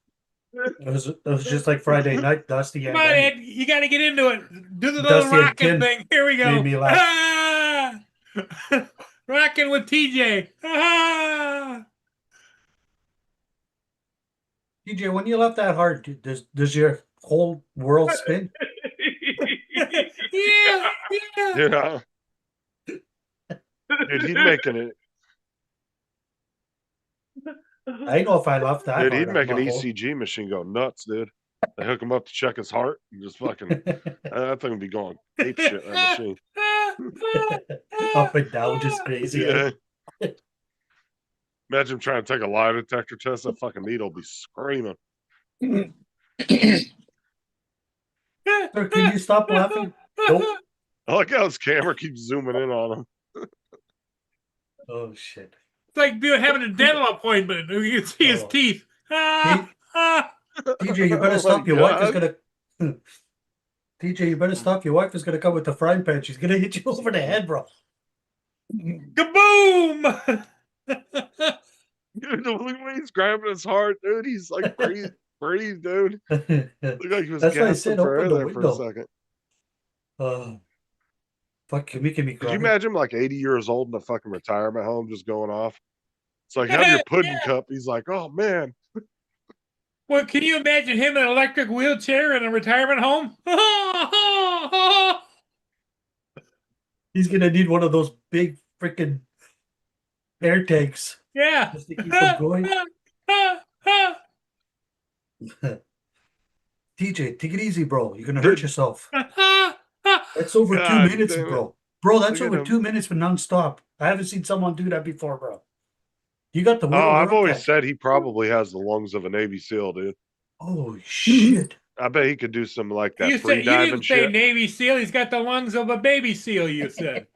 It was just like Friday night, Dusty. Come and on, Danny. Ed, you got to get into it. Do the Dusty little and rocking Ken thing. Here we go. made me laugh. Ah! Rocking with TJ. Ah! TJ, when you laugh that hard, does your whole world spin? Yeah. Yeah. Dude, he'd making it. I know if I laugh that Dude, hard. he'd make an my whole- ECG machine go nuts, dude. They hook him up to check his heart and just fucking that thing would be going ape shit, that machine. Up and down, just crazy. Yeah. Imagine him trying to take a lie detector test. That fucking needle will be screaming. Sir, can you stop laughing? Nope. I like how his camera keeps zooming in on him. Oh shit. It's like having a dental appointment. You can see his Oh. teeth. Ah, ah. TJ, you Oh better my stop. Your wife is God. gonna. TJ, you better stop. Your wife is gonna come with the frying pan. She's gonna hit you over the head, bro. Kaboom! Dude, the way he's grabbing his heart, dude, he's like breathe, dude. Looked like he was That's why I gasping said for air open the there for a window. second. Fuck, you're making me Could cry. you imagine like 80 years old in a fucking retirement home just going off? It's like, have your pudding Yeah. cup. He's like, oh man. Well, can you imagine him in an electric wheelchair in a retirement home? He's gonna need one of those big freaking air tanks Yeah. just to keep him going. TJ, take it easy, bro. You're gonna hurt yourself. That's over God 2 minutes, damn it. bro. Bro, that's Look at over him. 2 minutes for nonstop. I haven't seen someone do that before, bro. You got the will. Oh, you're I've always okay. said he probably has the lungs of a Navy SEAL, dude. Oh shit! I bet he could do some like that You free said you diving didn't say shit. Navy SEAL. He's got the lungs of a baby seal. You said.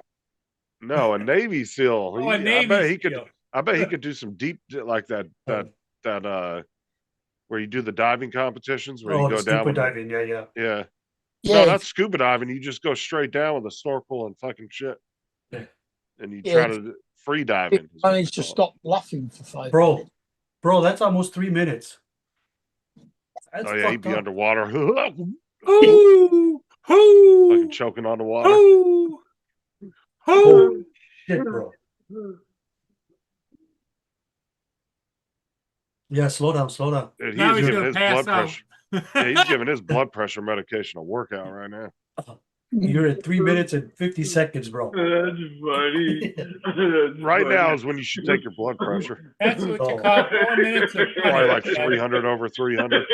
No, a Navy SEAL. Oh, a I Navy bet he could. SEAL. I bet he could do some deep like that. Where you do the diving competitions where you Oh, go the down scuba with diving. Yeah, yeah. yeah. Yeah, No, not scuba diving. You just go straight down with a snorkel and fucking shit. Yeah. And you Yeah, try to free diving. is what managed they to call it. stop laughing for 5 Bro, minutes. bro, that's almost 3 minutes. That's Oh yeah, he'd fucked be up. underwater. Ooh, Fucking ooh, choking on the water. ooh, Holy shit, bro. Yeah, slow down, slow down. Dude, Now he's he's giving gonna his pass blood out. pressure. Yeah, he's giving his blood pressure medication a workout right now. You're at 3 minutes and 50 seconds, bro. That's funny. That's Right now funny. is when you should take your blood pressure. That's what you Oh. call 4 minutes of Probably funny. like 300 over 300.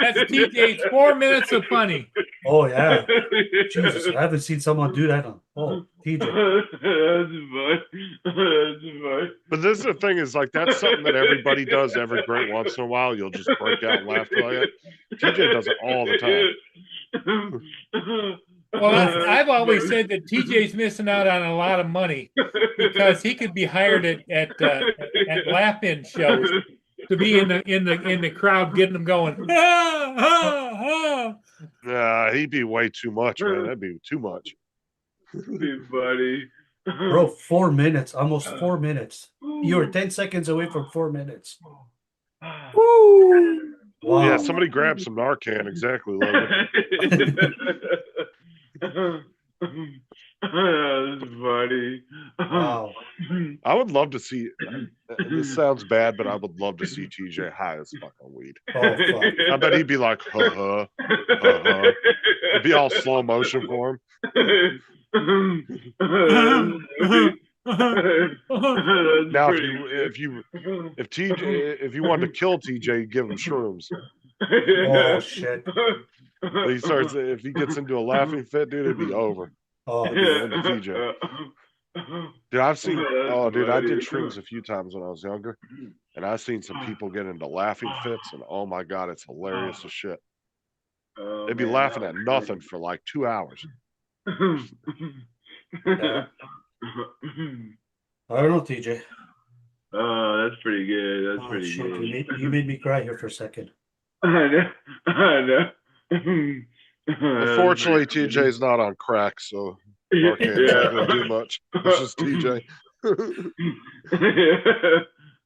That's TJ's 4 minutes of funny. Oh yeah. Jesus, I haven't seen someone do that on. Oh, TJ. That's funny. That's funny. But this is the thing is like that's something that everybody does every great once in a while. You'll just break out and laugh like that. TJ does it all the time. Well, I've always said that TJ's missing out on a lot of money because he could be hired at laugh-in shows to be in the crowd getting them going. Ah, ah, ah. He'd be way too much, man. That'd be too much. Be funny. Bro, 4 minutes, almost 4 minutes. You were 10 seconds away from 4 minutes. Woo. Wow. Yeah, somebody grab some Narcan. Exactly, Logan. That's funny. Wow. I would love to see. This sounds bad, but I would love to see TJ high as fucking weed. Oh, fuck. I bet he'd be like, It'd be all slow motion for him. Now, if you wanted to kill TJ, you give him shrooms. Oh, shit. He starts if he gets into a laughing fit, dude, it'd be over. Oh, It'd be the end of TJ. Dude, I've seen. Oh, dude, I did shrooms a few times when I was younger, and I've seen some people get into laughing fits, and oh my god, it's hilarious as shit. They'd be laughing at nothing for like 2 hours. yeah. I don't know, TJ. Oh, that's pretty good. That's Oh, pretty shit. good. You made me cry here for a second. I know. I know. Unfortunately, TJ's not on crack, so Narcan's not gonna do much. It's just TJ.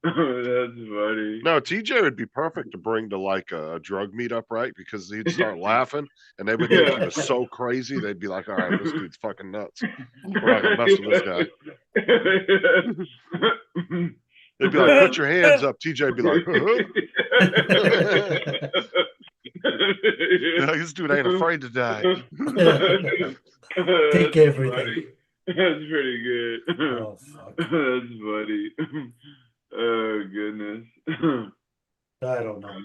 That's funny. No, TJ would be perfect to bring to like a drug meetup, right? Because he'd start laughing, and they would think he was so crazy. They'd be like, "All right, this dude's fucking nuts. We're not gonna mess with this guy." They'd be like, "Put your hands up." TJ'd be like, "This dude ain't afraid to die." Take everything. That's pretty good. Oh, fuck. That's funny. Oh goodness. I don't know.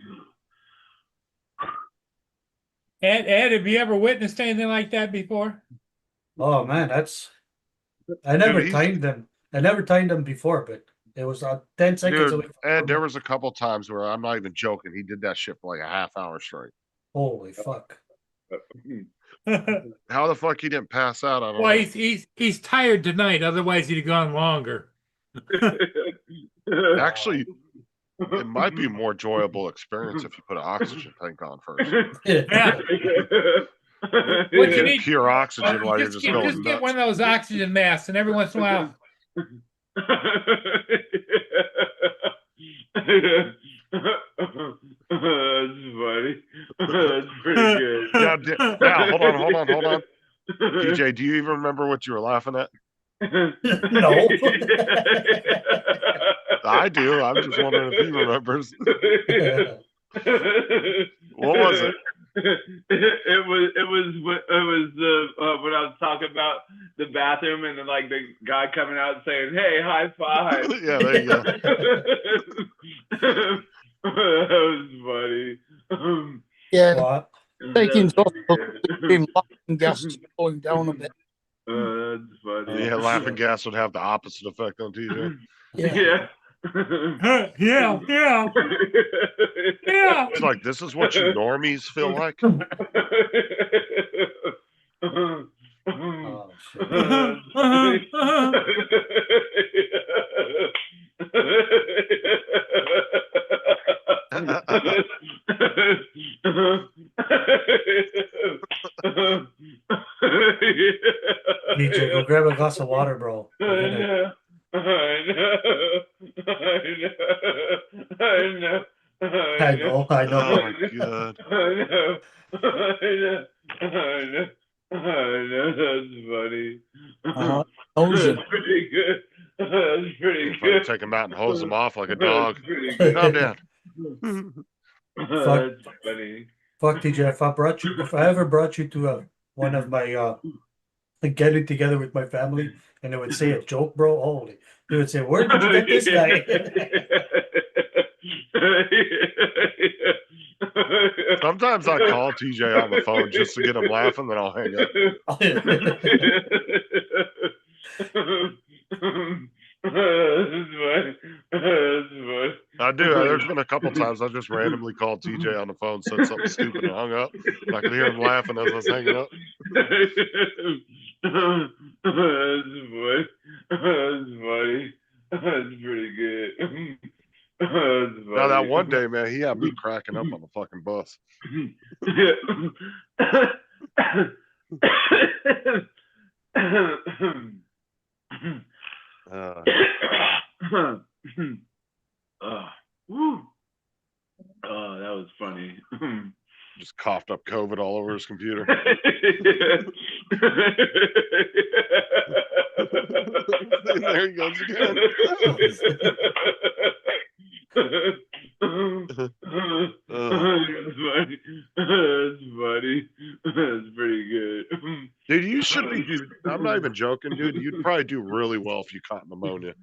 Ed, have you ever witnessed anything like that before? Oh man, I never Dude, timed them. I never timed them before, but it was 10 seconds away. Dude, Ed, there was a couple times where I'm not even joking. He did that shit for like a half hour straight. Holy fuck. How the fuck he didn't pass out? I don't Well, know. he's tired tonight. Otherwise, he'd have gone longer. Actually, it might be a more enjoyable experience if you put an oxygen tank on first. Yeah. What you Get need? pure oxygen while you're just going get nuts. one of those oxygen masks, and every once in a while, That's funny. That's pretty good. Now, hold on. DJ, do you even remember what you were laughing at? No. I do. I'm just wondering if he remembers. What was it? It was when I was talking about the bathroom and then like the guy coming out saying, "Hey, high five." Yeah, there you go. That was funny. Yeah, What? taking laughing gas going down a bit. That's funny. Yeah, laughing gas would have the opposite effect on TJ. Yeah. Yeah, yeah, yeah. It's like, this is what you normies feel like? Oh shit. DJ, go grab a glass of water, bro. I know. I know. Oh my god. That's funny. Uh-huh. Ocean. That's pretty good. That's pretty If I good. take him out and hose him off like a dog. That's pretty good. Calm down. That's funny. Fuck TJ, if I ever brought you to one of my getting together with my family and they would say a joke, bro, holy, they would say, where did you get this guy? Sometimes I call TJ on the phone just to get him laughing, then I'll hang up. I do. There's been a couple times I just randomly called TJ on the phone, said something stupid, and hung up. And I could hear him laughing as I was hanging up. That's funny. That's funny. That's pretty good. That's Now that funny. one day, man, he had me cracking up on the fucking bus. Woo. Oh, that was funny. Just coughed up COVID all over his computer. There he goes again. That's funny. That's funny. That's pretty good. Dude, you should be, dude. I'm not even joking, dude. You'd probably do really well if you caught pneumonia.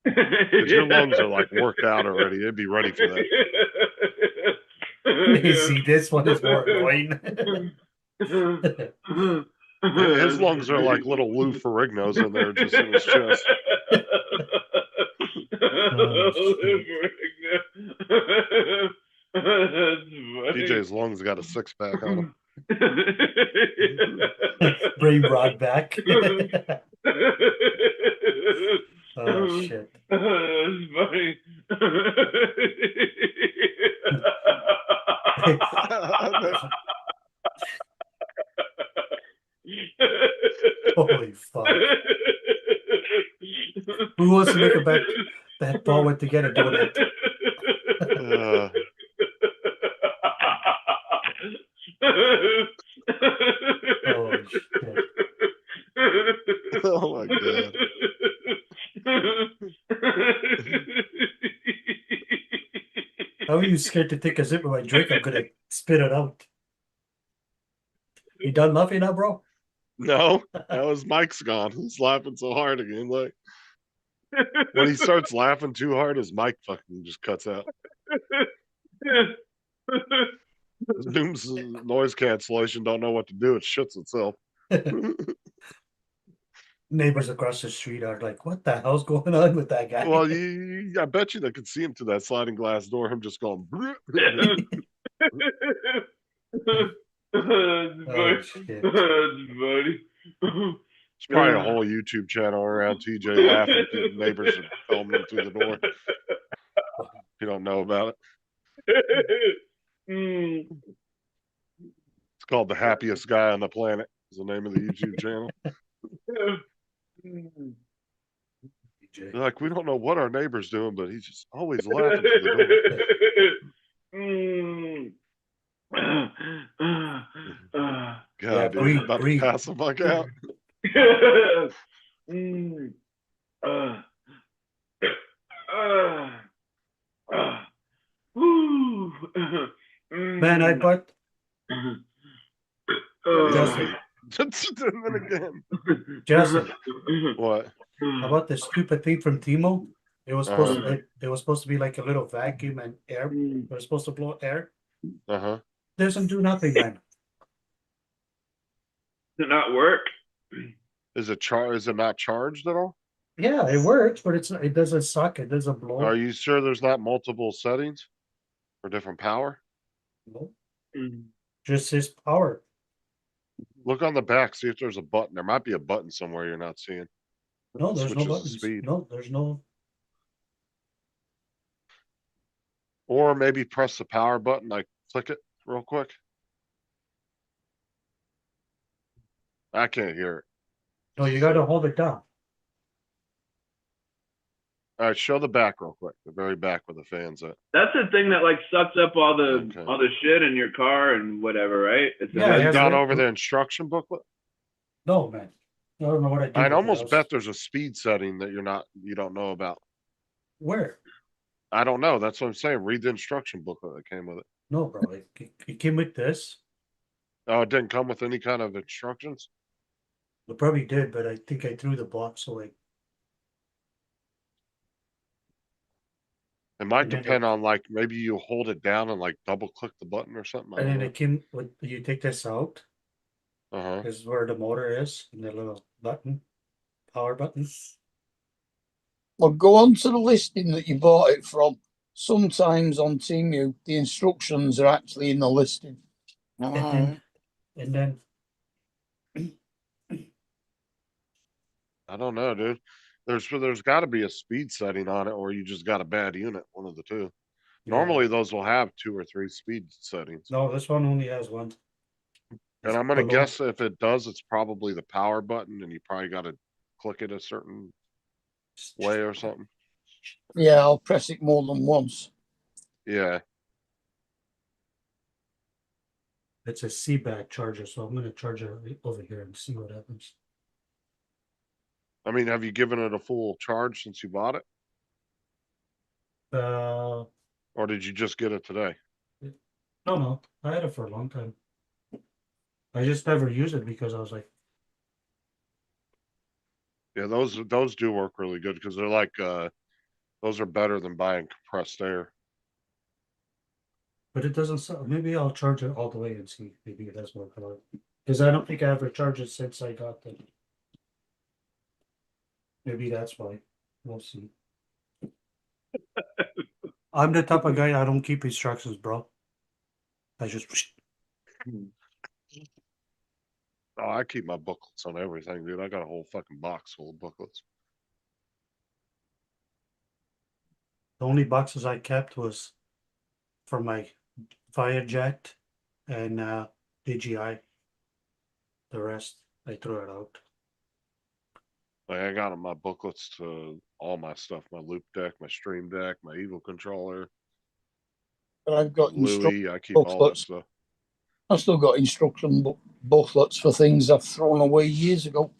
Because your lungs are like worked out already. They'd be ready for that. You see, this one is more annoying. His lungs are like little Lou Ferrigno's in there just in his chest. DJ's lungs got a six-pack on them. Brain rot back. Oh shit. That's funny. Holy fuck. Who wants to make a bet that Paul went to get a donut? Oh shit. Oh my god. How are you scared to take a sip of my drink? I'm gonna spit it out. You done laughing now, bro? No, that was Mike's gone. He's laughing so hard again. Like when he starts laughing too hard, his mic fucking just cuts out. Zoom's noise cancellation don't know what to do. It shuts itself. Neighbors across the street are like, "What the hell's going on with that guy?" Well, I bet you they could see him through that sliding glass door. Him just going. Oh, shit. That's funny. It's probably a whole YouTube channel around TJ laughing. The neighbors are filming him through the door. If you don't know about it, it's called "The Happiest Guy on the Planet." Is the name of the YouTube channel. They're like, we don't know what our neighbor's doing, but he's just always laughing through the door. God, dude, breathe, about breathe. to pass the fuck out. Man, I bought Justin. And then again. Justin, What? how about the stupid thing from Timo? It was supposed to it was supposed to be like a little vacuum and air. It was supposed to blow air. Uh-huh. Doesn't do nothing, man. Does it not work? Is it not charged at all? Yeah, it works, but it doesn't suck. It doesn't blow. Are you sure there's not multiple settings for different power? No, Mm. just says power. Look on the back, see if there's a button. There might be a button somewhere you're not seeing. No, there's no Switches the buttons. speed. No, there's no. Or maybe press the power button, like click it real quick. I can't hear it. No, you gotta hold it down. All right, show the back real quick, the very back where the fan's at. That's the thing that like sucks up all the Okay. shit in your car and whatever, right? It's Yeah, Have it you has gone red- over the instruction booklet? No, man. I don't know what I did. I'd with it. almost I was- bet there's a speed setting that you don't know about. Where? I don't know. That's what I'm saying. Read the instruction booklet that came with it. No, bro. It came with this. Oh, it didn't come with any kind of instructions? It probably did, but I think I threw the box away. It might And then depend on like, maybe you hold it down and like double click the button or something. I And don't then know. it came with you take this out. Uh-huh. This is where the motor is, and the little button, power button. Well, go on to the listing that you bought it from. Sometimes on Temu, the instructions are actually in the listing. And then I don't know, dude. There's gotta be a speed setting on it, or you just got a bad unit, one of the two. Yeah. Normally, those will have 2 or 3 speed settings. No, this one only has one. And I'm gonna below- guess if it does, it's probably the power button, and you probably gotta click it a certain way or something. Yeah, I'll press it more than once. Yeah. It's a C-back charger, so I'm gonna charge it over here and see what happens. I mean, have you given it a full charge since you bought it, Uh, or did you just get it today? no, I had it for a long time. I just never used it because I was like, Yeah, those do work really good because they're like, those are better than buying compressed air. but it doesn't. Maybe I'll charge it all the way and see. Maybe it has more power. Because I don't think I ever charged it since I got the. Maybe that's why. We'll see. I'm the type of guy I don't keep instructions, bro. I just. Oh, I keep my booklets on everything, dude. I got a whole fucking box full of booklets. The only boxes I kept was for my Firejet and DJI. The rest I threw it out. Like I got my booklets to all my stuff, my loop deck, my stream deck, my Eagle controller, But I've got Louis, I keep all that booklets. stuff. I've still got instruction booklets for things I've thrown away years ago.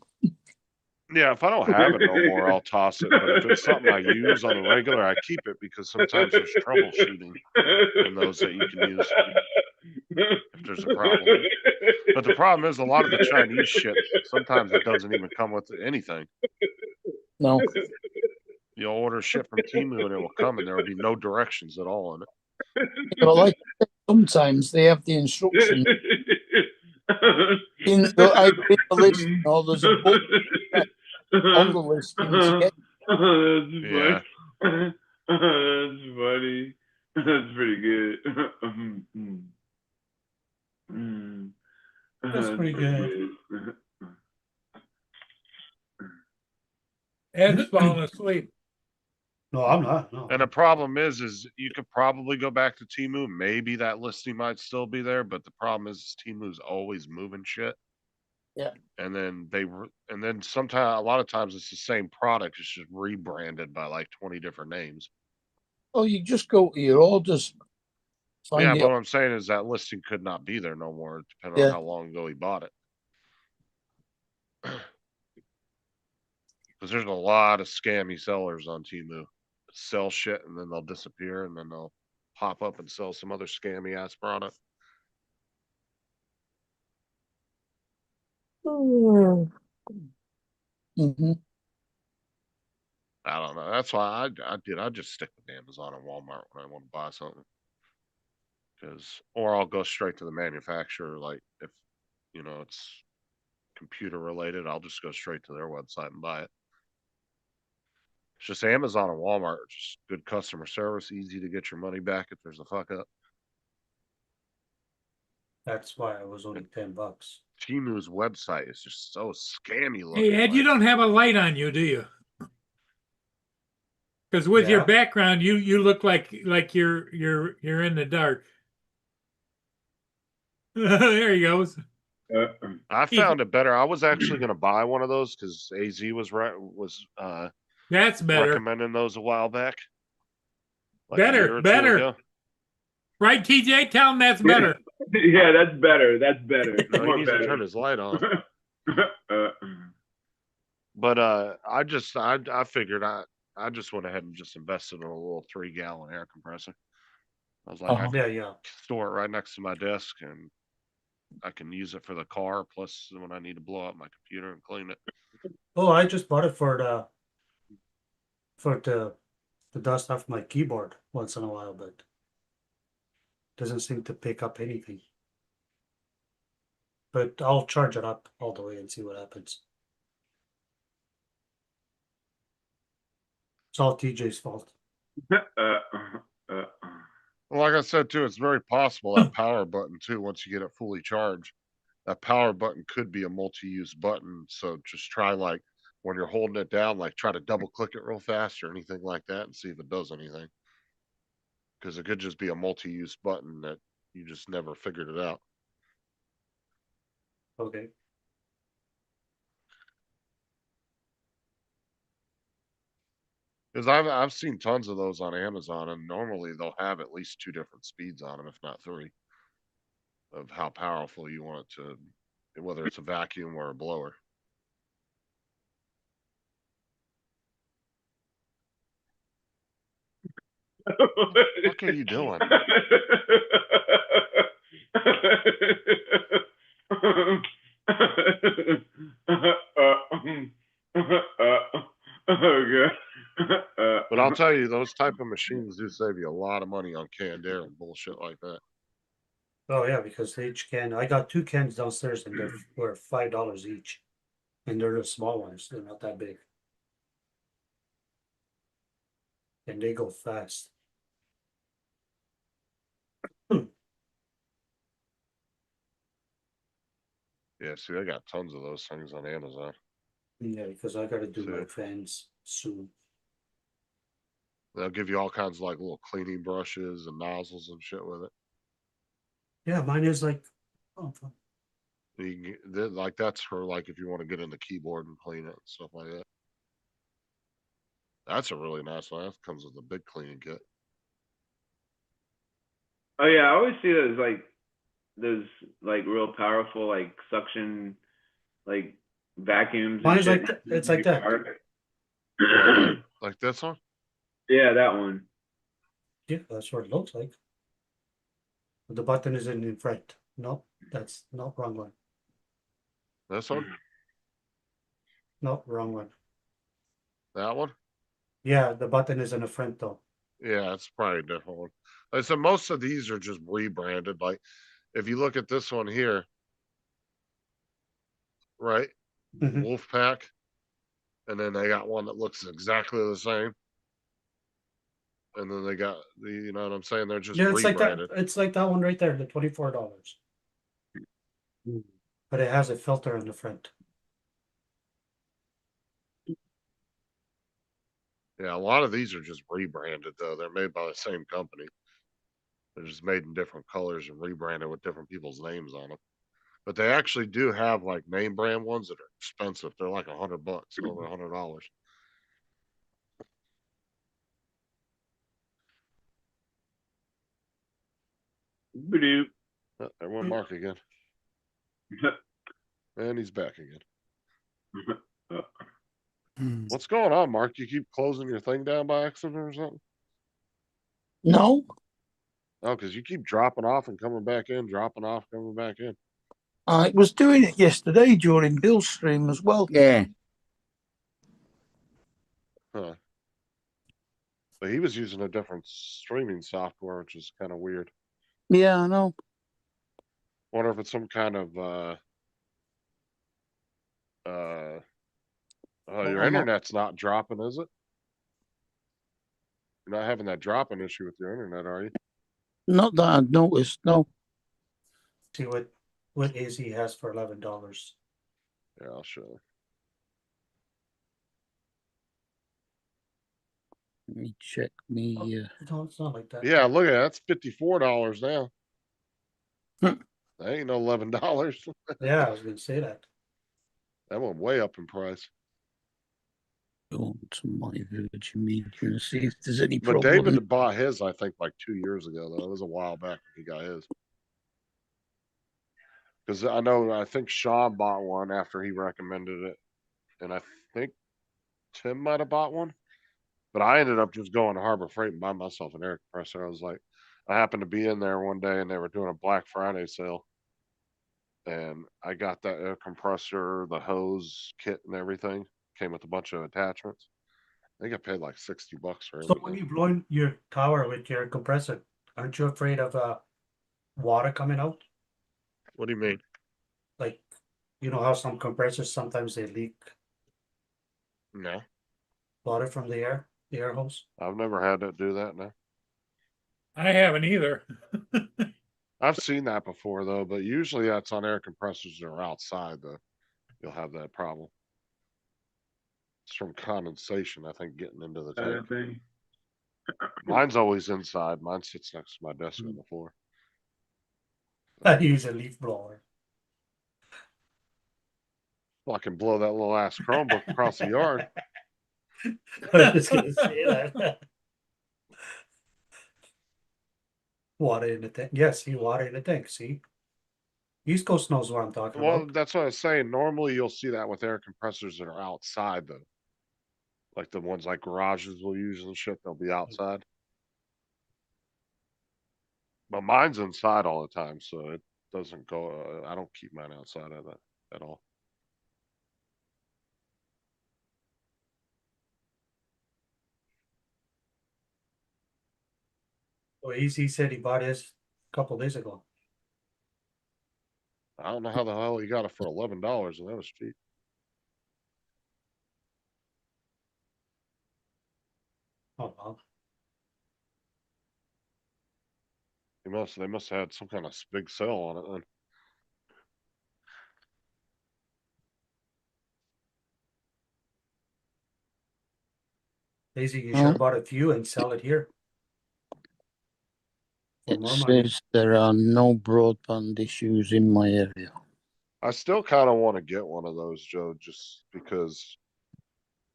Yeah, if I don't have it no more, I'll toss it. But if it's something I use on the regular, I keep it because sometimes there's troubleshooting in those that you can use if there's a problem. But the problem is a lot of the Chinese shit, sometimes it doesn't even come with anything. No. You'll order shit from Temu and it will come and there will be no directions at all in it. But like sometimes they have the instructions in the listing, or there's a book on the listing to get. Yeah. That's funny. That's pretty good. That's pretty good. Ed's falling asleep. No, I'm not. No. And the problem is you could probably go back to Temu. Maybe that listing might still be there, but the problem is Temu's always moving shit. Yeah. And then sometimes, a lot of times it's the same product. It's just rebranded by like 20 different names. Oh, you just go to your orders. Yeah, Find but it. what I'm saying is that listing could not be there no more, depending on Yeah. how long ago he bought it. Because there's a lot of scammy sellers on Temu. Sell shit and then they'll disappear and then they'll pop up and sell some other scammy ass product. Mm-hmm. I don't know. That's why I just stick with Amazon and Walmart when I want to buy something. Or I'll go straight to the manufacturer. Like if, it's computer related, I'll just go straight to their website and buy it. It's just Amazon and Walmart, are just good customer service, easy to get your money back if there's a fuck up. That's why it was only $10. Timu's website is just so scammy looking. Hey, Ed, you like- don't have a light on you, do you? Because with your Yeah. background, you look like you're in the dark. There he goes. I Keith- found it better. I was actually gonna buy one of those because AZ was That's better. recommending those a while back. Like a Better, year or two better. ago. Right, TJ? Tell him that's better. Yeah, that's better. That's better. No, he More needs to better. turn his light on. But I figured I just went ahead and just invested in a little 3-gallon air compressor. I was like, I can Yeah. store it right next to my desk and I can use it for the car. Plus, when I need to blow up my computer and clean it. Oh, I just bought it for the dust off my keyboard once in a while, but doesn't seem to pick up anything. But I'll charge it up all the way and see what happens. It's all TJ's fault. Well, like I said too, it's very possible that power button too, once you get it fully charged, that power button could be a multi-use button. So just try like when you're holding it down, like try to double click it real fast or anything like that and see if it does anything. Because it could just be a multi-use button that you just never figured it out. Okay. Because I've seen tons of those on Amazon, and normally they'll have at least 2 different speeds on them, if not 3, of how powerful you want it to, whether it's a vacuum or a blower. What are you doing? But I'll tell you, those type of machines do save you a lot of money on canned air and bullshit like that. Oh yeah, because each can, I got 2 cans downstairs and were $5 each, and they're the small ones. They're not that big, and they go fast. Yeah, see, I got tons of those things on Amazon. Yeah, because I gotta do my So- fans soon. They'll give you all kinds of like little cleaning brushes and nozzles and shit with it. Yeah, mine is like, oh, fuck. You can like that's for like if you want to get in the keyboard and clean it and stuff like that. That's a really nice one. That comes with a big cleaning kit. Oh yeah, I always see those like real powerful like suction like vacuums. and Mine's like shit. that. It's like that. Like this one? Yeah, that one. Yeah, that's what it looks like. The button is in front. No, that's not wrong one. This one? No, wrong one. That one? Yeah, the button is in the front though. Yeah, it's probably a different one. Like I said, most of these are just rebranded. Like if you look at this one here, right? Mhm. Wolfpack. And then they got one that looks exactly the same. And then they got the, you know what I'm saying? They're just Yeah, it's like that. rebranded. It's like that one right there, the $24. But it has a filter in the front. Yeah, a lot of these are just rebranded though. They're made by the same company. They're just made in different colors and rebranded with different people's names on them. But they actually do have like name brand ones that are expensive. They're like $100, over $100. Ba-doop. Oh, there went Mark again. And he's back again. What's going on, Mark? You keep closing your thing down by accident or something? No, Oh, because you keep dropping off and coming back in, dropping off, coming back in. I was doing it yesterday during Bill's stream as well. Yeah. Huh. But he was using a different streaming software, which is kind of weird. Yeah, I know. Wonder if it's some kind of your I'm not- internet's not dropping, is it? You're not having that dropping issue with your internet, are you? Not that I'd noticed, no. See what AZ has for $11. Yeah, I'll show you. Let me check me. No, it's not like that. Yeah, look at that. That's $54 now. Hmm. That ain't no $11. Yeah, I was gonna say that. That went way up in price. Go to my Virgin Media and see if there's any But problem. David bought his, I think, like 2 years ago, though. It was a while back when he got his. Because I think Sean bought one after he recommended it. And I think Tim might have bought one. But I ended up just going to Harbor Freight and buying myself an air compressor. I was like, I happened to be in there one day and they were doing a Black Friday sale. And I got that air compressor, the hose kit and everything. Came with a bunch of attachments. I think I paid like $60 for So everything. when you blow in your tower with your compressor, aren't you afraid of water coming out? What do you mean? Like, you know how some compressors sometimes they leak No, water from the air hose? I've never had to do that. No, I haven't either. I've seen that before though, but usually that's on air compressors that are outside though. You'll have that problem. It's from condensation, I think, getting into the tank. thing. Mine's always inside. Mine sits next to my desk on the floor. I use a leaf blower. Well, I can blow that little ass Chromebook across the yard. I was just gonna say that. Water in the tank. Yes, see water in the tank. See, East Coast knows what I'm talking Well, about. that's what I was saying. Normally you'll see that with air compressors that are outside though. Like the ones like garages will use and shit, they'll be outside. But mine's inside all the time, so it doesn't go. I don't keep mine outside of that at all. Well, he said he bought his a couple days ago. I don't know how the hell he got it for $11, and that was cheap. Oh well. They must have had some kind of big sale on it then. Daisy, you should have bought a few and sell it here. For It more money. says there are no broadband issues in my area. I still kind of want to get one of those, Joe, just because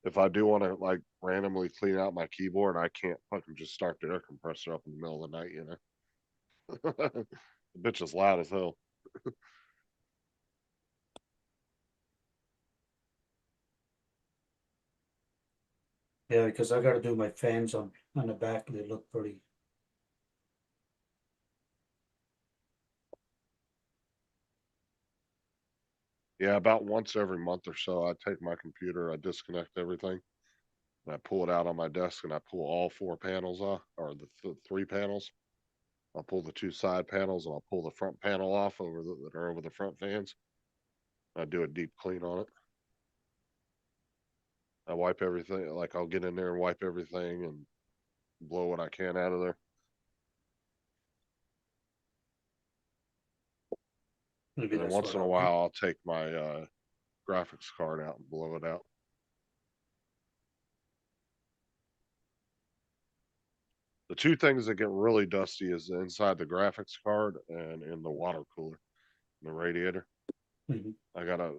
if I do want to like randomly clean out my keyboard, I can't fucking just start the air compressor up in the middle of the night, you know. The bitch is loud as hell. Yeah, because I gotta do my fans on the back. They look pretty. Yeah, about once every month or so, I take my computer, I disconnect everything, and I pull it out on my desk, and I pull all 4 panels off, or the 3 panels. I'll pull the 2 side panels, and I'll pull the front panel off that are over the front fans. I do a deep clean on it. I wipe everything, like I'll get in there and wipe everything and blow what I can out of there. Maybe And then that's once what in a I'll do. while, I'll take my graphics card out and blow it out. The 2 things that get really dusty is inside the graphics card and in the water cooler, the radiator. Mhm. I gotta,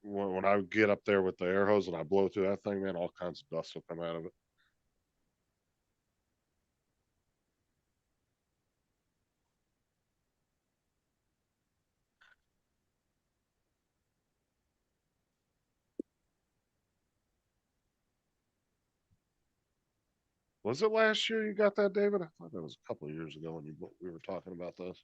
when I get up there with the air hose and I blow through that thing, man, all kinds of dust will come out of it. Was it last year you got that, David? I thought that was a couple of years ago when we were talking about this.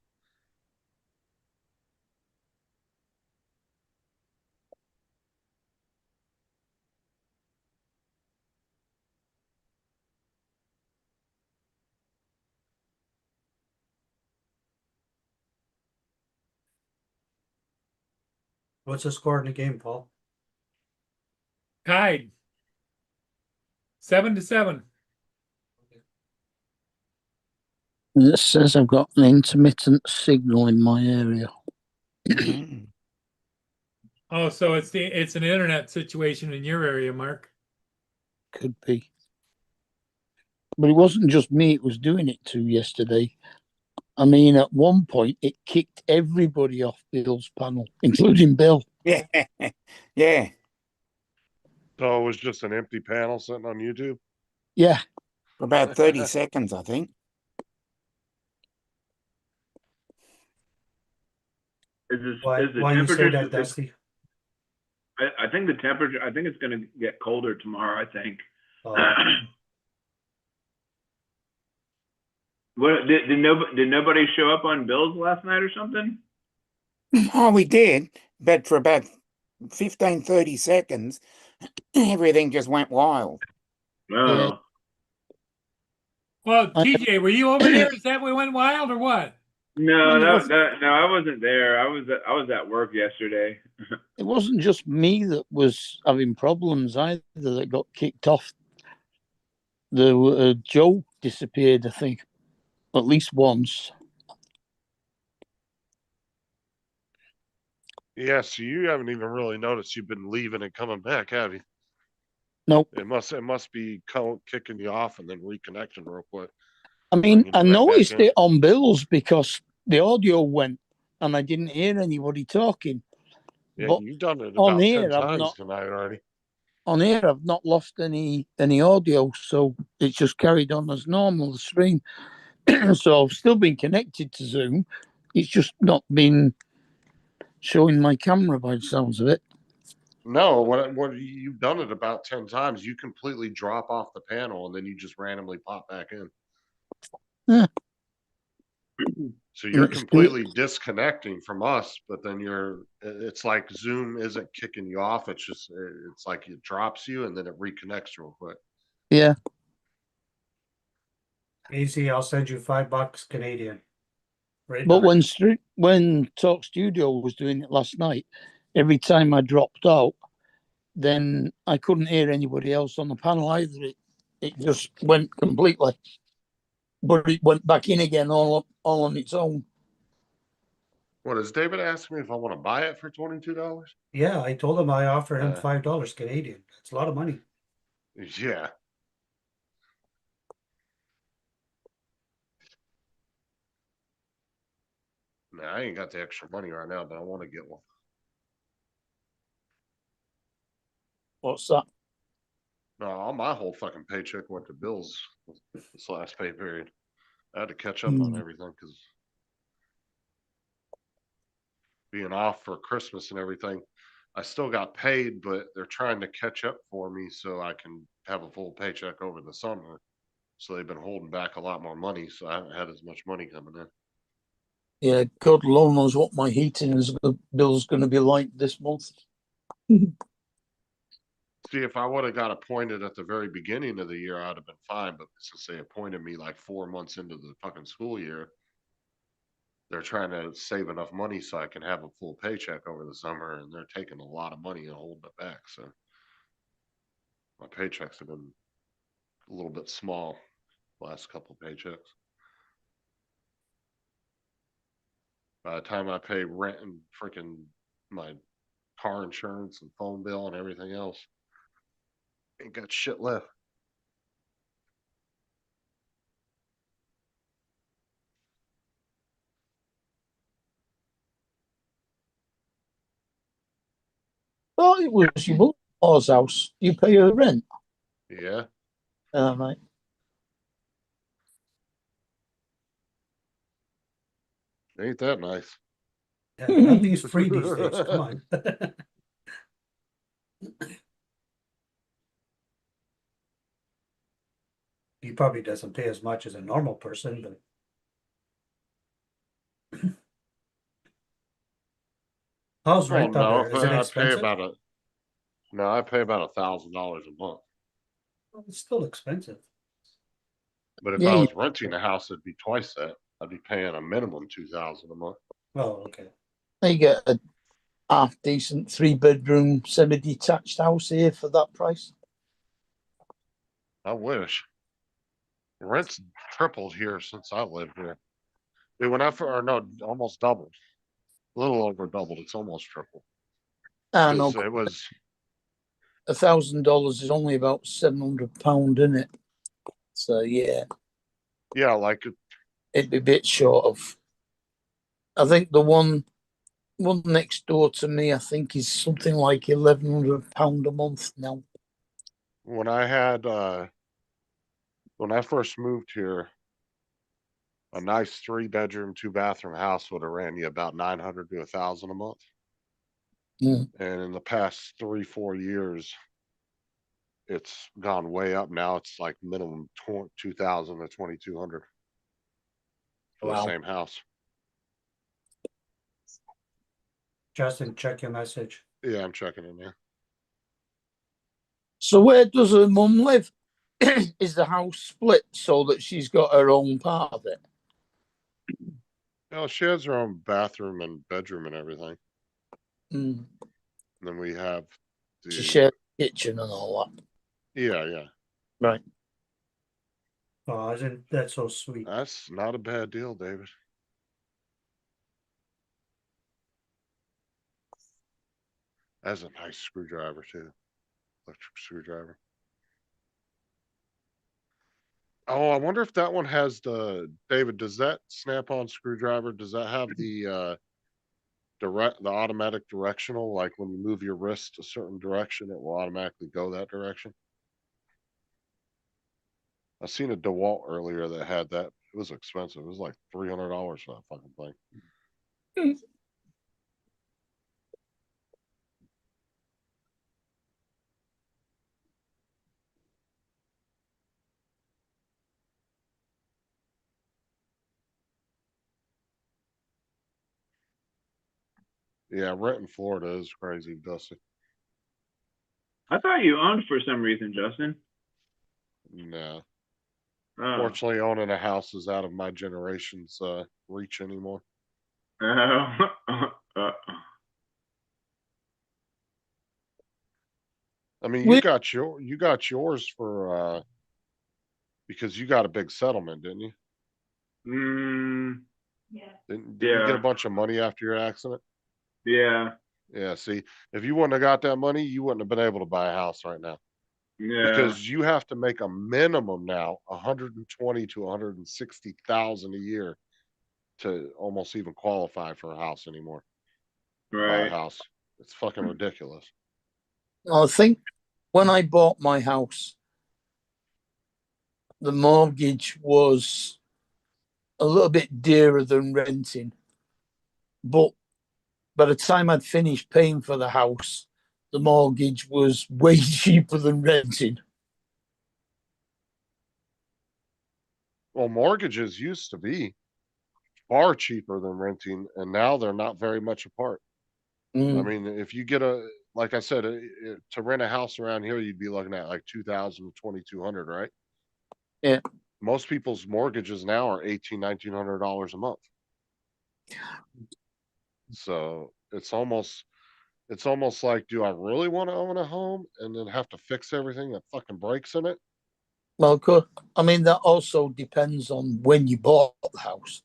What's the score in the game, Paul? Tied. 7-7. It says I've got an intermittent signal in my area. Mm. Oh, so it's an internet situation in your area, Mark. Could be. But it wasn't just me it was doing it to yesterday. I mean, at one point, it kicked everybody off Bill's panel, including Bill. Yeah. Yeah. So it was just an empty panel sitting on YouTube. Yeah. For about 30 seconds, I think. Why Is the you say temperature? that, Dusty? I think the temperature. I think it's going to get colder tomorrow. I think. Uh, What did nobody show up on Bill's last night or something? Oh, we did, but for about 15, 30 seconds, everything just went wild. Oh. Well, TJ, were you over there? Is that we went wild or what? No, No, no, I wasn't there. I was at work yesterday. It wasn't just me that was having problems either that got kicked off. Joe disappeared, I think, at least once. Yeah, so you haven't even really noticed you've been leaving and coming back, have you? Nope. It must be kicking you off and then reconnecting real quick. I mean, Bringing I you right back noticed in. it on Bill's because the audio went and I didn't hear anybody talking. Yeah, But you've done it on about 10 here, I've times not tonight already. on here. I've not lost any audio, so it's just carried on as normal. The stream, so I've still been connected to Zoom. It's just not been showing my camera by the sounds of it. No, what you've done it about 10 times. You completely drop off the panel and then you just randomly pop back in. Yeah. So you're It's completely disconnecting from us, but then it's like Zoom isn't kicking you off. It's like it drops you and then it reconnects real quick. Yeah. easy. I'll send you $5 Canadian. Right. But now. when Talk Studio was doing it last night, every time I dropped out, then I couldn't hear anybody else on the panel either. It just went completely. But it went back in again all on its own. What is David asking me if I want to buy it for $22? Yeah, I told him I offer him $5 Canadian. That's a lot of money. Yeah. Nah, I ain't got the extra money right now, but I want to get one. What's that? No, my whole fucking paycheck went to bills this last pay period. I had to catch up on everything because being off for Christmas and everything, I still got paid, but they're trying to catch up for me so I can have a full paycheck over the summer. So they've been holding back a lot more money, so I haven't had as much money coming in. Yeah, God alone knows what my heating bill's going to be like this month. See, if I would have got appointed at the very beginning of the year, I'd have been fine. But since they appointed me like 4 months into the fucking school year, they're trying to save enough money so I can have a full paycheck over the summer, and they're taking a lot of money and holding it back. So my paychecks have been a little bit small last couple of paychecks. By the time I pay rent and freaking my car insurance and phone bill and everything else, ain't got shit left. Oh, it was your mother-in-law's house. You pay her rent. Yeah. Right. Ain't that nice? Yeah, nothing's free these days. Come on. He probably doesn't pay as much as a normal person, but how's rent no, out there? Is it I pay expensive? about I pay about $1,000 a month. Well, it's still expensive. But if Yeah, I you- was renting a house, it'd be twice that. I'd be paying a minimum $2,000 a month. Oh, okay. You get a half decent 3-bedroom semi-detached house here for that price. I wish. Rent's tripled here since I lived here. It went up for, or no, almost doubled. A little over doubled. It's almost triple. I know It was, $1,000 is only about £700, isn't it? So yeah, yeah, like it'd be a bit short of. I think the one next door to me, I think, is something like £1,100 a month now. when I had when I first moved here, a nice 3-bedroom, 2-bathroom house would have ran you about 900 to 1,000 a month. Mm. And in the past 3-4 years, it's gone way up. Now it's like minimum 2,000 to 2,200 for the Wow. same house. Justin, check your message. Yeah, I'm checking it now. So where does her mum live? Is the house split so that she's got her own part of it? Well, she has her own bathroom and bedroom and everything. Mm. And then we have She the, shares the kitchen and all that. yeah. Right. Oh, isn't that so sweet? That's not a bad deal, David. That's a nice screwdriver too. Electric screwdriver. Oh, I wonder if that one has the, David, does that snap-on screwdriver, does that have the the automatic directional, like when you move your wrist a certain direction, it will automatically go that direction? I seen a DeWalt earlier that had that. It was expensive. It was like $300 for that fucking thing. Yeah, rent in Florida is crazy, Dusty. I thought you owned for some reason, Justin. No. Oh. Fortunately, owning a house is out of my generation's reach anymore. I mean, you got yours for because you got a big settlement, didn't you? Didn't you get a bunch of money after your accident? Yeah. Yeah, see, if you wouldn't have got that money, you wouldn't have been able to buy a house right now. Yeah. Because you have to make a minimum now 120 to 160,000 a year to almost even qualify for a house anymore. Buy a Right. house. It's fucking ridiculous. I think when I bought my house, the mortgage was a little bit dearer than renting. But by the time I'd finished paying for the house, the mortgage was way cheaper than renting. Well, mortgages used to be far cheaper than renting, and now they're not very much apart. I mean, if you get like I said, to rent a house around here, you'd be looking at like 2,000 to 2,200, right? Yeah. Most people's mortgages now are $1,900 a month. So it's almost like, do I really want to own a home and then have to fix everything that fucking breaks in it? Well, good. I mean, that also depends on when you bought the house.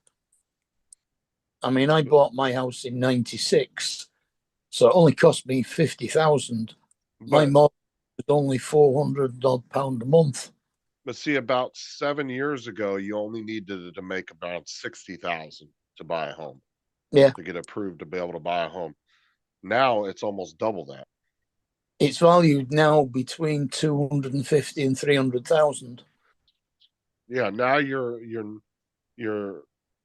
I mean, I bought my house in '96, so it only cost me 50,000. My mortgage was only £400 a month. But see, about 7 years ago, you only needed to make about 60,000 to buy a home. Yeah. To get approved to be able to buy a home. Now it's almost double that. It's valued now between 250 and 300,000. Yeah, now your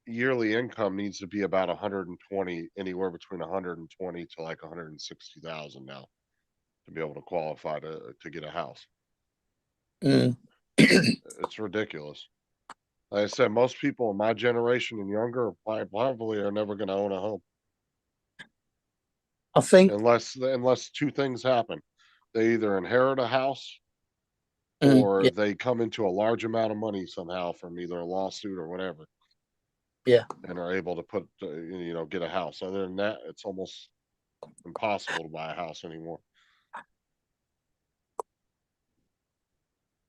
yearly income needs to be about 120, anywhere between 120 to like 160,000 now to be able to qualify to get a house. It's ridiculous. Like I said, most people in my generation and younger probably are never going to own a home. I think unless two things happen. They either inherit a house or they come into a large amount of money somehow from either a lawsuit or whatever. Yeah. And are able to put, get a house. Other than that, it's almost impossible to buy a house anymore.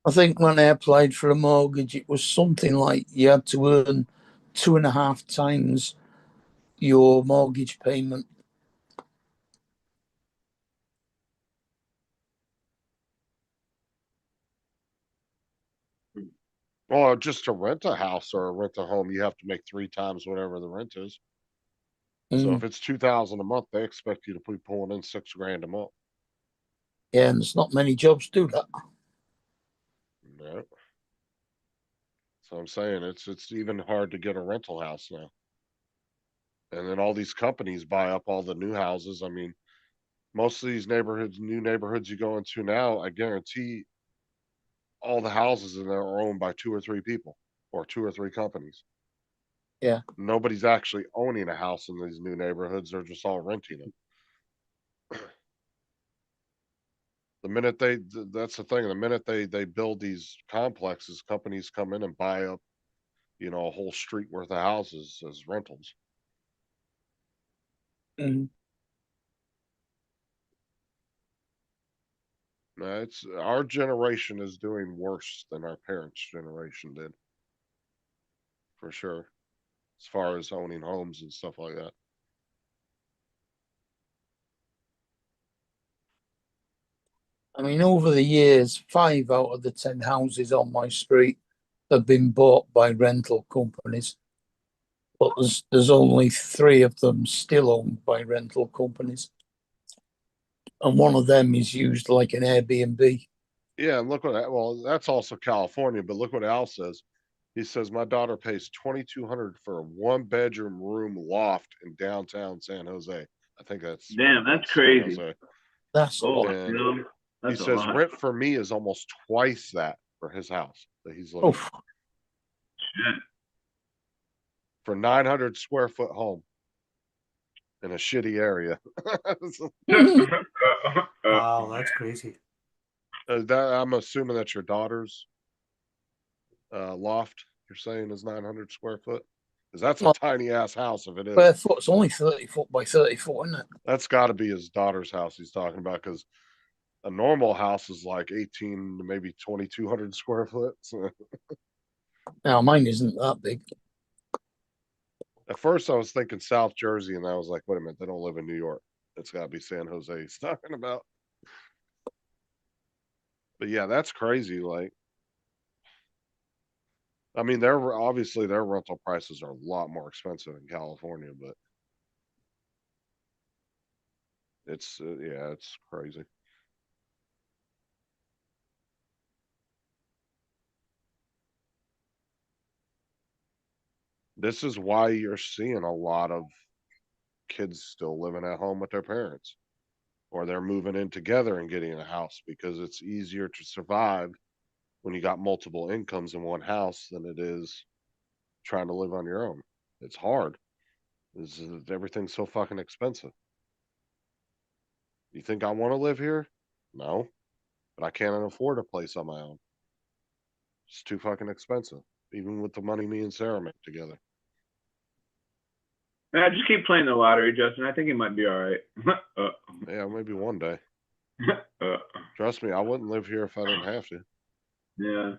I think when I applied for a mortgage, it was something like you had to earn 2.5 times your mortgage payment. Well, just to rent a house or rent a home, you have to make 3 times whatever the rent is. So if it's 2,000 a month, they expect you to be pulling in 6 grand a month. Yeah, and there's not many jobs do that. No. So I'm saying it's even hard to get a rental house now. And then all these companies buy up all the new houses. I mean, most of these neighborhoods, new neighborhoods you go into now, I guarantee all the houses in there are owned by 2 or 3 people or 2 or 3 companies. Yeah. Nobody's actually owning a house in these new neighborhoods. They're just all renting them. The minute that's the thing. The minute they build these complexes, companies come in and buy up, a whole street worth of houses as rentals. Mm. It's our generation is doing worse than our parents' generation did. For sure. As far as owning homes and stuff like that. I mean, over the years, 5 out of the 10 houses on my street have been bought by rental companies. But there's only 3 of them still owned by rental companies. And one of them is used like an Airbnb. Yeah, and look well, that's also California, but look what Al says. He says my daughter pays $2,200 for a 1-bedroom room loft in downtown San Jose. I think that's Damn, that's San crazy. Jose. That's a lot. And He he says rent for me is almost twice that for his house that he's living in. Shit. For 900 square foot home in a shitty area. Wow, that's crazy. I'm assuming that's your daughter's loft. You're saying is 900 square foot, because that's a tiny ass house. If it is square foot, it's only 30 foot by 30 foot, isn't it? That's got to be his daughter's house he's talking about, because a normal house is like 18 to maybe 2,200 square foot. So. Now mine isn't that big. At first, I was thinking South Jersey, and I was like, wait a minute, they don't live in New York. It's got to be San Jose he's talking about. But yeah, that's crazy. Like, I mean, obviously their rental prices are a lot more expensive in California, but it's it's crazy. This is why you're seeing a lot of kids still living at home with their parents, or they're moving in together and getting a house, because it's easier to survive when you got multiple incomes in one house than it is trying to live on your own. It's hard. Everything's so fucking expensive. You think I want to live here? No, but I can't afford a place on my own. It's too fucking expensive, even with the money me and Sarah make together. Yeah, just keep playing the lottery, Justin. I think he might be all right. Yeah, maybe one day. Trust me, I wouldn't live here if I didn't have to. Yeah.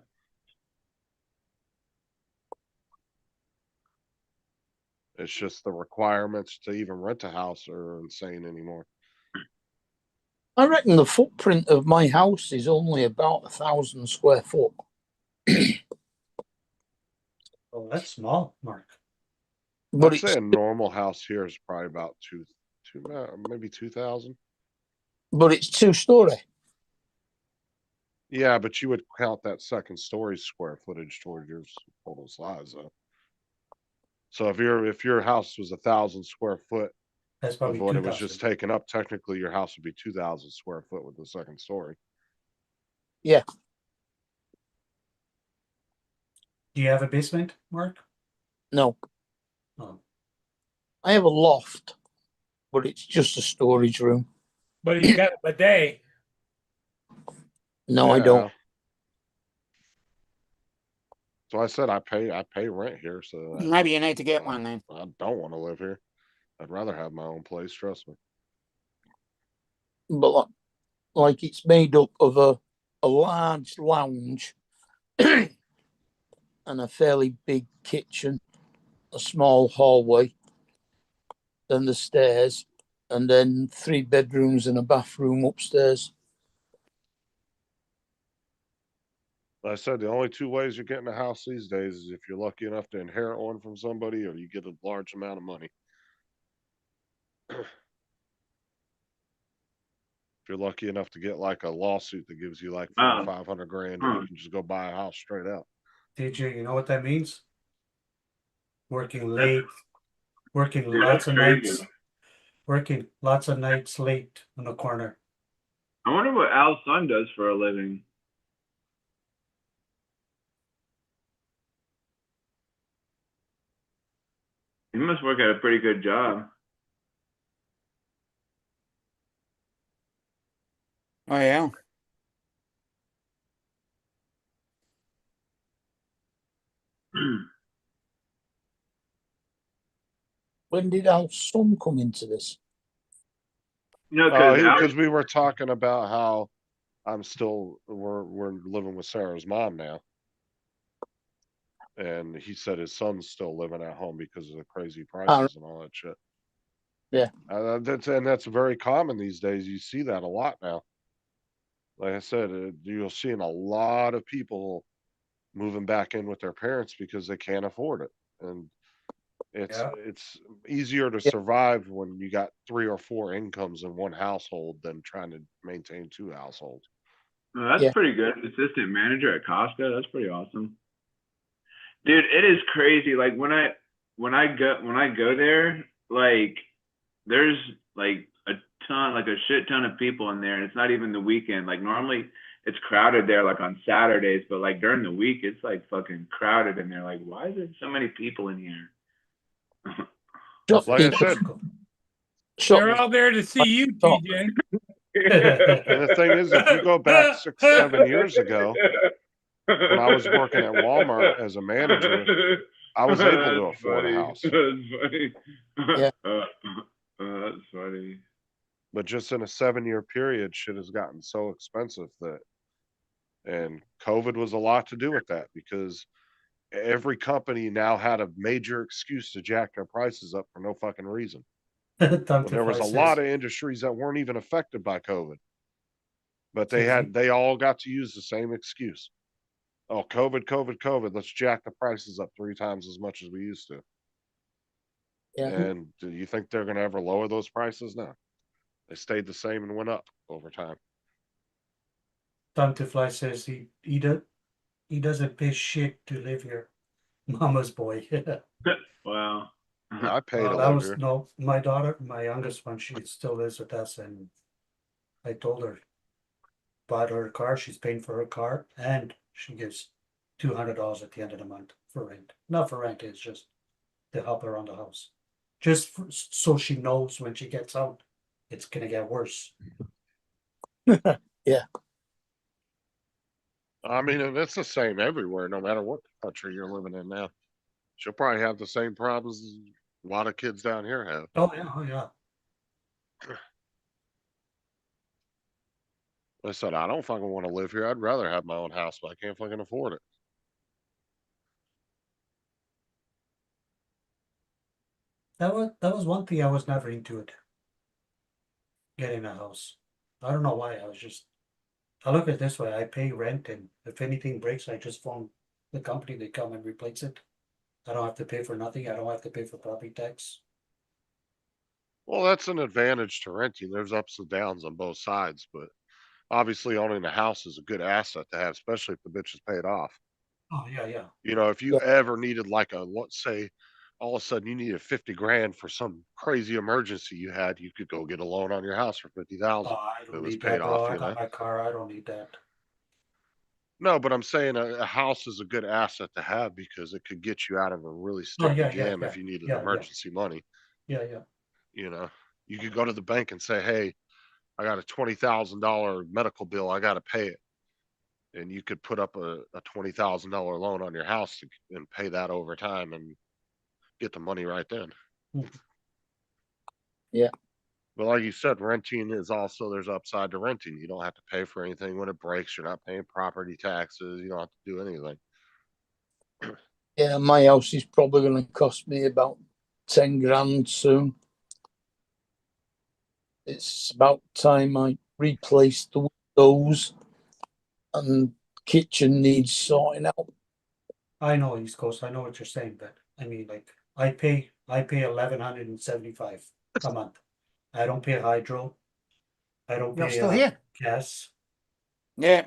It's just the requirements to even rent a house are insane anymore. I reckon the footprint of my house is only about 1,000 square foot. Oh, that's small, Mark. But I'd say a normal house here is probably about maybe 2,000. But it's 2-story. Yeah, but you would count that second story square footage towards your total size, though. So if your house was 1,000 square foot That's of probably what it 2,000. was just taken up, technically your house would be 2,000 square foot with the second story. Yeah. Do you have a basement, Mark? No. Oh. I have a loft, but it's just a storage room. But he's got a bidet. No, I don't. So I said I pay rent here, so Maybe you need to get one then. I don't want to live here. I'd rather have my own place, trust me. But like it's made up of a a large lounge and a fairly big kitchen, a small hallway, then the stairs, and then 3 bedrooms and a bathroom upstairs. I said the only two ways you're getting a house these days is if you're lucky enough to inherit one from somebody or you get a large amount of money. If you're lucky enough to get like a lawsuit that gives you like 400 or 500 grand, and you can just go buy a house straight out. DJ, you know what that means? Working late, working Dude, lots that's of crazy. nights, working lots of nights late in the corner. I wonder what Al's son does for a living. He must work at a pretty good job. Oh yeah. When did our son come into this? No, because we were talking about how we're living with Sarah's mom now. And he said his son's still living at home because of the crazy prices and all that shit. Yeah. That's very common these days. You see that a lot now. Like I said, you're seeing a lot of people moving back in with their parents because they can't afford it. And it's easier to survive when you got 3 or 4 incomes in one household than trying to maintain 2 households. that's pretty good. Assistant manager at Costco. That's pretty awesome. Dude, it is crazy. Like when I go there, like there's like a shit ton of people in there, and it's not even the weekend. Like normally it's crowded there like on Saturdays, but like during the week it's like fucking crowded in there. Like why is there so many people in here? Like I said, They're all there to see you, TJ. and the thing is, if you go back 6, 7 years ago, when I was working at Walmart as a manager, I was able to afford a house. That's funny. Yeah. That's funny. But just in a 7-year period, shit has gotten so expensive and COVID was a lot to do with that because every company now had a major excuse to jack their prices up for no fucking reason. When there was a lot of industries that weren't even affected by COVID, but they all got to use the same excuse. Oh, COVID, let's jack the prices up 3 times as much as we used to. Yeah. And do you think they're going to ever lower those prices? No. They stayed the same and went up over time. Tom Fly says he doesn't pay shit to live here. Mama's boy. Wow. I paid to that live was here. no, my daughter, my youngest one, she still lives with us, and I told her, bought her a car, she's paying for her car, and she gives $200 at the end of the month for rent. Not for rent, it's just to help her around the house. Just so she knows when she gets out, it's gonna get worse. Yeah. I mean, and it's the same everywhere, no matter what country you're living in now. She'll probably have the same problems a lot of kids down here have. Oh yeah. I said, I don't fucking want to live here. I'd rather have my own house, but I can't fucking afford it. That was one thing I was never into it. Getting a house. I don't know why. I look at it this way, I pay rent, and if anything breaks, I just phone the company, they come and replace it. I don't have to pay for nothing. I don't have to pay for property tax. Well, that's an advantage to renting. There's ups and downs on both sides, but obviously owning a house is a good asset to have, especially if the bitch is paid off. Oh yeah. You know, if you ever needed like let's say all of a sudden you needed 50 grand for some crazy emergency you had, you could go get a loan on your house for 50,000. I don't It was need paid that, bro. off, I you know. got my car. I don't need that. No, but I'm saying a house is a good asset to have because it could get you out of a really sticky jam if you needed emergency money. Yeah. You know, you could go to the bank and say, hey, I got a $20,000 medical bill. I got to pay it. And you could put up a $20,000 loan on your house and pay that over time and get the money right then. Yeah. But like you said, renting is also, there's upside to renting. You don't have to pay for anything when it breaks. You're not paying property taxes. You don't have to do anything. Yeah, my house is probably going to cost me about 10 grand soon. It's about time I replace the windows, and kitchen needs sorting out. I know East Coast, I know what you're saying, but I mean, like, I pay 1,175 a month. I don't pay hydro. I don't Y'all pay still here? gas. Yeah,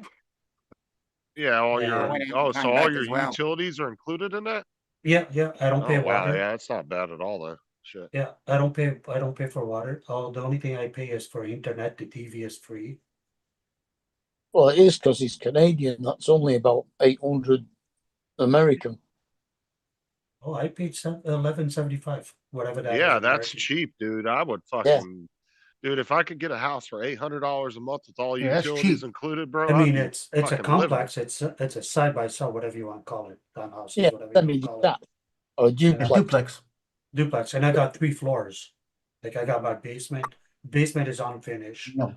Yeah, all Yeah. your, When it oh, came so all back your as well. utilities are included in that? Yeah, I don't pay Oh, wow, water. yeah, it's not bad at all though. Shit. Yeah, I don't pay for water. Oh, the only thing I pay is for internet. The TV is free. Well, it is because he's Canadian. That's only about 800 American. Oh, I paid 11.75, whatever that is. Yeah, in that's American. cheap, dude. I would Yeah. fucking, dude, if I could get a house for $800 a month with all Yeah, that's utilities cheap. included, bro, I I'd mean, be it's a fucking living. complex. It's a side by side, whatever you want to call it, townhouses, Yeah, whatever you want to call it. semi-detached or a A duplex. duplex. Duplex, and I got 3 floors. Like I got my basement. Basement is unfinished, No.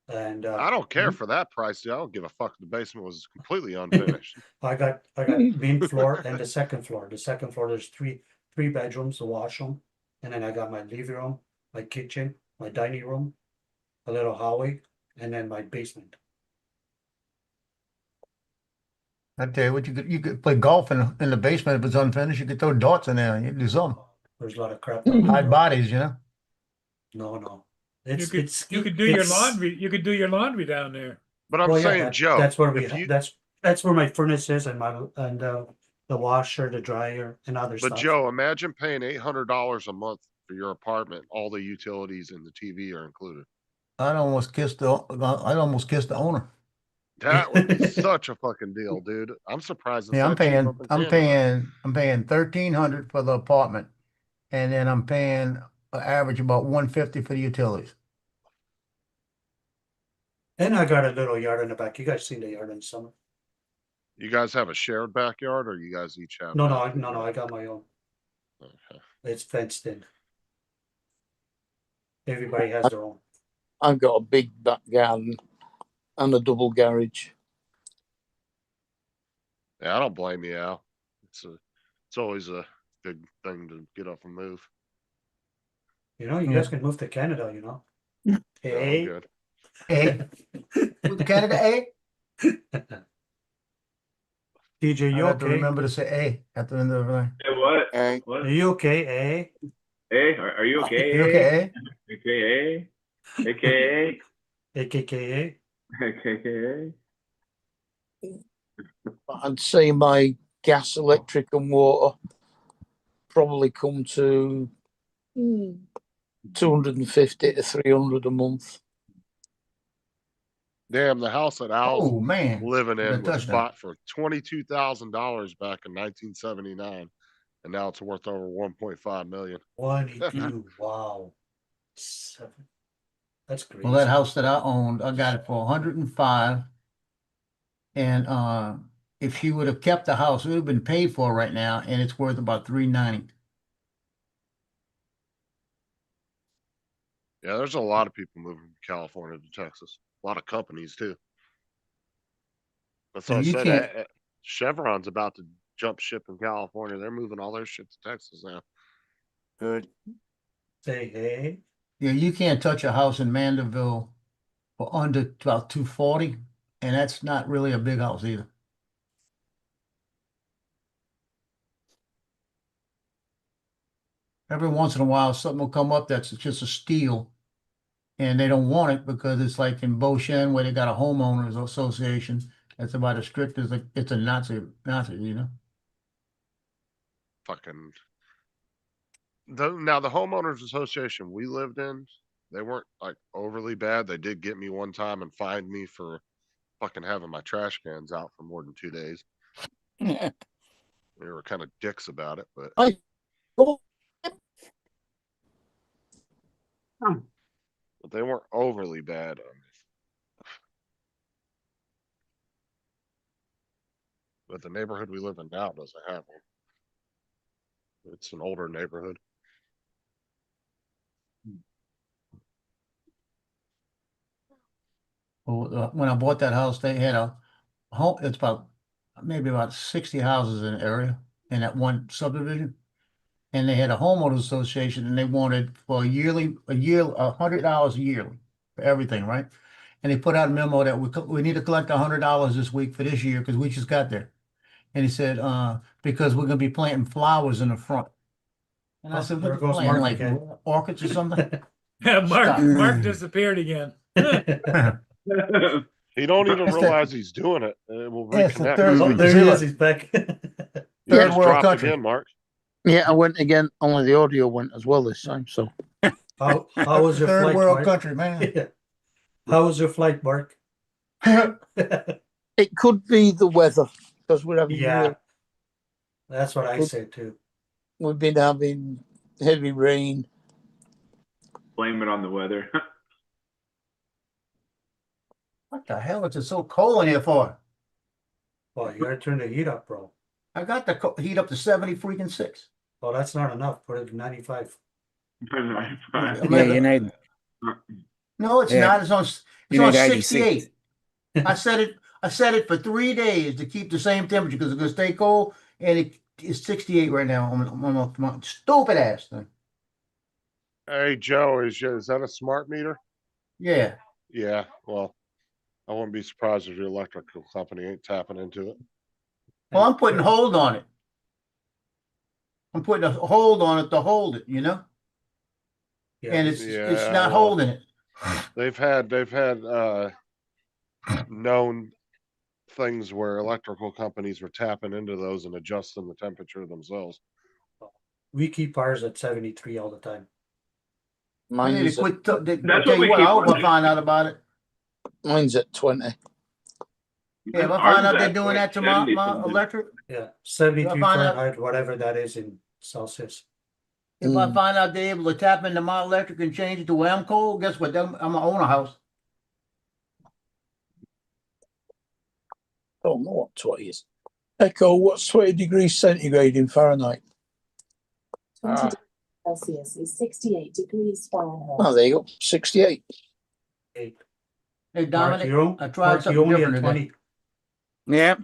and I don't care for that price, dude. I don't give a fuck if the basement was completely unfinished. I got main floor and the second floor. The second floor, there's three bedrooms, the washroom, and then I got my living room, my kitchen, my dining room, a little hallway, and then my basement. I tell you what, you could play golf in the basement if it's unfinished. You could throw darts in there and you could do something. There's a lot of crap. down Hide there. bodies, you know. No. You It's could, it's you could do your it's- laundry. You could do your laundry down there. But I'm Well, yeah, saying, Joe, that's where we if you, that's where my furnace is and the washer, the dryer, and other but stuff. Joe, imagine paying $800 a month for your apartment. All the utilities and the TV are included. I'd almost kiss the owner. That would be such a fucking deal, dude. I'm surprised it's Yeah, that cheap up in Canada. I'm paying 1,300 for the apartment, and then I'm paying an average about 150 for the utilities. And I got a little yard in the back. You guys seen the yard in summer? You guys have a shared backyard, or you guys each have? No, that? I got my own. Okay. It's fenced in. Everybody has their own. I've got a big back garden and a double garage. Yeah, I don't blame you, Al. It's always a big thing to get up and move. You know, you Yeah. guys can move to Canada, you know. No, I'm Hey. good. Hey, with Canada, eh? TJ, I you have to okay? remember to say "eh" at the end of the. Hey, what? Hey, What? Are you okay, eh? Hey, are you okay? You okay, eh? AKA? AKA? AKKA? AKA? I'd say my gas, electric, and water probably come to 250 to 300 a month. Damn, the house that Al's Oh man, living Good in was touchdown. bought for $22,000 back in 1979, and now it's worth over 1.5 million. 22. Wow. 7. That's crazy. Well, that house that I owned, I got it for 105. And if she would have kept the house, it would have been paid for right now, and it's worth about 390. Yeah, there's a lot of people moving from California to Texas. A lot of companies too. That's Yeah, what I you said. can't- Chevron's about to jump ship in California. They're moving all their shit to Texas now. good. Say hey. Yeah, you can't touch a house in Mandeville for under about 240, and that's not really a big house either. Every once in a while, something will come up that's just a steal, and they don't want it because it's like in Beauchene where they got a homeowners association that's about as strict as it's a Nazi, you know. Fucking. Now the homeowners association we lived in, they weren't like overly bad. They did get me one time and fined me for fucking having my trash cans out for more than 2 days. They were kind of dicks about it, but but they weren't overly bad. But the neighborhood we live in now doesn't have one. It's an older neighborhood. when I bought that house, they had a home, it's about, maybe about 60 houses in the area in that one subdivision. And they had a homeowners association and they wanted for $100 yearly for everything, right? And they put out a memo that we need to collect $100 this week for this year because we just got there. And he said, because we're gonna be planting flowers in the front. And I Oh, said, there what, goes planting Mark like again. orchids or something? Mark, Stop. Mark disappeared again. He don't even That's the- realize he's doing it. It will Yeah, it's the reconnect. third- Oh, there See he what- is. He's back. You Third just world dropped country. again, Mark. Yeah, I went again, only the audio went as well this time, so. How was your Third flight, world Mark? country, man. Yeah. How was your flight, Mark? It could be the weather, because we're having Yeah, that's what I say too. we've been having heavy rain. Blame it on the weather. What the hell is it so cold in here for? Well, you gotta turn the heat up, bro. I got the heat up to 70 freaking 6. Well, that's not enough. Put it to 95. Yeah, you need. No, it's Yeah. not. It's on. It's You on need 86. 68. I set it for 3 days to keep the same temperature because it's gonna stay cold, and it is 68 right now on my stupid ass thing. Hey, Joe, is that a smart meter? Yeah. Yeah, well, I wouldn't be surprised if your electrical company ain't tapping into it. Well, I'm putting hold on it. I'm putting a hold on it to hold it, you know, Yeah. and it's Yeah, not well, holding it. They've had known things where electrical companies were tapping into those and adjusting the temperature themselves. We keep ours at 73 all the time. I Mine need to is, quit. That's Tell what you we what, I keep hope I wondering. find out about it. mine's at 20. Yeah, if I Ours find out is they're at, doing like, that to my 70 something. electric, Yeah, 73 find out- Fahrenheit, whatever that is in Celsius. if I find out they're able to tap into my electric and change it to where I'm cold, guess what? I'm gonna own a house. Don't know what 20 is. Echo, what's 20 degrees centigrade in Fahrenheit? 20 Celsius is 68 degrees Fahrenheit. Oh, there you go. 68. 8. Hey, Mark, Dominic, you I tried Mark, you something only different at today. 20. Yeah.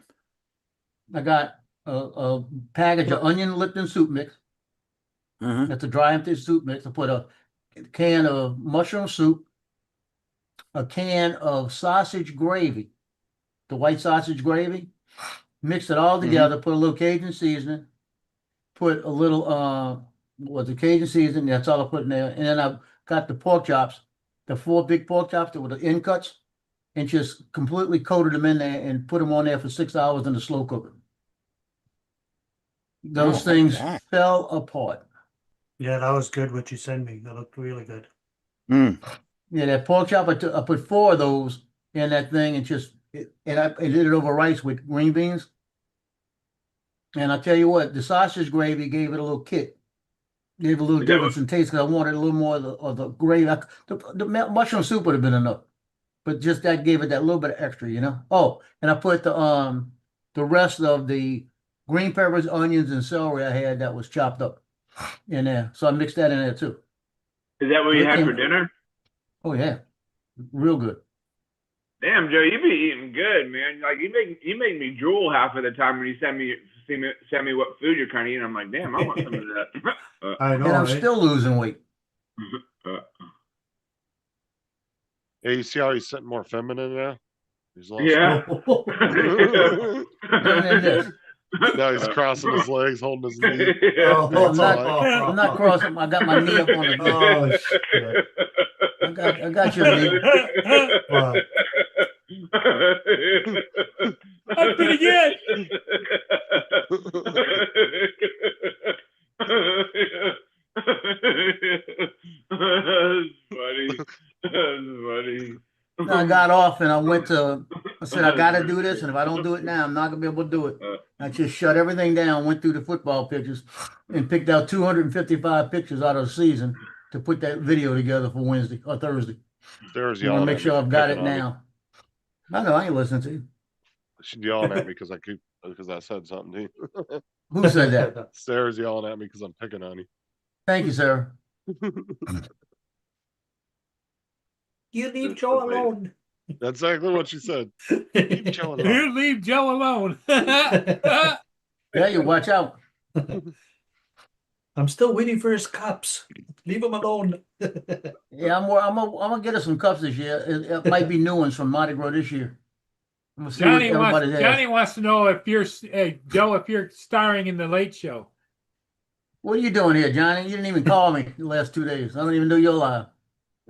I got a package of onion Lipton soup mix. Mhm. That's a dry empty soup mix. I put a can of mushroom soup, a can of sausage gravy, the white sausage gravy. Mixed it all together. Put a little Cajun seasoning. Put a little what's the Cajun seasoning? That's all I put in there. And then I got the pork chops, the 4 big pork chops that were the end cuts, and just completely coated them in there and put them on there for 6 hours in the slow cooker. Those Oh, things okay. fell apart. Yeah, that was good what you sent me. That looked really good. Mm. Yeah, that pork chop, I put 4 of those in that thing and I did it over rice with green beans. And I tell you what, the sausage gravy gave it a little kick. Gave a little Is that difference in taste because I wanted a little more of the gravy. The mushroom soup would have been enough, but just that gave it that little bit of extra, you know. Oh, and I put the rest of the green peppers, onions, and celery I had that was chopped up in there. So I mixed that in there too. Is that what you had Okay. for dinner? Oh yeah, real good. Damn, Joe, you be eating good, man. Like you make me drool half of the time when you send me what food you're kind of eating. I'm like, damn, I want some of that. I know, And I'm right? still losing weight. Yeah, you see how he's sitting more feminine now? He's lost Yeah. Doing this. Now he's crossing his legs, holding his knee. Oh, I'm not, oh, I'm not crossing. I got my knee up on the. Oh, shit. I got your knee. Wow. That's pretty good. That's funny. That's funny. I got off and I said, I got to do this. And if I don't do it now, I'm not going to be able to do it. I just shut everything down, went through the football pictures and picked out 255 pictures out of the season to put that video together for Wednesday or Thursday. Sarah's I want yelling to at make me sure for I've got it picking on me. now. I know, I ain't listening to you. She's yelling at me because I said something to you. Who said that? Sarah's yelling at me because I'm picking on you. Thank you, sir. You leave Joe alone. That's exactly what she said. Leave Joe alone. You leave Joe alone. Yeah, you watch out. I'm still waiting for his cups. Leave him alone. Yeah, I'm gonna get us some cups this year. It might be new ones from Mardi Gras this year. We'll see what everybody has. Johnny wants to know if you're Joe, if you're starring in the Late Show. What are you doing here, Johnny? You didn't even call me the last 2 days. I don't even know you're alive.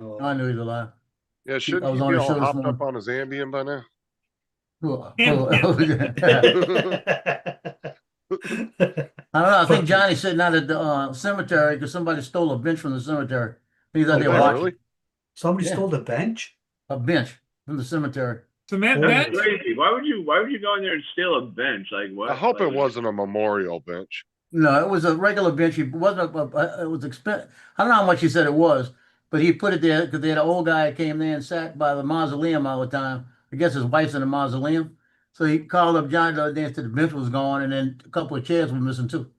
Oh. I knew he was alive. Yeah, I shouldn't was he on be the all show this hopped morning. up on his Ambien by now? I don't know. I think Johnny's sitting out at the cemetery because somebody stole a bench from the cemetery. He's out Oh, there wow, watching really? Somebody Yeah. stole the bench? a bench from the cemetery. Cement Oh, bench? That's crazy. Why would you go in there and steal a bench? Like what? I hope Like, it wasn't a memorial bench. No, it was a regular bench. It wasn't it was expensive. I don't know how much he said it was, but he put it there because they had an old guy that came there and sat by the mausoleum all the time. I guess his wife's in the mausoleum. So he called up Johnny the other day and said the bench was gone, and then a couple of chairs were missing too.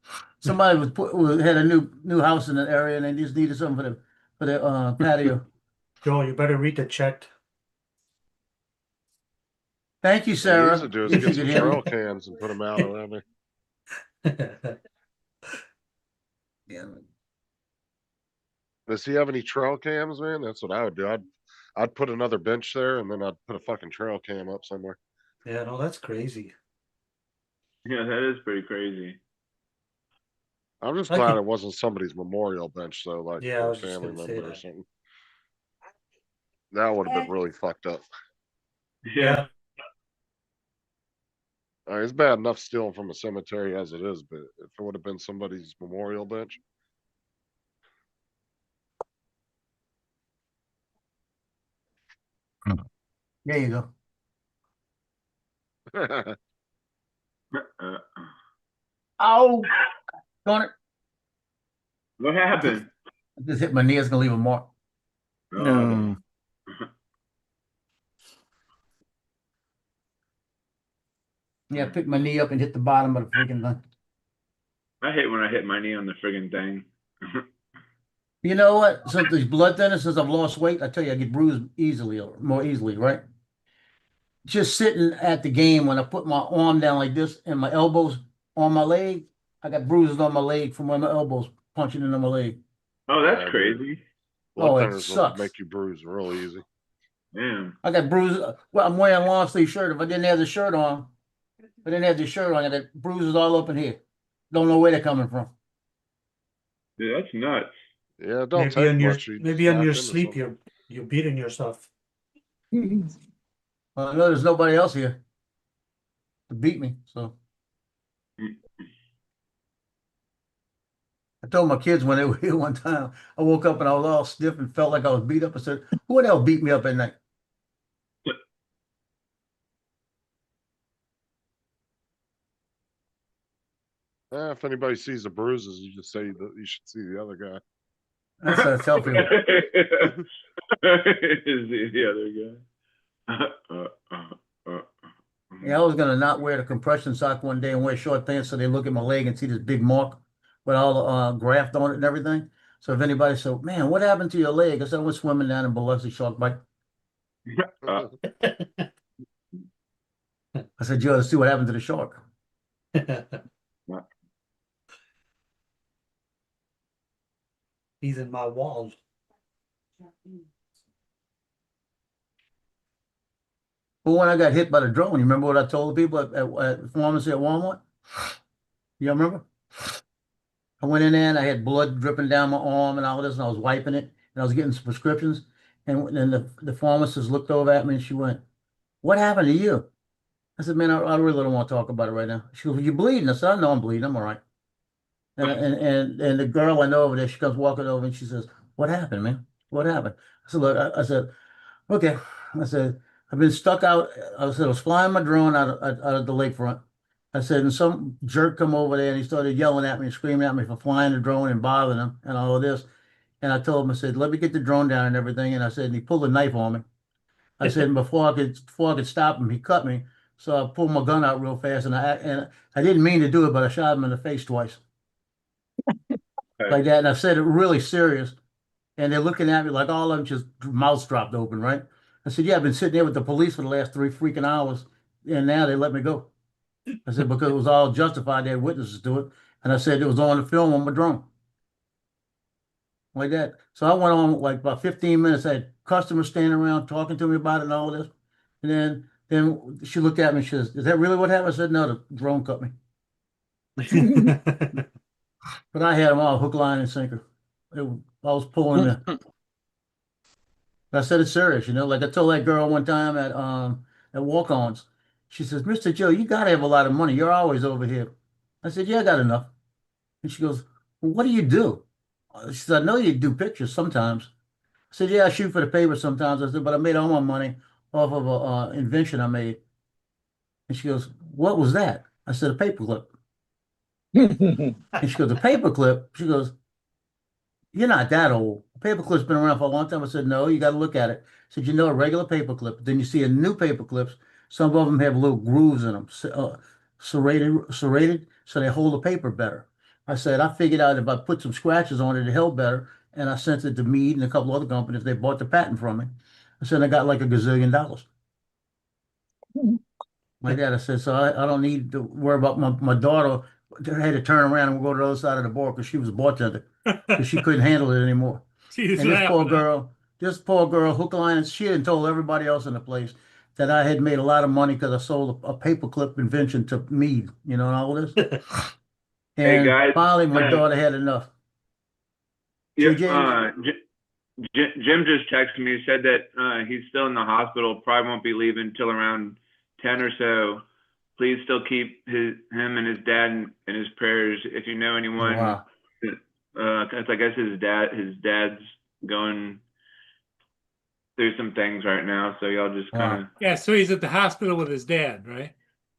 Somebody had a new house in the area, and they just needed something for the patio. Joe, you better read the chat. Thank you, What he Sarah. needs to do is If get you some could hear me. trail cams and put them out around there. Yeah. Does he have any trail cams, man? That's what I would do. I'd put another bench there, and then I'd put a fucking trail cam up somewhere. Yeah, no, that's crazy. yeah, that is pretty crazy. I'm just I glad can- it wasn't somebody's memorial bench, though, like Yeah, I for a was just family gonna say member or that. something. That would have been really fucked up. Yeah. It's bad enough stealing from a cemetery as it is, but if it would have been somebody's memorial bench. There you go. Oh, darn it. What happened? I just hit my knee. It's going to leave a mark. Oh, Yeah, I picked my knee up and hit the bottom of the freaking thing. I hate when I hit my knee on the friggin' thing. You know what? Since there's blood thinner, since I've lost weight, I tell you, I get bruised easily, or more easily, right? Just sitting at the game when I put my arm down like this and my elbows on my leg, I got bruises on my leg from when my elbows punching into my leg. Oh, that's Yeah, crazy. Oh, Blood it thinners will sucks. make you bruise real easy. Damn. I got bruises. Well, I'm wearing a long sleeve shirt. If I didn't have the shirt on, I got bruises all up in here. Don't know where they're coming from. Dude, that's nuts. Yeah, it don't Maybe take on your much. You maybe on snap your into sleep something. you're beating yourself. Well, I know there's nobody else here to beat me, so. I told my kids when they were here one time, I woke up and I was all stiff and felt like I was beat up. I said, who the hell beat me up at night? If anybody sees the bruises, you just say that you should see the other guy. That's what I tell people. Is the other guy. Yeah, I was gonna not wear the compression sock one day and wear short pants so they look at my leg and see this big mark with all the graft on it and everything. So if anybody said, man, what happened to your leg? I said, I went swimming down in Biloxi shark bite. I said, you ought to see what happened to the shark. He's in my walls. Well, when I got hit by the drone, you remember what I told the people at the pharmacy at Walmart? You remember? I went in there and I had blood dripping down my arm and all this, and I was wiping it, and I was getting some prescriptions. And then the pharmacist looked over at me and she went, what happened to you? I said, man, I really don't want to talk about it right now. She goes, you bleeding? I said, I know I'm bleeding. I'm all right. And the girl I know over there, she comes walking over and she says, what happened, man? What happened? I said, look, I said, okay. I said, I've been stuck out. I said, I was flying my drone out of the lakefront. I said, and some jerk come over there and he started yelling at me and screaming at me for flying the drone and bothering him and all of this. And I told him, I said, let me get the drone down and everything. And I said, and he pulled a knife on me. I said, and before I could stop him, he cut me. So I pulled my gun out real fast and I didn't mean to do it, but I shot him in the face twice. Like that. And I said it really serious. And they're looking at me like all of them just mouths dropped open, right? I said, yeah, I've been sitting there with the police for the last 3 freaking hours, and now they let me go. I said, because it was all justified, they had witnesses to it, and I said it was on the film on my drone. Like that. So I went on like about 15 minutes. I had customers standing around talking to me about it and all this. And then she looked at me and she says, is that really what happened? I said, no, the drone cut me. But I had them all hook, line, and sinker. I was pulling them. I said it's serious, like I told that girl one time at Walk-Ons. She says, Mr. Joe, you gotta have a lot of money. You're always over here. I said, yeah, I got enough. And she goes, well, what do you do? She said, I know you do pictures sometimes. I said, yeah, I shoot for the paper sometimes. I said, but I made all my money off of a invention I made. And she goes, what was that? I said, a paperclip. And she goes, a paperclip? She goes, you're not that old. A paperclip's been around for a long time. I said, no, you got to look at it. I said, a regular paperclip. Then you see a new paperclips. Some of them have little grooves in them, serrated, so they hold the paper better. I said, I figured out if I put some scratches on it, it held better. And I sent it to Mead and a couple other companies. They bought the patent from me. I said, I got like $1 gazillion. Like that. I said, so I don't need to worry about my daughter. I had to turn around and go to the other side of the board because she was a bartender because she couldn't handle it anymore. She's And this poor laughing. girl, hook, line, and she had told everybody else in the place that I had made a lot of money because I sold a paperclip invention to Mead, and all this. Hey, And guys, finally, my daughter had enough. Yeah, TJ? Jim just texted me. He said that he's still in the hospital. Probably won't be leaving till around 10 or so. Please still keep him and his dad in his prayers. If you know anyone, Wow. 'cause I guess his dad's going through some things right now. So y'all just kind of Yeah, so he's at the hospital with his dad, right?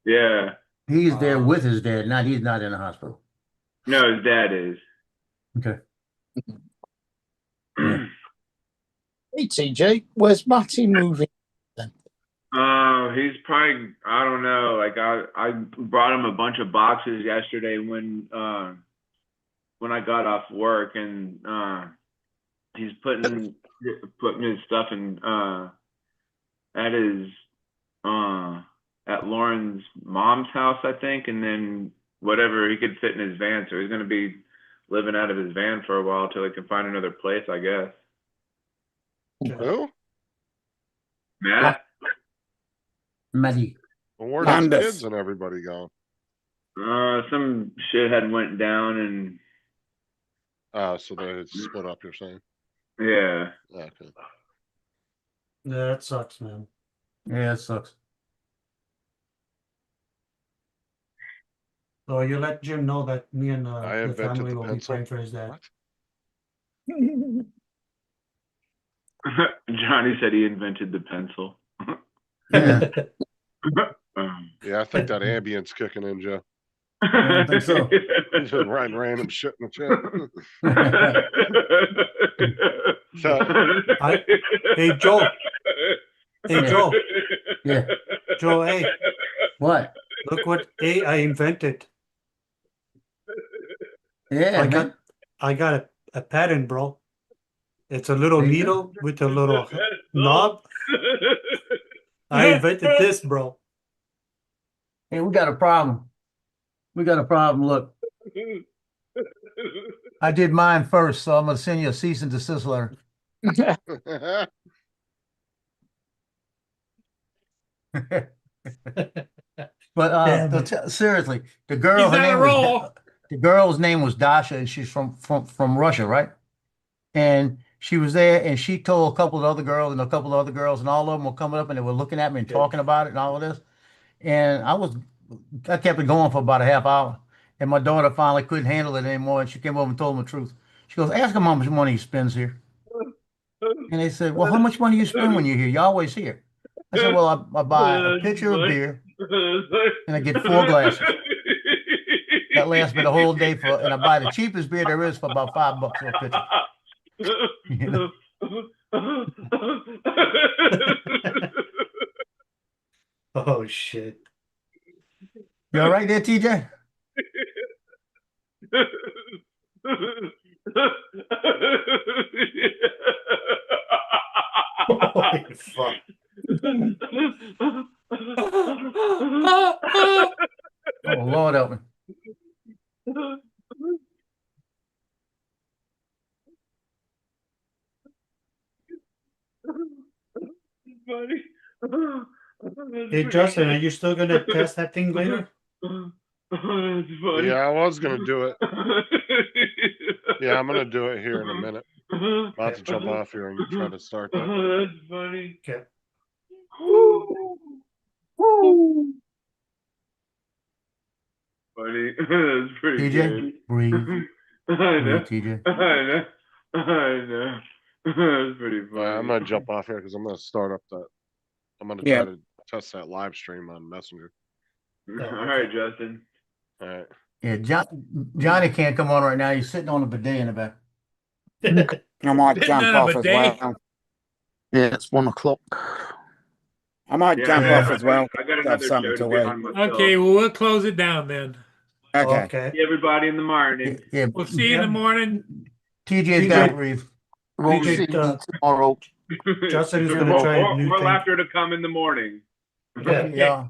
yeah. He's there with his dad. He's not in the hospital. No, his dad is. Okay. Hey TJ, where's Matty moving? He's probably, I don't know. Like I brought him a bunch of boxes yesterday when I got off work, and he's putting his stuff in at Lauren's mom's house, I think, and then whatever he could fit in his van. So he's gonna be living out of his van for a while till he can find another place, I guess. Who? Matt? Matty. Well, where did the Landis. kids and everybody go? Some shit had went down, and So they had split up, you're saying? yeah. Okay. Yeah, that sucks, man. Yeah, it sucks. So you let Jim know that me and I the invented family the will be pencil. praying for his dad. What? Johnny said he invented the pencil. Yeah. Yeah, I think that ambience kicking in, Joe. I think so. Just writing random shit in the chat. So, Hey, Joe. Hey, Joe. Yeah. Joe, hey, What? look what I invented. Yeah, I man. got a patent, bro. It's a little There you needle with a little knob. I invented this, bro. Hey, we got a problem. Look, I did mine first, so I'm gonna send you a cease and desist letter. But Damn seriously, the girl, He's her on a name roll. was the girl's name was Dasha, and she's from Russia, right? And she was there, and she told a couple of other girls, and a couple of other girls, and all of them were coming up, and they were looking at me and talking about it and all of this. And I kept it going for about a half hour, and my daughter finally couldn't handle it anymore, and she came over and told them the truth. She goes, "Ask him how much money he spends here." And they said, "Well, how much money you spend when you're here? You're always here." I said, "Well, I buy a pitcher of beer, and I get 4 glasses. That lasts me the whole day and I buy the cheapest beer there is for about $5 for a pitcher." You know? Oh shit. You all right there, TJ? Holy fuck. funny. Hey Justin, are you still gonna test that thing later? That's funny. Yeah, I was gonna do it. Yeah, I'm gonna do it here in a minute. About to jump off here and try to start that. That's funny. Okay. Funny. That's pretty TJ, good. breathe. I know. Breathe, TJ. I know. I know. That's pretty funny. I'm gonna jump off here because I'm gonna start up that. I'm gonna Yeah. try to test that live stream on Messenger. All right, Justin. All right. Yeah, Johnny can't come on right now. He's sitting on a bidet in the back. I might Sitting jump on a off as bidet. well. Yeah, it's 1 o'clock. I might Yeah, jump yeah, off as well. I got Have another something show to to get eat. on myself. Okay, well, we'll close it down then. Okay. Okay. See everybody in the morning. Yeah, We'll see you in the morning. TJ's got to breathe. We'll TJ, see you tomorrow. Justin is gonna more, try a more, new more thing. laughter to come in the morning. Yeah. Yeah.